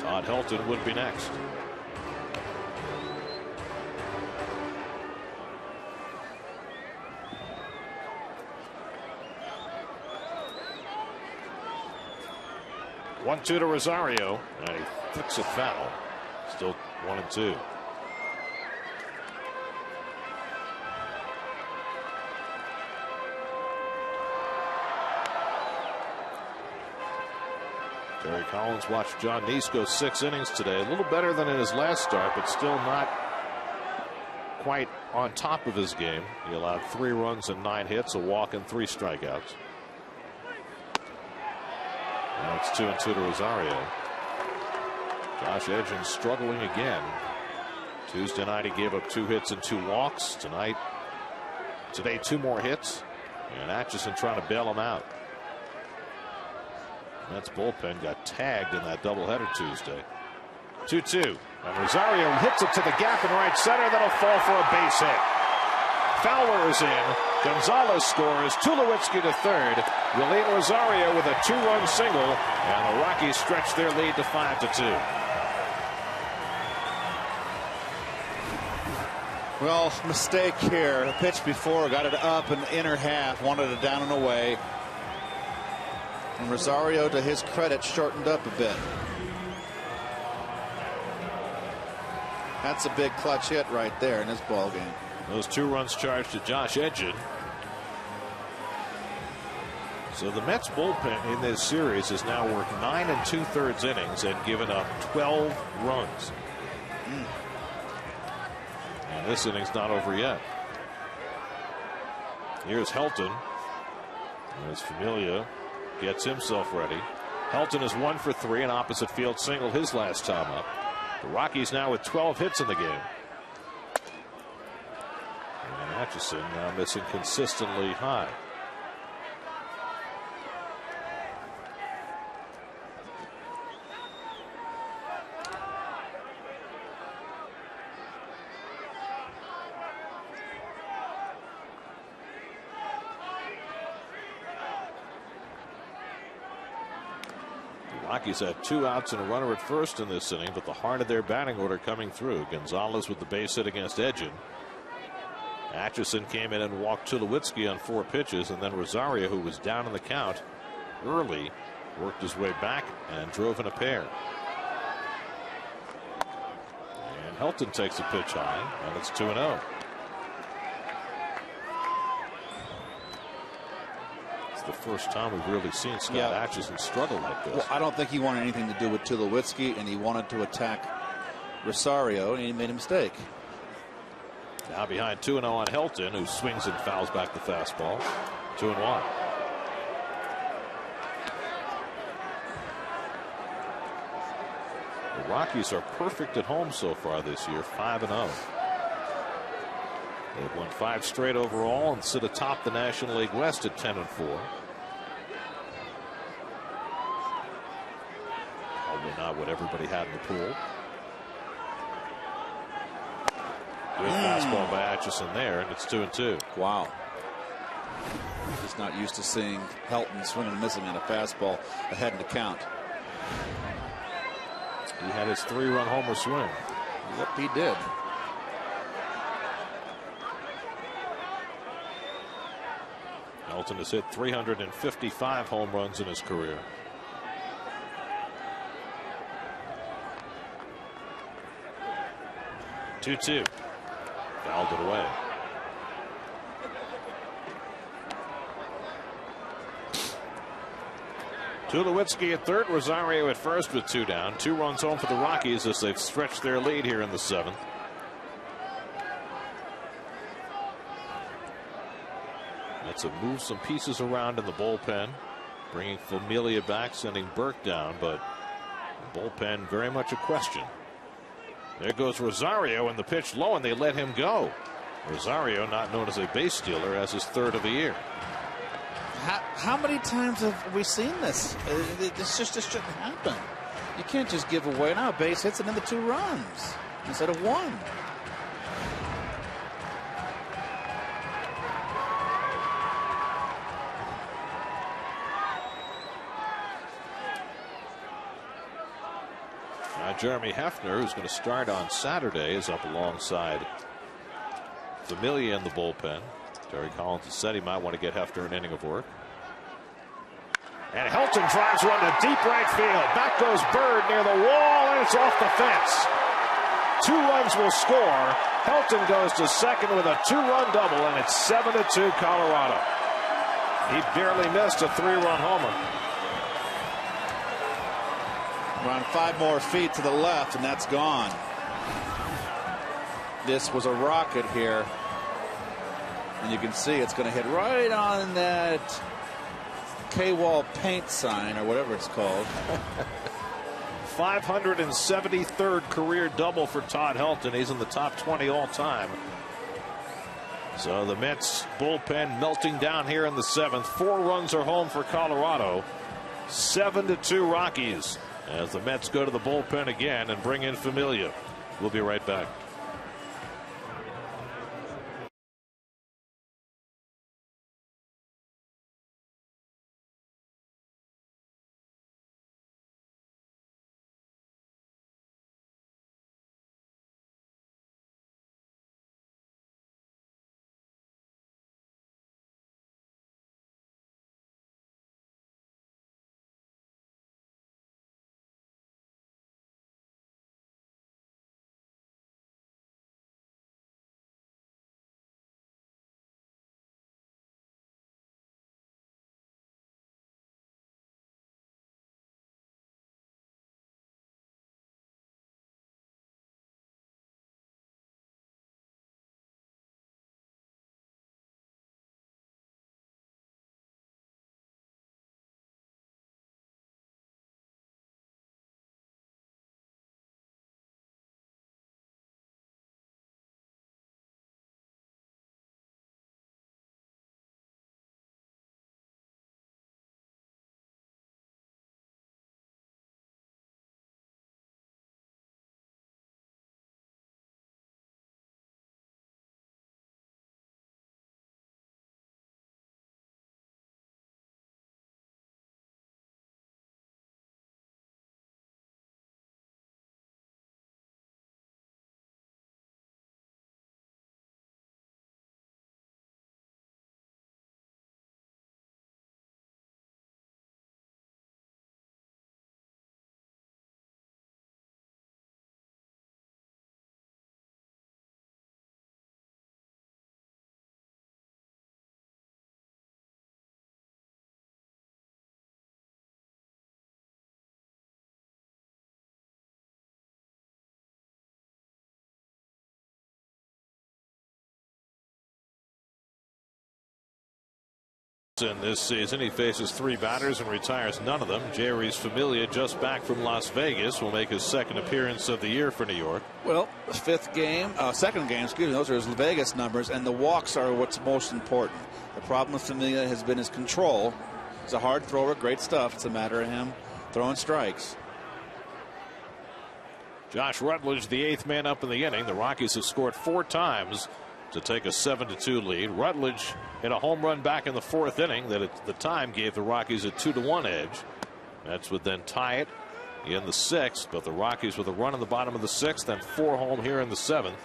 C: Todd Helton would be next. One two to Rosario, and he flicks it foul. Still 1-2. Terry Collins watched John Neese go 6 innings today. A little better than in his last start, but still not quite on top of his game. He allowed 3 runs and 9 hits, a walk, and 3 strikeouts. Now it's 2-2 to Rosario. Josh Edgins struggling again. Tuesday night he gave up 2 hits and 2 walks. Today 2 more hits, and Atchison trying to bail him out. Mets bullpen got tagged in that doubleheader Tuesday. 2-2, and Rosario hits it to the gap in right center. That'll fall for a base hit. Fowler is in. Gonzalez scores. Tulowitzki to third. William Rosario with a 2-run single, and the Rockies stretch their lead to 5-2.
E: Well, mistake here. The pitch before got it up in the inner half, wanted it down and away. And Rosario, to his credit, shortened up a bit. That's a big clutch hit right there in this ball game.
C: Those 2 runs charged to Josh Edgin. So the Mets bullpen in this series has now worked 9 2/3 innings and given up 12 runs. And this inning's not over yet. Here's Helton. As Familia gets himself ready. Helton is 1 for 3, an opposite field single his last time up. The Rockies now with 12 hits in the game. And Atchison now missing consistently high. Rockies had 2 outs and a runner at first in this inning, but the heart of their batting order coming through. Gonzalez with the base hit against Edgin. Atchison came in and walked Tulowitzki on 4 pitches, and then Rosario, who was down in the count early, worked his way back and drove in a pair. And Helton takes a pitch high, and it's 2-0. The first time we've really seen Scott Atchison struggle like this.
E: Well, I don't think he wanted anything to do with Tulowitzki, and he wanted to attack Rosario, and he made a mistake.
C: Now behind 2-0 on Helton, who swings and fouls back the fastball. 2-1. The Rockies are perfect at home so far this year, 5-0. They've won 5 straight overall and sit atop the National League West at 10-4. Probably not what everybody had in the pool. Good fastball by Atchison there, and it's 2-2.
E: Wow. Just not used to seeing Helton swinging and missing on a fastball ahead in the count.
C: He had his 3-run homer swing.
E: Yep, he did.
C: Helton has hit 355 home runs in his career. Two-two. Fouled it away. Tulowitzki at third, Rosario at first with 2 down. 2 runs home for the Rockies as they've stretched their lead here in the 7th. That's to move some pieces around in the bullpen, bringing Familia back, sending Burke down, but the bullpen very much a question. There goes Rosario, and the pitch low, and they let him go. Rosario, not known as a base stealer, has his 3rd of the year.
E: How many times have we seen this? This shouldn't happen. You can't just give away now base hits another 2 runs instead of 1.
C: Jeremy Hefner, who's going to start on Saturday, is up alongside Familia in the bullpen. Terry Collins has said he might want to get Hefner an inning of work. And Helton drives one to deep right field. Back goes Bird near the wall, and it's off the fence. 2 runs will score. Helton goes to second with a 2-run double, and it's 7-2 Colorado. He barely missed a 3-run homer.
E: Around 5 more feet to the left, and that's gone. This was a rocket here. And you can see it's going to hit right on that K-wall paint sign, or whatever it's called.
C: 573rd career double for Todd Helton. He's in the top 20 all time. So the Mets bullpen melting down here in the 7th. 4 runs are home for Colorado. 7-2 Rockies as the Mets go to the bullpen again and bring in Familia. We'll be right back. In this season, he faces 3 batters and retires none of them. Jerry's Familia, just back from Las Vegas, will make his second appearance of the year for New York.
E: Well, second game, excuse me, those are his Vegas numbers, and the walks are what's most important. The problem with Familia has been his control. He's a hard thrower, great stuff. It's a matter of him throwing strikes.
C: Josh Rutledge, the 8th man up in the inning. The Rockies have scored 4 times to take a 7-2 lead. Rutledge hit a home run back in the 4th inning that at the time gave the Rockies a 2-1 edge. That's would then tie it in the 6th, but the Rockies with a run in the bottom of the 6th and 4 home here in the 7th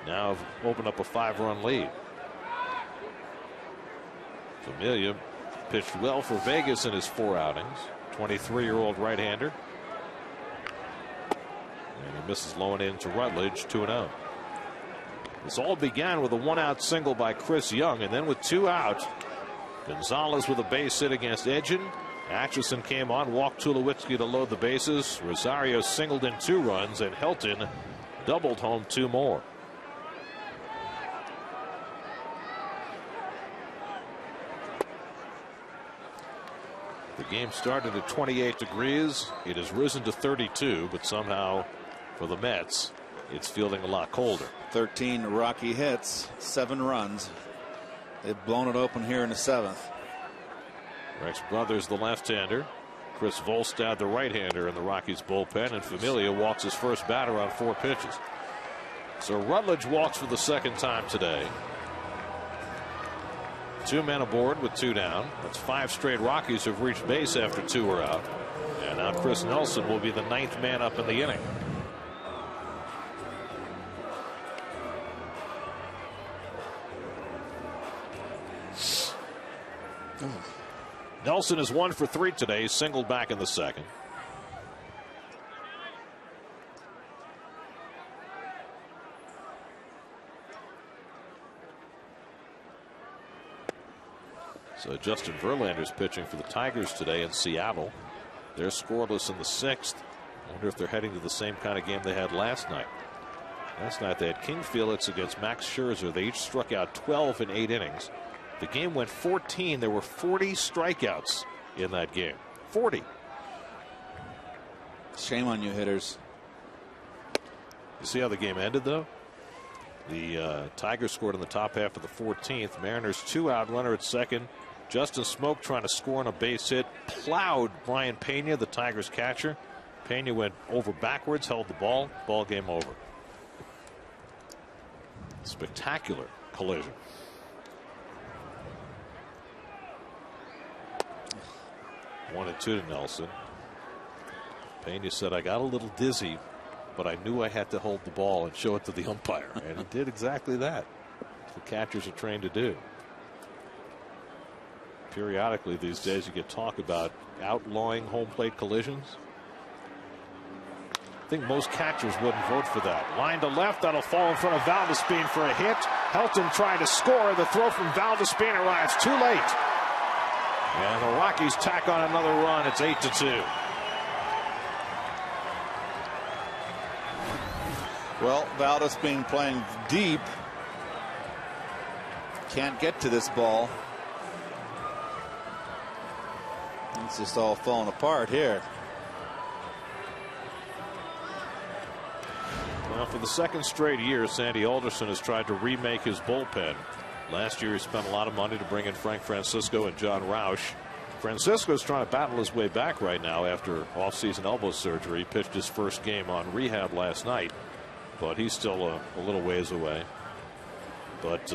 C: now have opened up a 5-run lead. Familia pitched well for Vegas in his 4 outings. 23-year-old right-hander. And he misses low and in to Rutledge, 2-0. This all began with a 1-out single by Chris Young, and then with 2 out, Gonzalez with a base hit against Edgin. Atchison came on, walked Tulowitzki to load the bases. Rosario singled in 2 runs, and Helton doubled home 2 more. The game started at 28 degrees. It has risen to 32, but somehow for the Mets, it's feeling a lot colder.
E: 13 Rocky hits, 7 runs. They've blown it open here in the 7th.
C: Rex Brothers, the left-hander. Chris Volstad, the right-hander in the Rockies bullpen, and Familia walks his first batter on 4 pitches. So Rutledge walks for the 2nd time today. 2 men aboard with 2 down. That's 5 straight Rockies who've reached base after 2 are out. And now Chris Nelson will be the 9th man up in the inning. Nelson is 1 for 3 today, singled back in the 2nd. So Justin Verlander's pitching for the Tigers today in Seattle. They're scoreless in the 6th. I wonder if they're heading to the same kind of game they had last night. Last night they had King Felix against Max Scherzer. They each struck out 12 in 8 innings. The game went 14. There were 40 strikeouts in that game. 40.
E: Shame on you, hitters.
C: You see how the game ended, though? The Tigers scored in the top half of the 14th. Mariners 2 out, runner at 2nd. Justin Smoke trying to score on a base hit. Plowed Brian Pena, the Tigers catcher. Pena went over backwards, held the ball. Ball game over. Spectacular collision. 1-2 to Nelson. Pena said, I got a little dizzy, but I knew I had to hold the ball and show it to the umpire. And he did exactly that. The catchers are trained to do. Periodically these days you get talk about outlawing home plate collisions. I think most catchers wouldn't vote for that. Line to left, that'll fall in front of Valdespin for a hit. Helton trying to score. The throw from Valdespin arrives too late. And the Rockies tack on another run. It's 8-2.
E: Well, Valdespin playing deep. Can't get to this ball. It's just all falling apart here.
C: Well, for the 2nd straight year, Sandy Alderson has tried to remake his bullpen. Last year, he spent a lot of money to bring in Frank Francisco and John Roush. Francisco's trying to battle his way back right now after offseason elbow surgery. He pitched his first game on rehab last night, but he's still a little ways away. But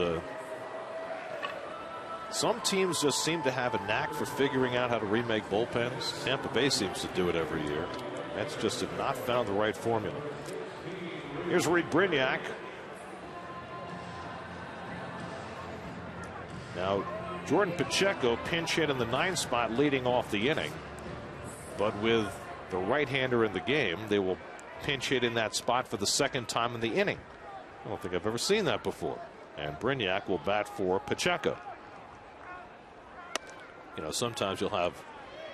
C: some teams just seem to have a knack for figuring out how to remake bullpens. Tampa Bay seems to do it every year. Mets just have not found the right formula. Here's Reed Brignac. Now, Jordan Pacheco pinch hit in the 9th spot leading off the inning. But with the right-hander in the game, they will pinch hit in that spot for the 2nd time in the inning. I don't think I've ever seen that before. And Brignac will bat for Pacheco. You know, sometimes you'll have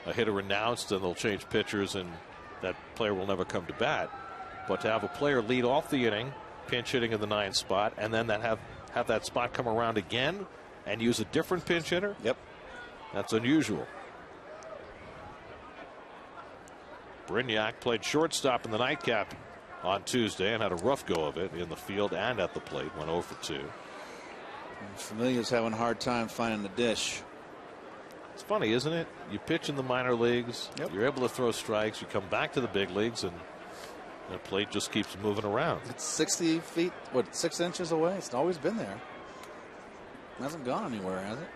C: a hitter announced and they'll change pitchers and that player will never come to bat. But to have a player lead off the inning, pinch hitting in the 9th spot, and then have that spot come around again and use a different pinch hitter.
E: Yep.
C: That's unusual. Brignac played shortstop in the nightcap on Tuesday and had a rough go of it in the field and at the plate. Went 0 for 2.
E: Familia's having a hard time finding the dish.
C: It's funny, isn't it? You pitch in the minor leagues, you're able to throw strikes, you come back to the big leagues, and the plate just keeps moving around.
E: It's 60 feet, 6 inches away? It's always been there. It hasn't gone anywhere, has it?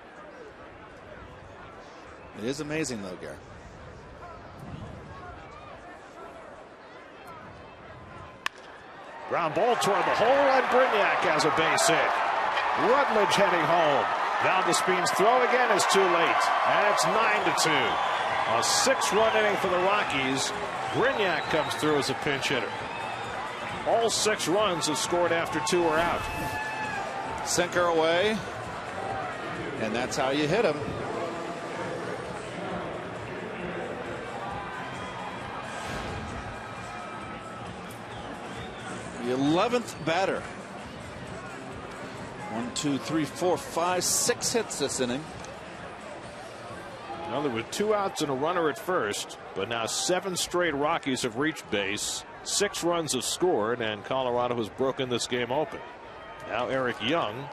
E: It is amazing, though, Gary.
A: Ground ball toward the hole, and Brignac has a base hit. Rutledge heading home. Valdespin's throw again is too late, and it's 9-2. A 6-run inning for the Rockies. Brignac comes through as a pinch hitter. All 6 runs have scored after 2 are out.
E: Sinker away, and that's how you hit him. The 11th batter. 1, 2, 3, 4, 5, 6 hits this inning.
C: Well, there were 2 outs and a runner at first, but now 7 straight Rockies have reached base. 6 runs have scored, and Colorado has broken this game open. Now Eric Young,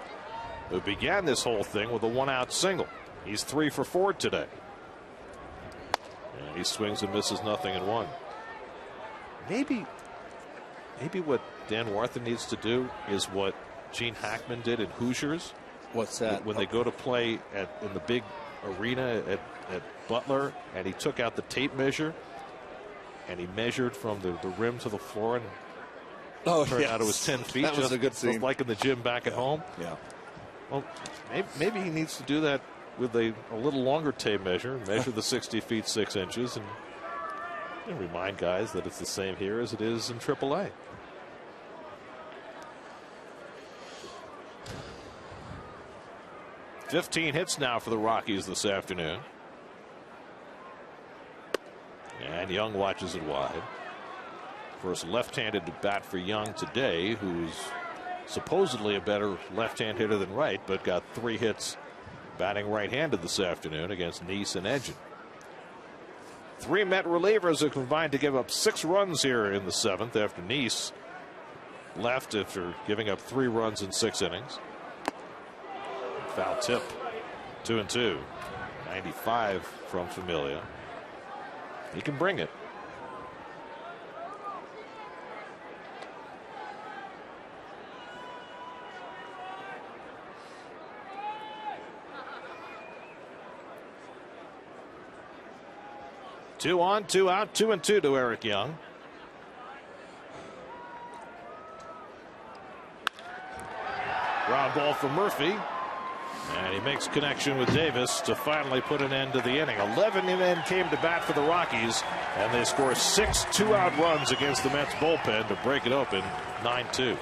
C: who began this whole thing with a 1-out single. He's 3 for 4 today. And he swings and misses nothing in 1. Maybe what Dan Warthen needs to do is what Gene Hackman did in Hoosiers.
E: What's that?
C: When they go to play in the big arena at Butler, and he took out the tape measure and he measured from the rim to the floor, and turned out it was 10 feet.
E: That was a good scene.
C: Just like in the gym back at home.
E: Yeah.
C: Well, maybe he needs to do that with a little longer tape measure, measure the 60 feet 6 inches, and remind guys that it's the same here as it is in AAA. "15 hits now for the Rockies this afternoon. And Young watches it wide. First left-handed to bat for Young today, who's supposedly a better left-hand hitter than right, but got 3 hits batting right-handed this afternoon against Nice and Edgin. 3 Met relievers have combined to give up 6 runs here in the 7th after Nice left after giving up 3 runs in 6 innings. Foul tip. 2-2. 95 from Familia. He can bring it. Two on, 2 out, 2-2 to Eric Young. Ground ball for Murphy. And he makes connection with Davis to finally put an end to the inning. 11 men came to bat for the Rockies, and they score 6 2-out runs against the Mets bullpen to break it open 9-2.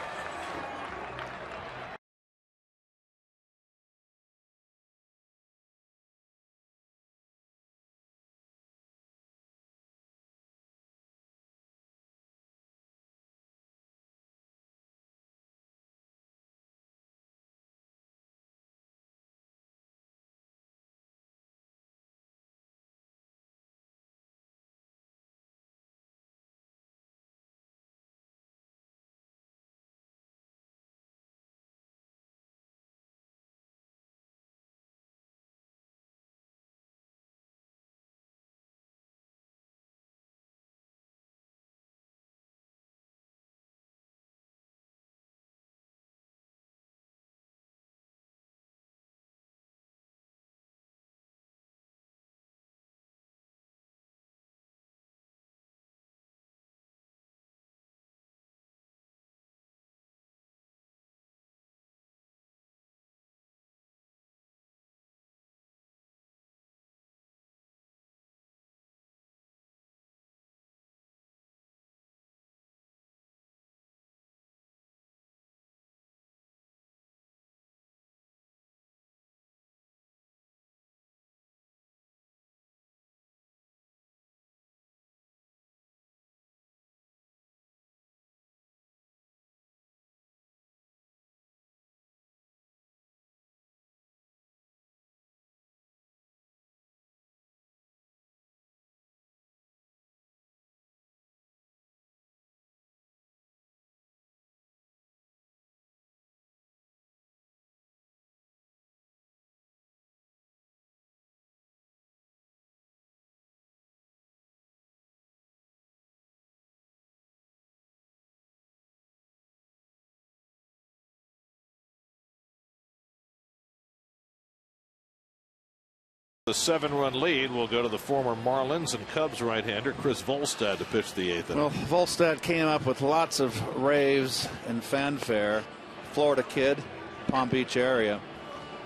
C: The 7-run lead will go to the former Marlins and Cubs right-hander Chris Volstad to pitch the 8th inning.
E: Well, Volstad came up with lots of raves and fanfare. Florida kid, Palm Beach area.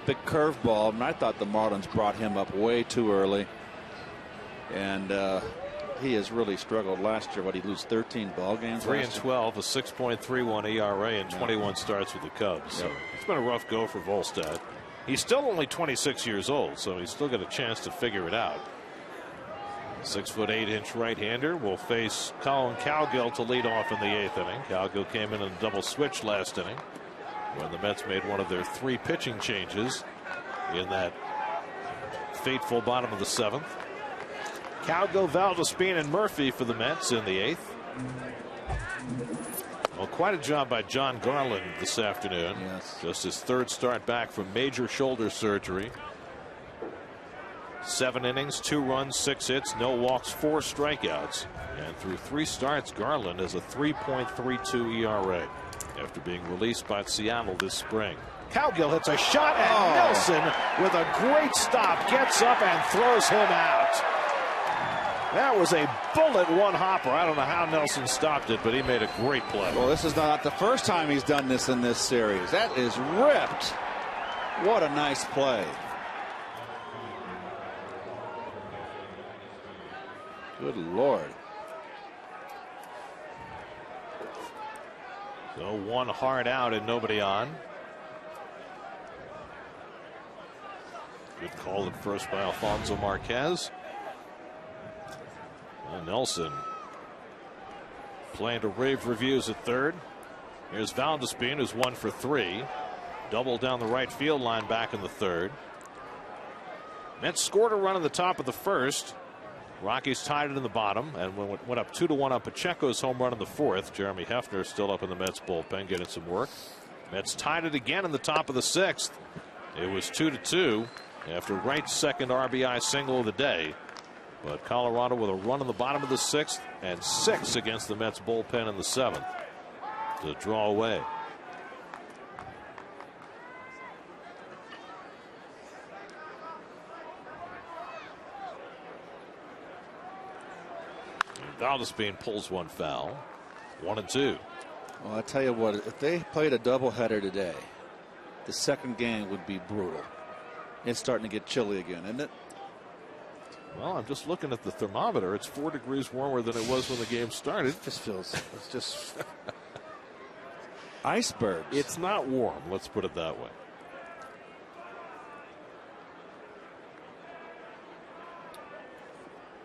E: Big curveball. And I thought the Marlins brought him up way too early. And he has really struggled last year. What, he lose 13 ball games?
C: 3-12, a 6.31 ERA, and 21 starts with the Cubs. So it's been a rough go for Volstad. He's still only 26 years old, so he's still got a chance to figure it out. 6'8" right-hander will face Colin Cowgill to lead off in the 8th inning. Cowgill came in a double switch last inning when the Mets made one of their 3 pitching changes in that fateful bottom of the 7th. Cowgill, Valdespin, and Murphy for the Mets in the 8th. Well, quite a job by John Garland this afternoon.
E: Yes.
C: Just his 3rd start back from major shoulder surgery. 7 innings, 2 runs, 6 hits, no walks, 4 strikeouts. And through 3 starts, Garland has a 3.32 ERA after being released by Seattle this spring. Cowgill hits a shot, and Nelson, with a great stop, gets up and throws him out. That was a bullet one-hopper. I don't know how Nelson stopped it, but he made a great play.
E: Well, this is not the first time he's done this in this series. That is ripped. What a nice play. Good Lord.
C: So 1 hard out and nobody on. Good call at first by Alfonso Marquez. And Nelson playing to rave reviews at 3rd. Here's Valdespin, who's 1 for 3. Double down the right field line back in the 3rd. Mets scored a run in the top of the 1st. Rockies tied it in the bottom and went up 2-1 on Pacheco's home run in the 4th. Jeremy Hefner still up in the Mets bullpen getting some work. Mets tied it again in the top of the 6th. It was 2-2 after Wright's 2nd RBI single of the day. But Colorado with a run in the bottom of the 6th and 6 against the Mets bullpen in the 7th to draw away. Valdespin pulls one foul. 1-2.
E: Well, I tell you what, if they played a doubleheader today, the second game would be brutal. It's starting to get chilly again, isn't it?
C: Well, I'm just looking at the thermometer. It's 4 degrees warmer than it was when the game started.
E: It just feels, it's just icebergs.
C: It's not warm, let's put it that way.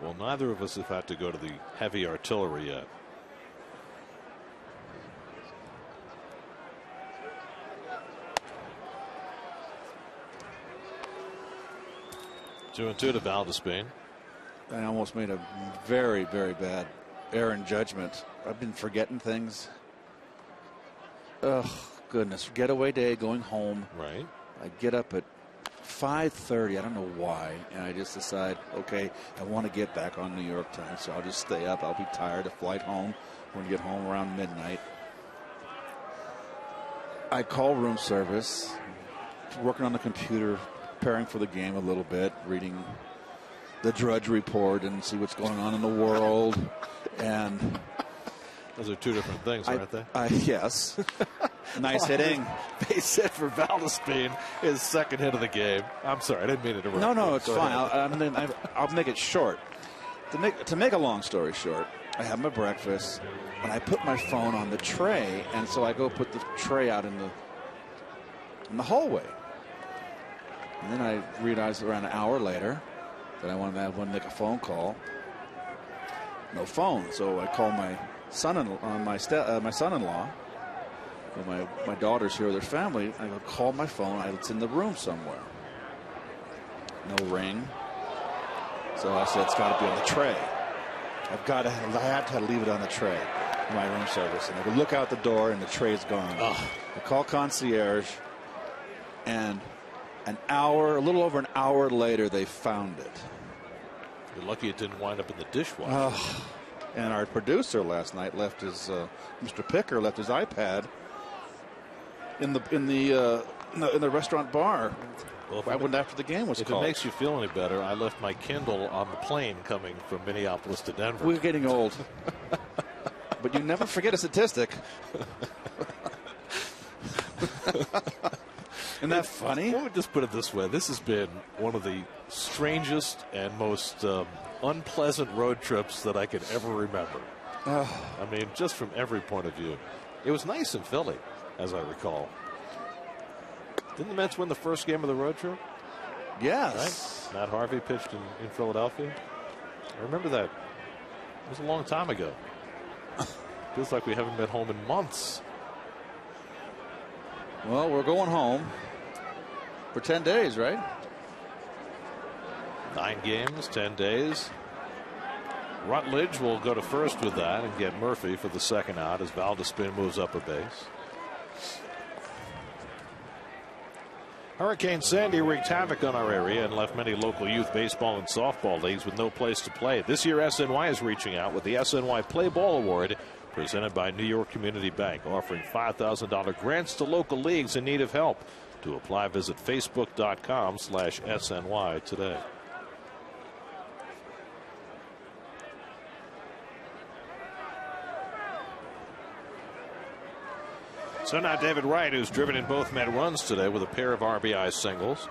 C: Well, neither of us have had to go to the heavy artillery yet. Two and two to Valdespin.
E: I almost made a very, very bad error in judgment. I've been forgetting things. Oh, goodness. Getaway day, going home.
C: Right.
E: I get up at 5:30. I don't know why. And I just decide, okay, I want to get back on New York time, so I'll just stay up. I'll be tired. A flight home. We're going to get home around midnight. I call room service, working on the computer, preparing for the game a little bit, reading the Drudge Report and see what's going on in the world. And
C: those are 2 different things, aren't they?
E: Yes. Nice hitting.
C: Base hit for Valdespin, his 2nd hit of the game. I'm sorry, I didn't mean to interrupt.
E: No, it's fine. I'll make it short. To make a long story short, I have my breakfast and I put my phone on the tray, and so I go put the tray out in the hallway. And then I realized around an hour later that I wanted to make a phone call. No phone, so I call my son-in-law, my son-in-law. My daughter's here with her family. I go call my phone. It's in the room somewhere. No ring. So I said it's got to be on the tray. I had to leave it on the tray. My room service, and I go look out the door, and the tray's gone. I call concierge, and a little over an hour later, they found it.
C: You're lucky it didn't wind up in the dishwasher.
E: And our producer last night left his Mr. Picker left his iPad in the in the restaurant bar.
C: Well,
E: Why wouldn't after the game was
C: if
E: called?
C: it makes you feel any better, I left my Kindle on the plane coming from Minneapolis to Denver.
E: We're getting old. But you never forget a statistic. Isn't that funny?
C: Let me just put it this way. This has been one of the strangest and most unpleasant road trips that I could ever remember. I mean, just from every point of view. It was nice in Philly, as I recall. Didn't the Mets win the first game of the road trip?
E: Yes.
C: Right? Matt Harvey pitched in Philadelphia. I remember that. It was a long time ago. Feels like we haven't been home in months.
E: Well, we're going home for 10 days, right?
C: 9 games, 10 days. Rutledge will go to first with that and get Murphy for the second out as Valdespin moves up a base. Hurricane Sandy wreaked havoc on our area and left many local youth baseball and softball leagues with no place to play. This year, SNY is reaching out with the SNY Play Ball Award presented by New York Community Bank, offering $5,000 grants to local leagues in need of help. To apply, visit facebook.com/SNY today. So now David Wright, who's driven in both Met runs today with a pair of RBI singles.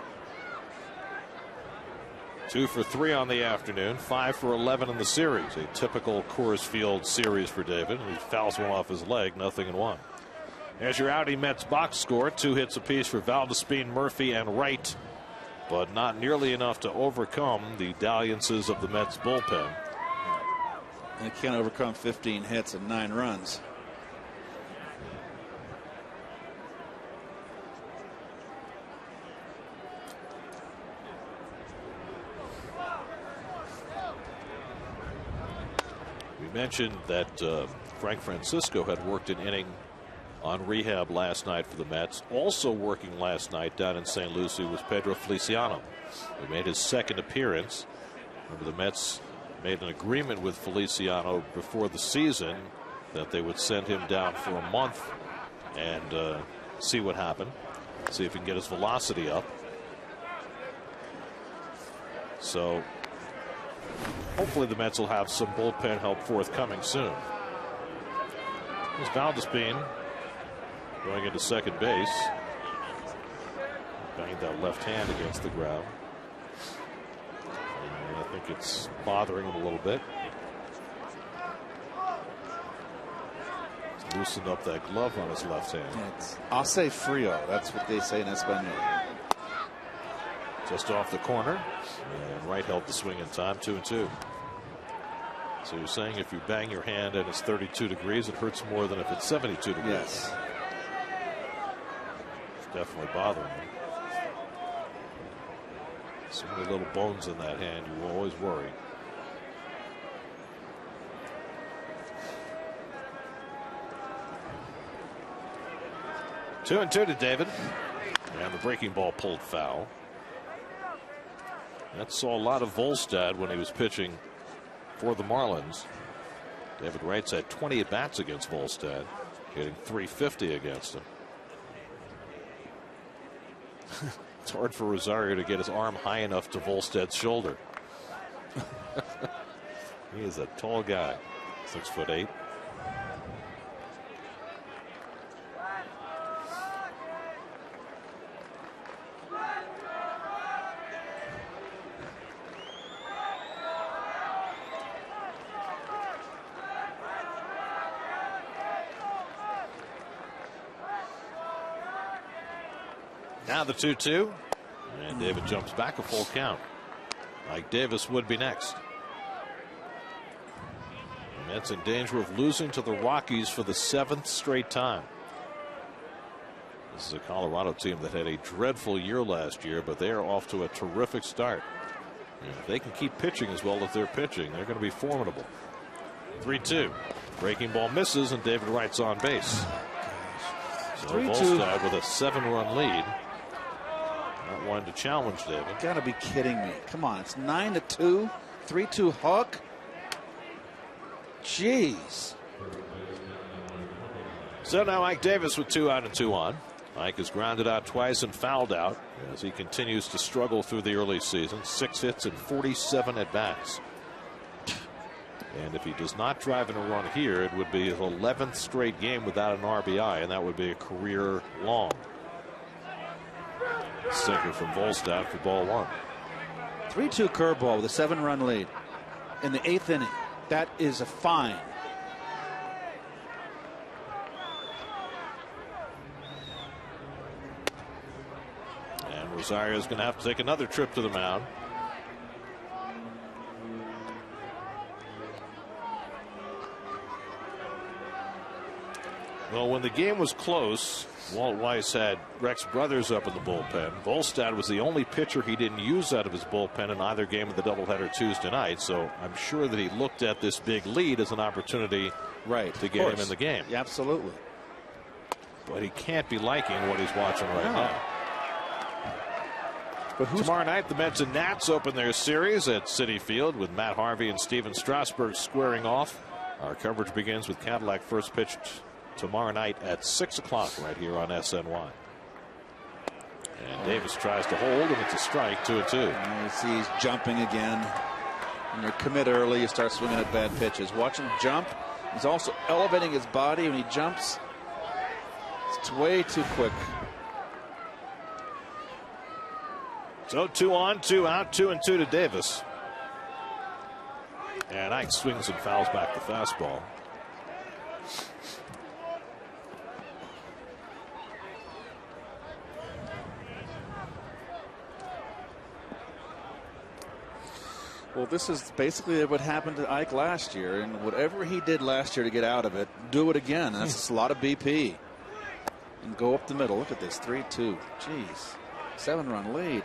C: 2 for 3 on the afternoon, 5 for 11 in the series. A typical Coors Field series for David. He fouls one off his leg, 0-1. As your Audi Mets box score, 2 hits apiece for Valdespin, Murphy, and Wright, but not nearly enough to overcome the dalliances of the Mets bullpen.
E: And they can't overcome 15 hits and 9 runs.
C: We mentioned that Frank Francisco had worked an inning on rehab last night for the Mets. Also working last night down in St. Lucie was Pedro Feliciano, who made his second appearance. Remember, the Mets made an agreement with Feliciano before the season that they would send him down for a month and see what happened, see if he can get his velocity up. So hopefully the Mets will have some bullpen help forthcoming soon. There's Valdespin going into second base. Banged that left hand against the ground. And I think it's bothering him a little bit. He's loosened up that glove on his left hand.
E: It's hace frio. That's what they say in Espanol.
C: Just off the corner. And Wright held the swing in time, 2-2. So you're saying if you bang your hand and it's 32 degrees, it hurts more than if it's 72 degrees.
E: Yes.
C: It's definitely bothering me. So many little bones in that hand, you will always worry. Two and two to David. And the breaking ball pulled foul. That saw a lot of Volstad when he was pitching for the Marlins. David Wright's had 20 at-bats against Volstad, hitting .350 against him. It's hard for Rosario to get his arm high enough to Volstad's shoulder. He is a tall guy, 6'8". Now the 2-2, and David jumps back a full count. Mike Davis would be next. The Mets in danger of losing to the Rockies for the 7th straight time. This is a Colorado team that had a dreadful year last year, but they are off to a terrific start. And if they can keep pitching as well as they're pitching, they're going to be formidable. 3-2. Breaking ball misses, and David Wright's on base. So Volstad with a 7-run lead. Not one to challenge David.
E: You gotta be kidding me. Come on, it's 9-2, 3-2 Huck. Jeez.
C: So now Mike Davis with 2 out and 2 on. Ike has grounded out twice and fouled out as he continues to struggle through the early season. 6 hits and 47 at bats. And if he does not drive in a run here, it would be his 11th straight game without an RBI, and that would be a career long. Sinker from Volstad for ball 1.
E: 3-2 curveball with a 7-run lead in the 8th inning. That is a fine.
C: And Rosario is going to have to take another trip to the mound. Well, when the game was close, Walt Weiss had Rex Brothers up in the bullpen. Volstad was the only pitcher he didn't use out of his bullpen in either game of the doubleheader Tuesday night. So I'm sure that he looked at this big lead as an opportunity to get him in the game.
E: Yeah, absolutely.
C: But he can't be liking what he's watching right now.
E: But
C: tomorrow night, the Mets and Nats open their series at Citi Field with Matt Harvey and Steven Strasburg squaring off. Our coverage begins with Cadillac first pitch tomorrow night at 6 o'clock right here on SNY. And Davis tries to hold, and it's a strike, 2-2.
E: You see he's jumping again. When you commit early, you start swinging at bad pitches. Watch him jump. He's also elevating his body when he jumps. It's way too quick.
C: So 2 on, 2 out, 2-2 to Davis. And Ike swings and fouls back the fastball.
E: Well, this is basically what happened to Ike last year, and whatever he did last year to get out of it, do it again. That's a lot of BP. And go up the middle. Look at this, 3-2. Jeez, 7-run lead,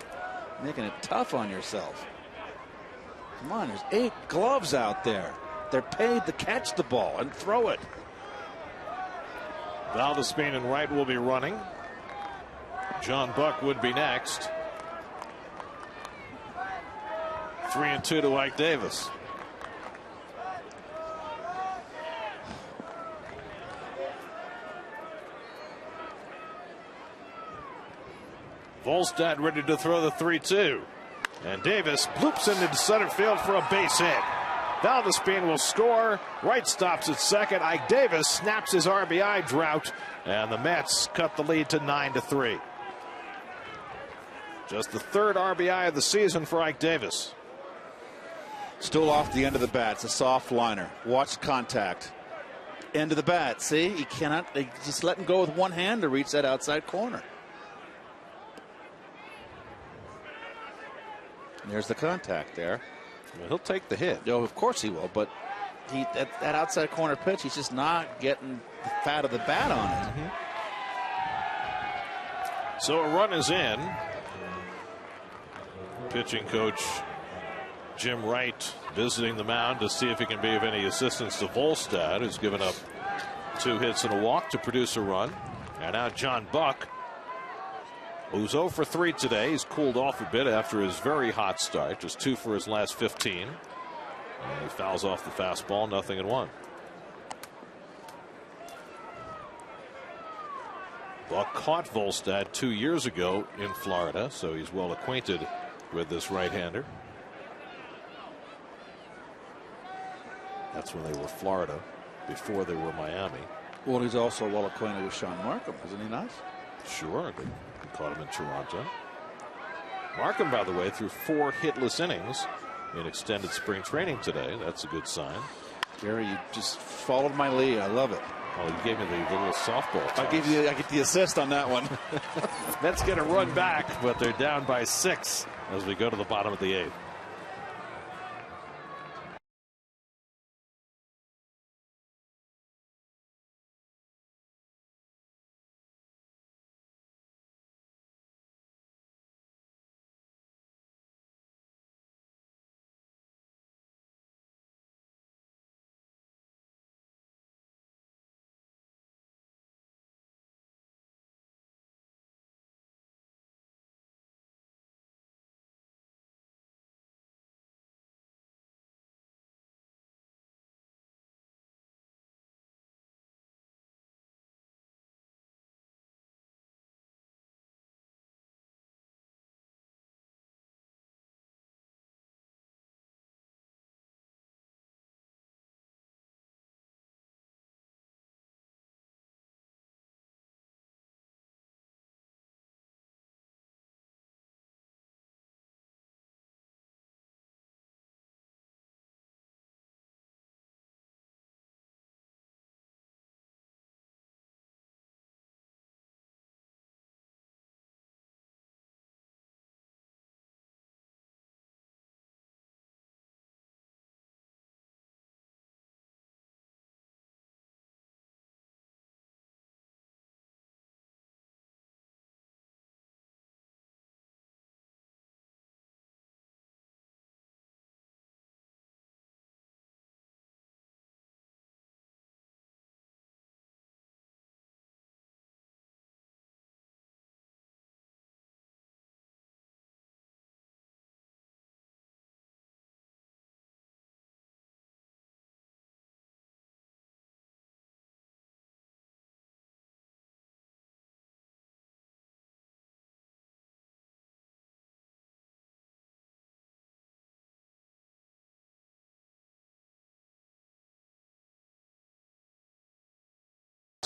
E: making it tough on yourself. Come on, there's 8 gloves out there. They're paid to catch the ball and throw it.
C: Valdespin and Wright will be running. John Buck would be next. 3-2 to Ike Davis. Volstad ready to throw the 3-2. And Davis bloops into center field for a base hit. Valdespin will score. Wright stops at second. Ike Davis snaps his RBI drought. And the Mets cut the lead to 9-3. Just the 3rd RBI of the season for Ike Davis.
E: Still off the end of the bat. It's a soft liner. Watch contact. End of the bat. See, he cannot. They just let him go with one hand to reach that outside corner. And there's the contact there.
C: Well, he'll take the hit.
E: Oh, of course he will. But that outside corner pitch, he's just not getting the fat of the bat on it.
C: Mm-hmm. So a run is in. Pitching coach Jim Wright visiting the mound to see if he can be of any assistance to Volstad, who's given up 2 hits and a walk to produce a run. And now John Buck, who's 0 for 3 today. He's cooled off a bit after his very hot start, just 2 for his last 15. And he fouls off the fastball, 0-1. Buck caught Volstad 2 years ago in Florida, so he's well acquainted with this right-hander. That's when they were Florida, before they were Miami.
E: Well, he's also well acquainted with Sean Markham, isn't he not?
C: Sure, they caught him in Toronto. Markham, by the way, threw 4 hitless innings in extended spring training today. That's a good sign.
E: Gary, you just followed my lead. I love it.
C: Oh, you gave me the little softball toss.
E: I get the assist on that one.
C: Mets get a run back, but they're down by 6 as we go to the bottom of the 8th.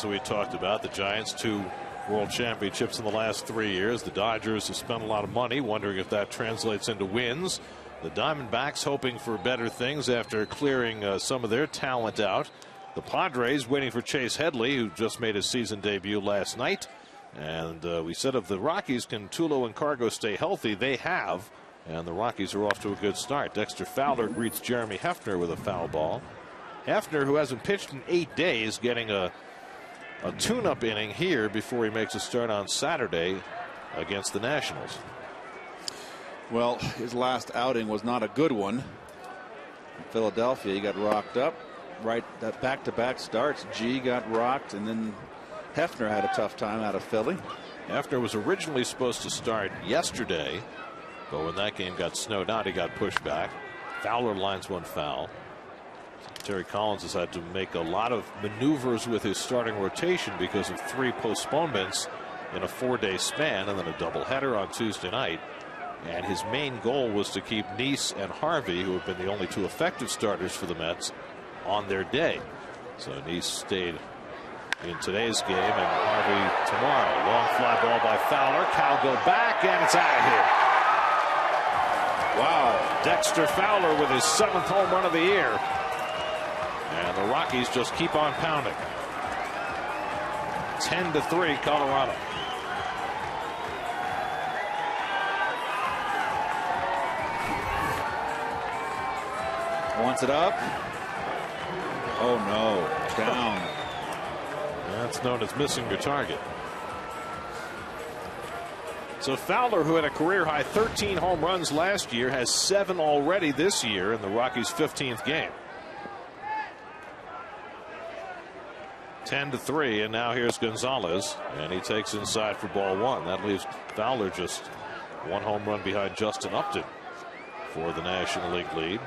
C: that we talked about. The Giants, 2 world championships in the last 3 years. The Dodgers have spent a lot of money, wondering if that translates into wins. The Diamondbacks hoping for better things after clearing some of their talent out. The Padres waiting for Chase Headley, who just made his season debut last night. And we said of the Rockies, can Tulo and Cargo stay healthy? They have. And the Rockies are off to a good start. Dexter Fowler greets Jeremy Hefner with a foul ball. Hefner, who hasn't pitched in 8 days, getting a tune-up inning here before he makes a start on Saturday against the Nationals.
E: Well, his last outing was not a good one. In Philadelphia, he got rocked up. Right, that back-to-back starts. G got rocked, and then Hefner had a tough time out of Philly.
C: Hefner was originally supposed to start yesterday, but when that game got snowed out, he got pushed back. Fowler lines one foul. Terry Collins has had to make a lot of maneuvers with his starting rotation because of 3 postponements in a 4-day span, and then a doubleheader on Tuesday night. And his main goal was to keep Neese and Harvey, who have been the only 2 effective starters for the Mets, on their day. So Neese stayed in today's game and Harvey tomorrow. Long fly ball by Fowler. Cal go back, and it's out of here. Wow. Dexter Fowler with his 7th home run of the year. And the Rockies just keep on pounding. 10-3 Colorado.
E: Wants it up. Oh no, down.
C: That's known as missing your target. So Fowler, who had a career high 13 home runs last year, has 7 already this year in the Rockies' 15th game. 10-3, and now here's Gonzalez, and he takes inside for ball 1. That leaves Fowler just 1 home run behind Justin Upton for the National League lead.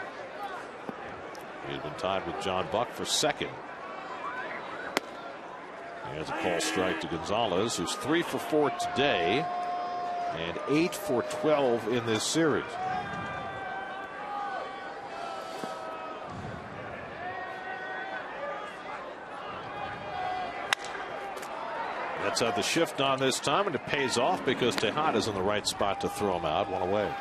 C: He's been tied with John Buck for 2nd. Here's a call strike to Gonzalez, who's 3 for 4 today and 8 for 12 in this series. Let's have the shift on this time, and it pays off because Tejada's in the right spot to throw him out. 1 away.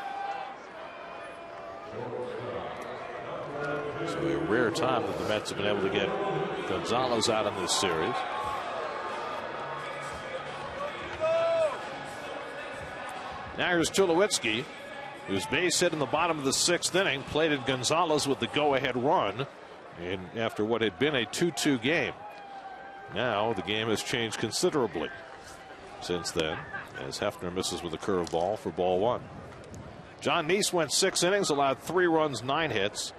C: So a rare time that the Mets have been able to get Gonzalez out in this series. Now here's Tulowitzki, whose base hit in the bottom of the 6th inning, plated Gonzalez with the go-ahead run after what had been a 2-2 game. Now the game has changed considerably since then, as Hefner misses with a curveball for ball 1. John Neese went 6 innings, allowed 3 runs, 9 hits.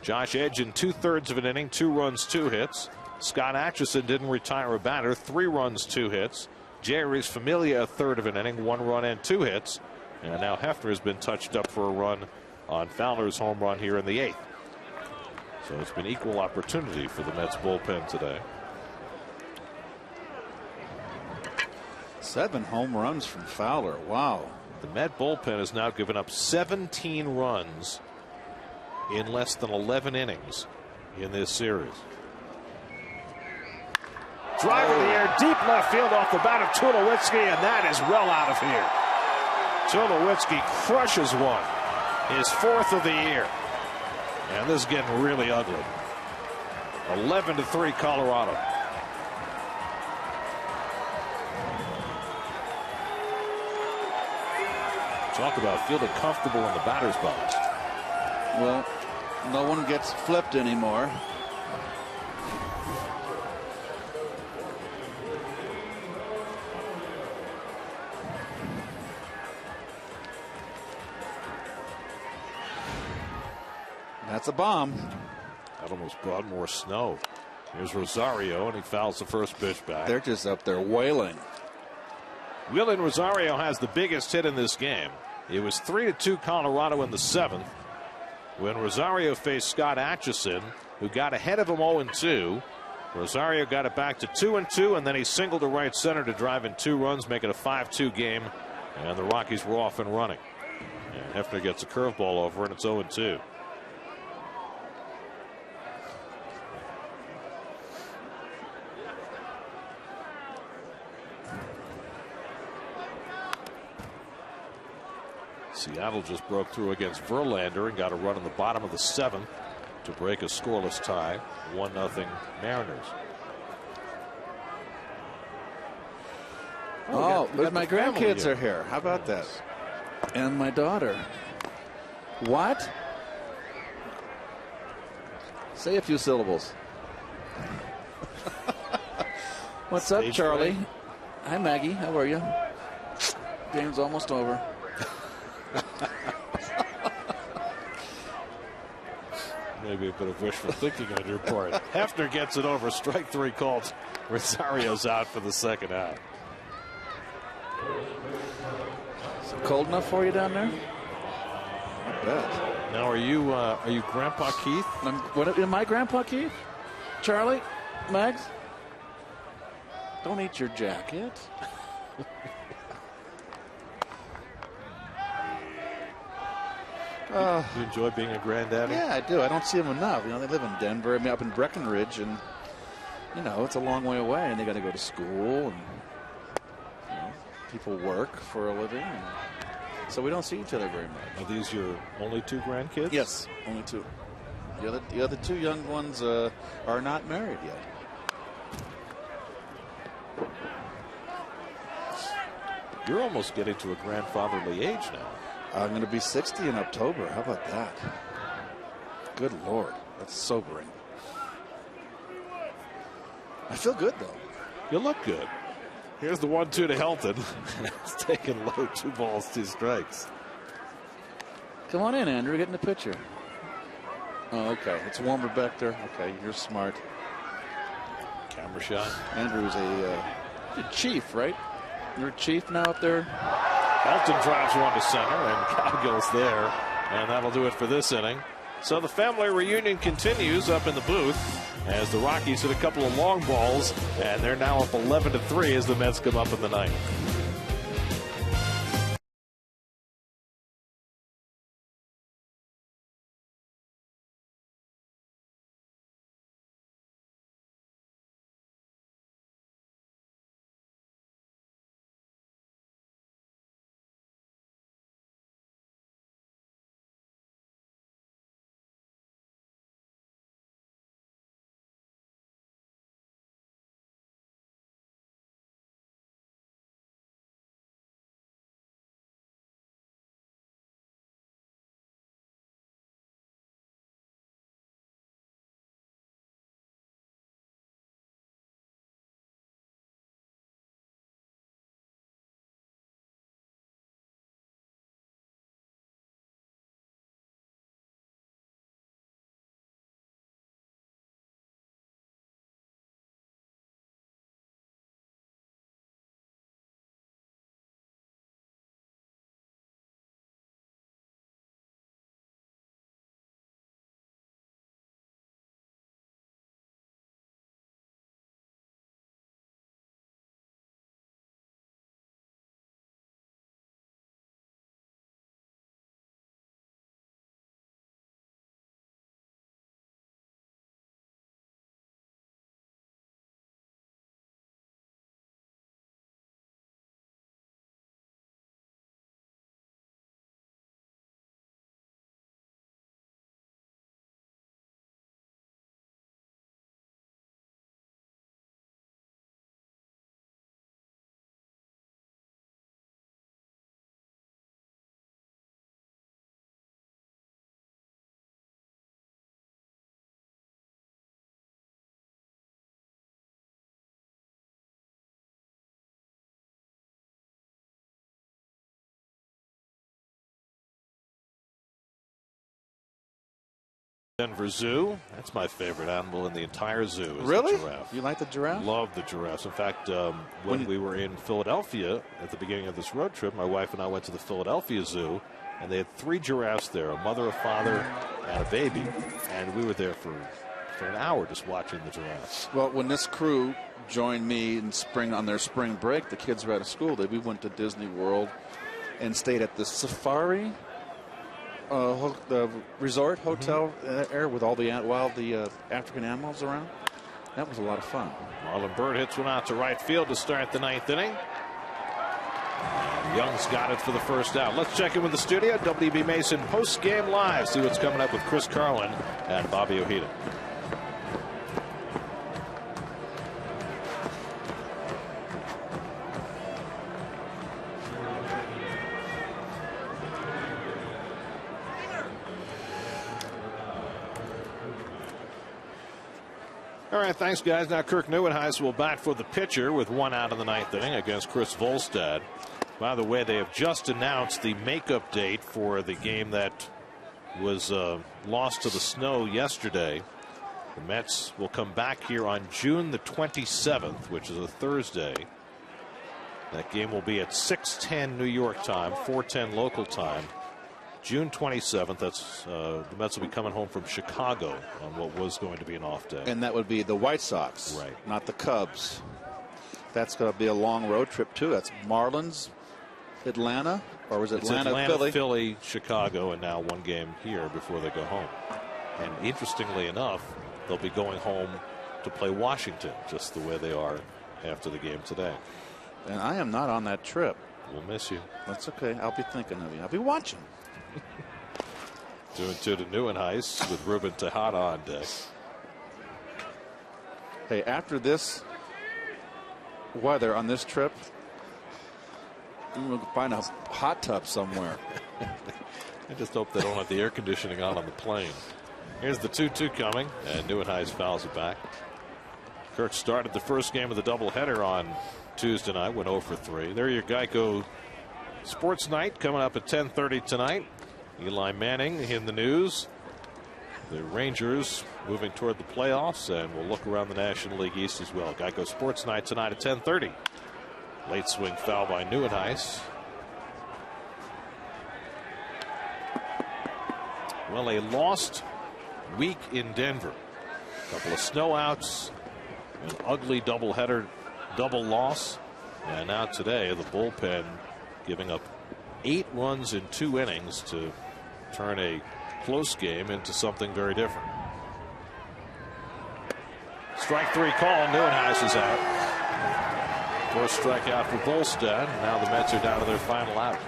C: Josh Edge in 2/3 of an inning, 2 runs, 2 hits. Scott Atchison didn't retire a batter, 3 runs, 2 hits. Jerry's Familia, 1/3 of an inning, 1 run and 2 hits. And now Hefner has been touched up for a run on Fowler's home run here in the 8th. So it's been equal opportunity for the Mets bullpen today.
E: 7 home runs from Fowler. Wow.
C: The Met bullpen has now given up 17 runs in less than 11 innings in this series. Drive in the air, deep left field off the bat of Tulowitzki, and that is well out of here. Tulowitzki crushes one, his 4th of the year. And this is getting really ugly. 11-3 Colorado. Talk about feeling comfortable in the batter's box.
E: Well, no one gets flipped anymore. That's a bomb.
C: That almost brought more snow. Here's Rosario, and he fouls the first pitch back.
E: They're just up there wailing.
C: Willian Rosario has the biggest hit in this game. It was 3-2 Colorado in the 7th when Rosario faced Scott Atchison, who got ahead of him 0-2. Rosario got it back to 2-2, and then he singled to right center to drive in 2 runs, make it a 5-2 game, and the Rockies were off and running. And Hefner gets a curveball over, and it's 0-2. Seattle just broke through against Verlander and got a run in the bottom of the 7th to break a scoreless tie. 1-0 Mariners.
E: Oh, my grandkids are here. How about that? And my daughter. What? Say a few syllables. What's up, Charlie?
C: Play.
E: Hi, Maggie. How are you? Game's almost over.
C: Maybe a bit of wishful thinking on your part. Hefner gets it over. Strike 3 called. Rosario's out for the second out.
E: Is it cold enough for you down there? I bet.
C: Now, are you Grandpa Keith?
E: Am I Grandpa Keith? Charlie? Mags? Don't eat your jacket.
C: You enjoy being a granddaddy?
E: Yeah, I do. I don't see them enough. You know, they live in Denver. I mean, up in Breckenridge, and you know, it's a long way away, and they got to go to school, and you know, people work for a living, and so we don't see each other very much.
C: Are these your only 2 grandkids?
E: Yes, only 2. The other 2 young ones are not married yet.
C: You're almost getting to a grandfatherly age now.
E: I'm going to be 60 in October. How about that? Good Lord. That's sobering. I feel good, though.
C: You look good. Here's the 1-2 to Helton. It's taken low, 2 balls, 2 strikes.
E: Come on in, Andrew. Get in the picture. Oh, okay. It's warmer back there. Okay, you're smart.
C: Camera shot.
E: Andrew's a chief, right? You're a chief now up there?
C: Helton drives one to center, and Cowgill's there. And that'll do it for this inning. So the family reunion continues up in the booth as the Rockies hit a couple of long balls, and they're now up 11-3 as the Mets come up in the 9th. Denver Zoo. That's my favorite animal in the entire zoo. Is
E: Really?
C: The giraffe.
E: You like the giraffe?
C: Love the giraffes. In fact, when we were in Philadelphia at the beginning of this road trip, my wife and I went to the Philadelphia Zoo, and they had 3 giraffes there, a mother, a father, and a baby. And we were there for an hour just watching the giraffes.
E: Well, when this crew joined me in spring on their spring break, the kids were out of school. We went to Disney World and stayed at the Safari the resort hotel there with all the African animals around. That was a lot of fun.
C: Marlon Byrd hits one out to right field to start the 9th inning. Young's got it for the first out. Let's check in with the studio. WB Mason post-game live. See what's coming up with Chris Carlin and Bobby Ojeda. All right, thanks, guys. Now Kirk Neuenhuis will bat for the pitcher with 1 out in the 9th inning against Chris Volstad. By the way, they have just announced the makeup date for the game that was lost to the snow yesterday. The Mets will come back here on June the 27th, which is a Thursday. That game will be at 6:10 New York time, 4:10 local time. June 27th, that's the Mets will be coming home from Chicago on what was going to be an off day.
E: And that would be the White Sox,
C: right?
E: Not the Cubs. That's going to be a long road trip, too. That's Marlins, Atlanta, or was it Atlanta,
C: Philly, Chicago, and now 1 game here before they go home. And interestingly enough, they'll be going home to play Washington, just the way they are after the game today.
E: And I am not on that trip.
C: We'll miss you.
E: That's okay. I'll be thinking of you. I'll be watching.
C: 2-2 to Neuenhuis with Ruben Tejada on deck.
E: Hey, after this weather on this trip, we'll find a hot tub somewhere.
C: I just hope they don't have the air conditioning on the plane. Here's the 2-2 coming, and Neuenhuis fouls it back. Kirk started the first game of the doubleheader on Tuesday night, went 0 for 3. There your Geico Sports Night coming up at 10:30 tonight. Eli Manning in the news. The Rangers moving toward the playoffs, and we'll look around the National League East as well. Geico Sports Night tonight at 10:30. Late swing foul by Neuenhuis. Well, a lost week in Denver. A couple of snowouts, an ugly doubleheader, double loss, and now today the bullpen giving up 8 runs in 2 innings to turn a close game into something very different. Strike 3 call. Neuenhuis is out. First strikeout for Volstad. Now the Mets are down to their final out.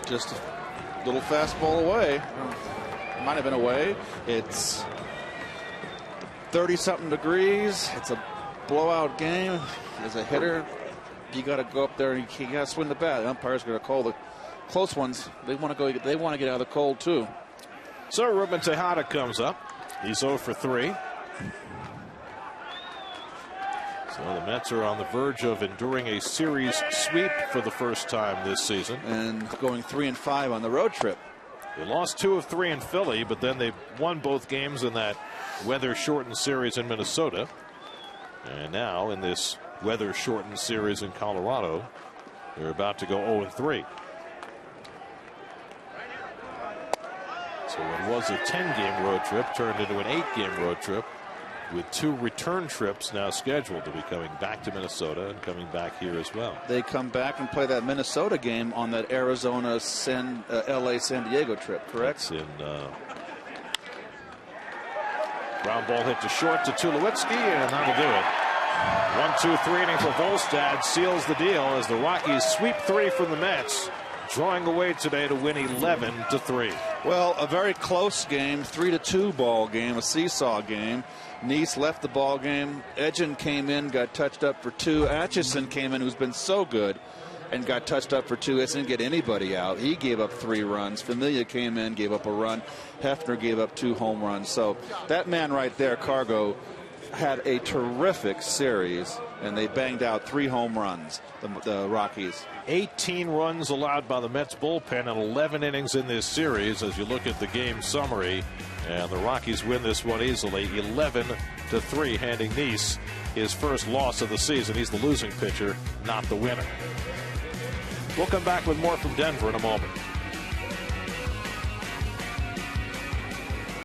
E: Just a little fastball away. Might have been away. It's 30-something degrees. It's a blowout game. As a hitter, you got to go up there and you got to swing the bat. The umpire's going to call the close ones. They want to go. They want to get out of the cold too.
C: So Ruben Tejada comes up. He's 0 for 3. So the Mets are on the verge of enduring a series sweep for the first time this season,
E: and going 3-5 on the road trip.
C: They lost 2 of 3 in Philly, but then they won both games in that weather-shortened series in Minnesota. And now in this weather-shortened series in Colorado, they're about to go 0-3. So it was a 10-game road trip turned into an 8-game road trip, with 2 return trips now scheduled to be coming back to Minnesota and coming back here as well.
E: They come back and play that Minnesota game on that Arizona, LA, San Diego trip, correct?
C: That's in ground ball hit to short to Tulowitzki, and that'll do it. 1-2-3 inning for Volstad seals the deal as the Rockies sweep 3 from the Mets, drawing away today to win 11-3.
E: Well, a very close game, 3-2 ball game, a seesaw game. Neese left the ball game. Edgin came in, got touched up for 2. Atchison came in, who's been so good, and got touched up for 2. It didn't get anybody out. He gave up 3 runs. Familia came in, gave up a run. Hefner gave up 2 home runs. So that man right there, Cargo, had a terrific series, and they banged out 3 home runs, the Rockies.
C: 18 runs allowed by the Mets bullpen in 11 innings in this series as you look at the game summary. And the Rockies win this one easily, 11-3, handing Neese his first loss of the season. He's the losing pitcher, not the winner. We'll come back with more from Denver in a moment.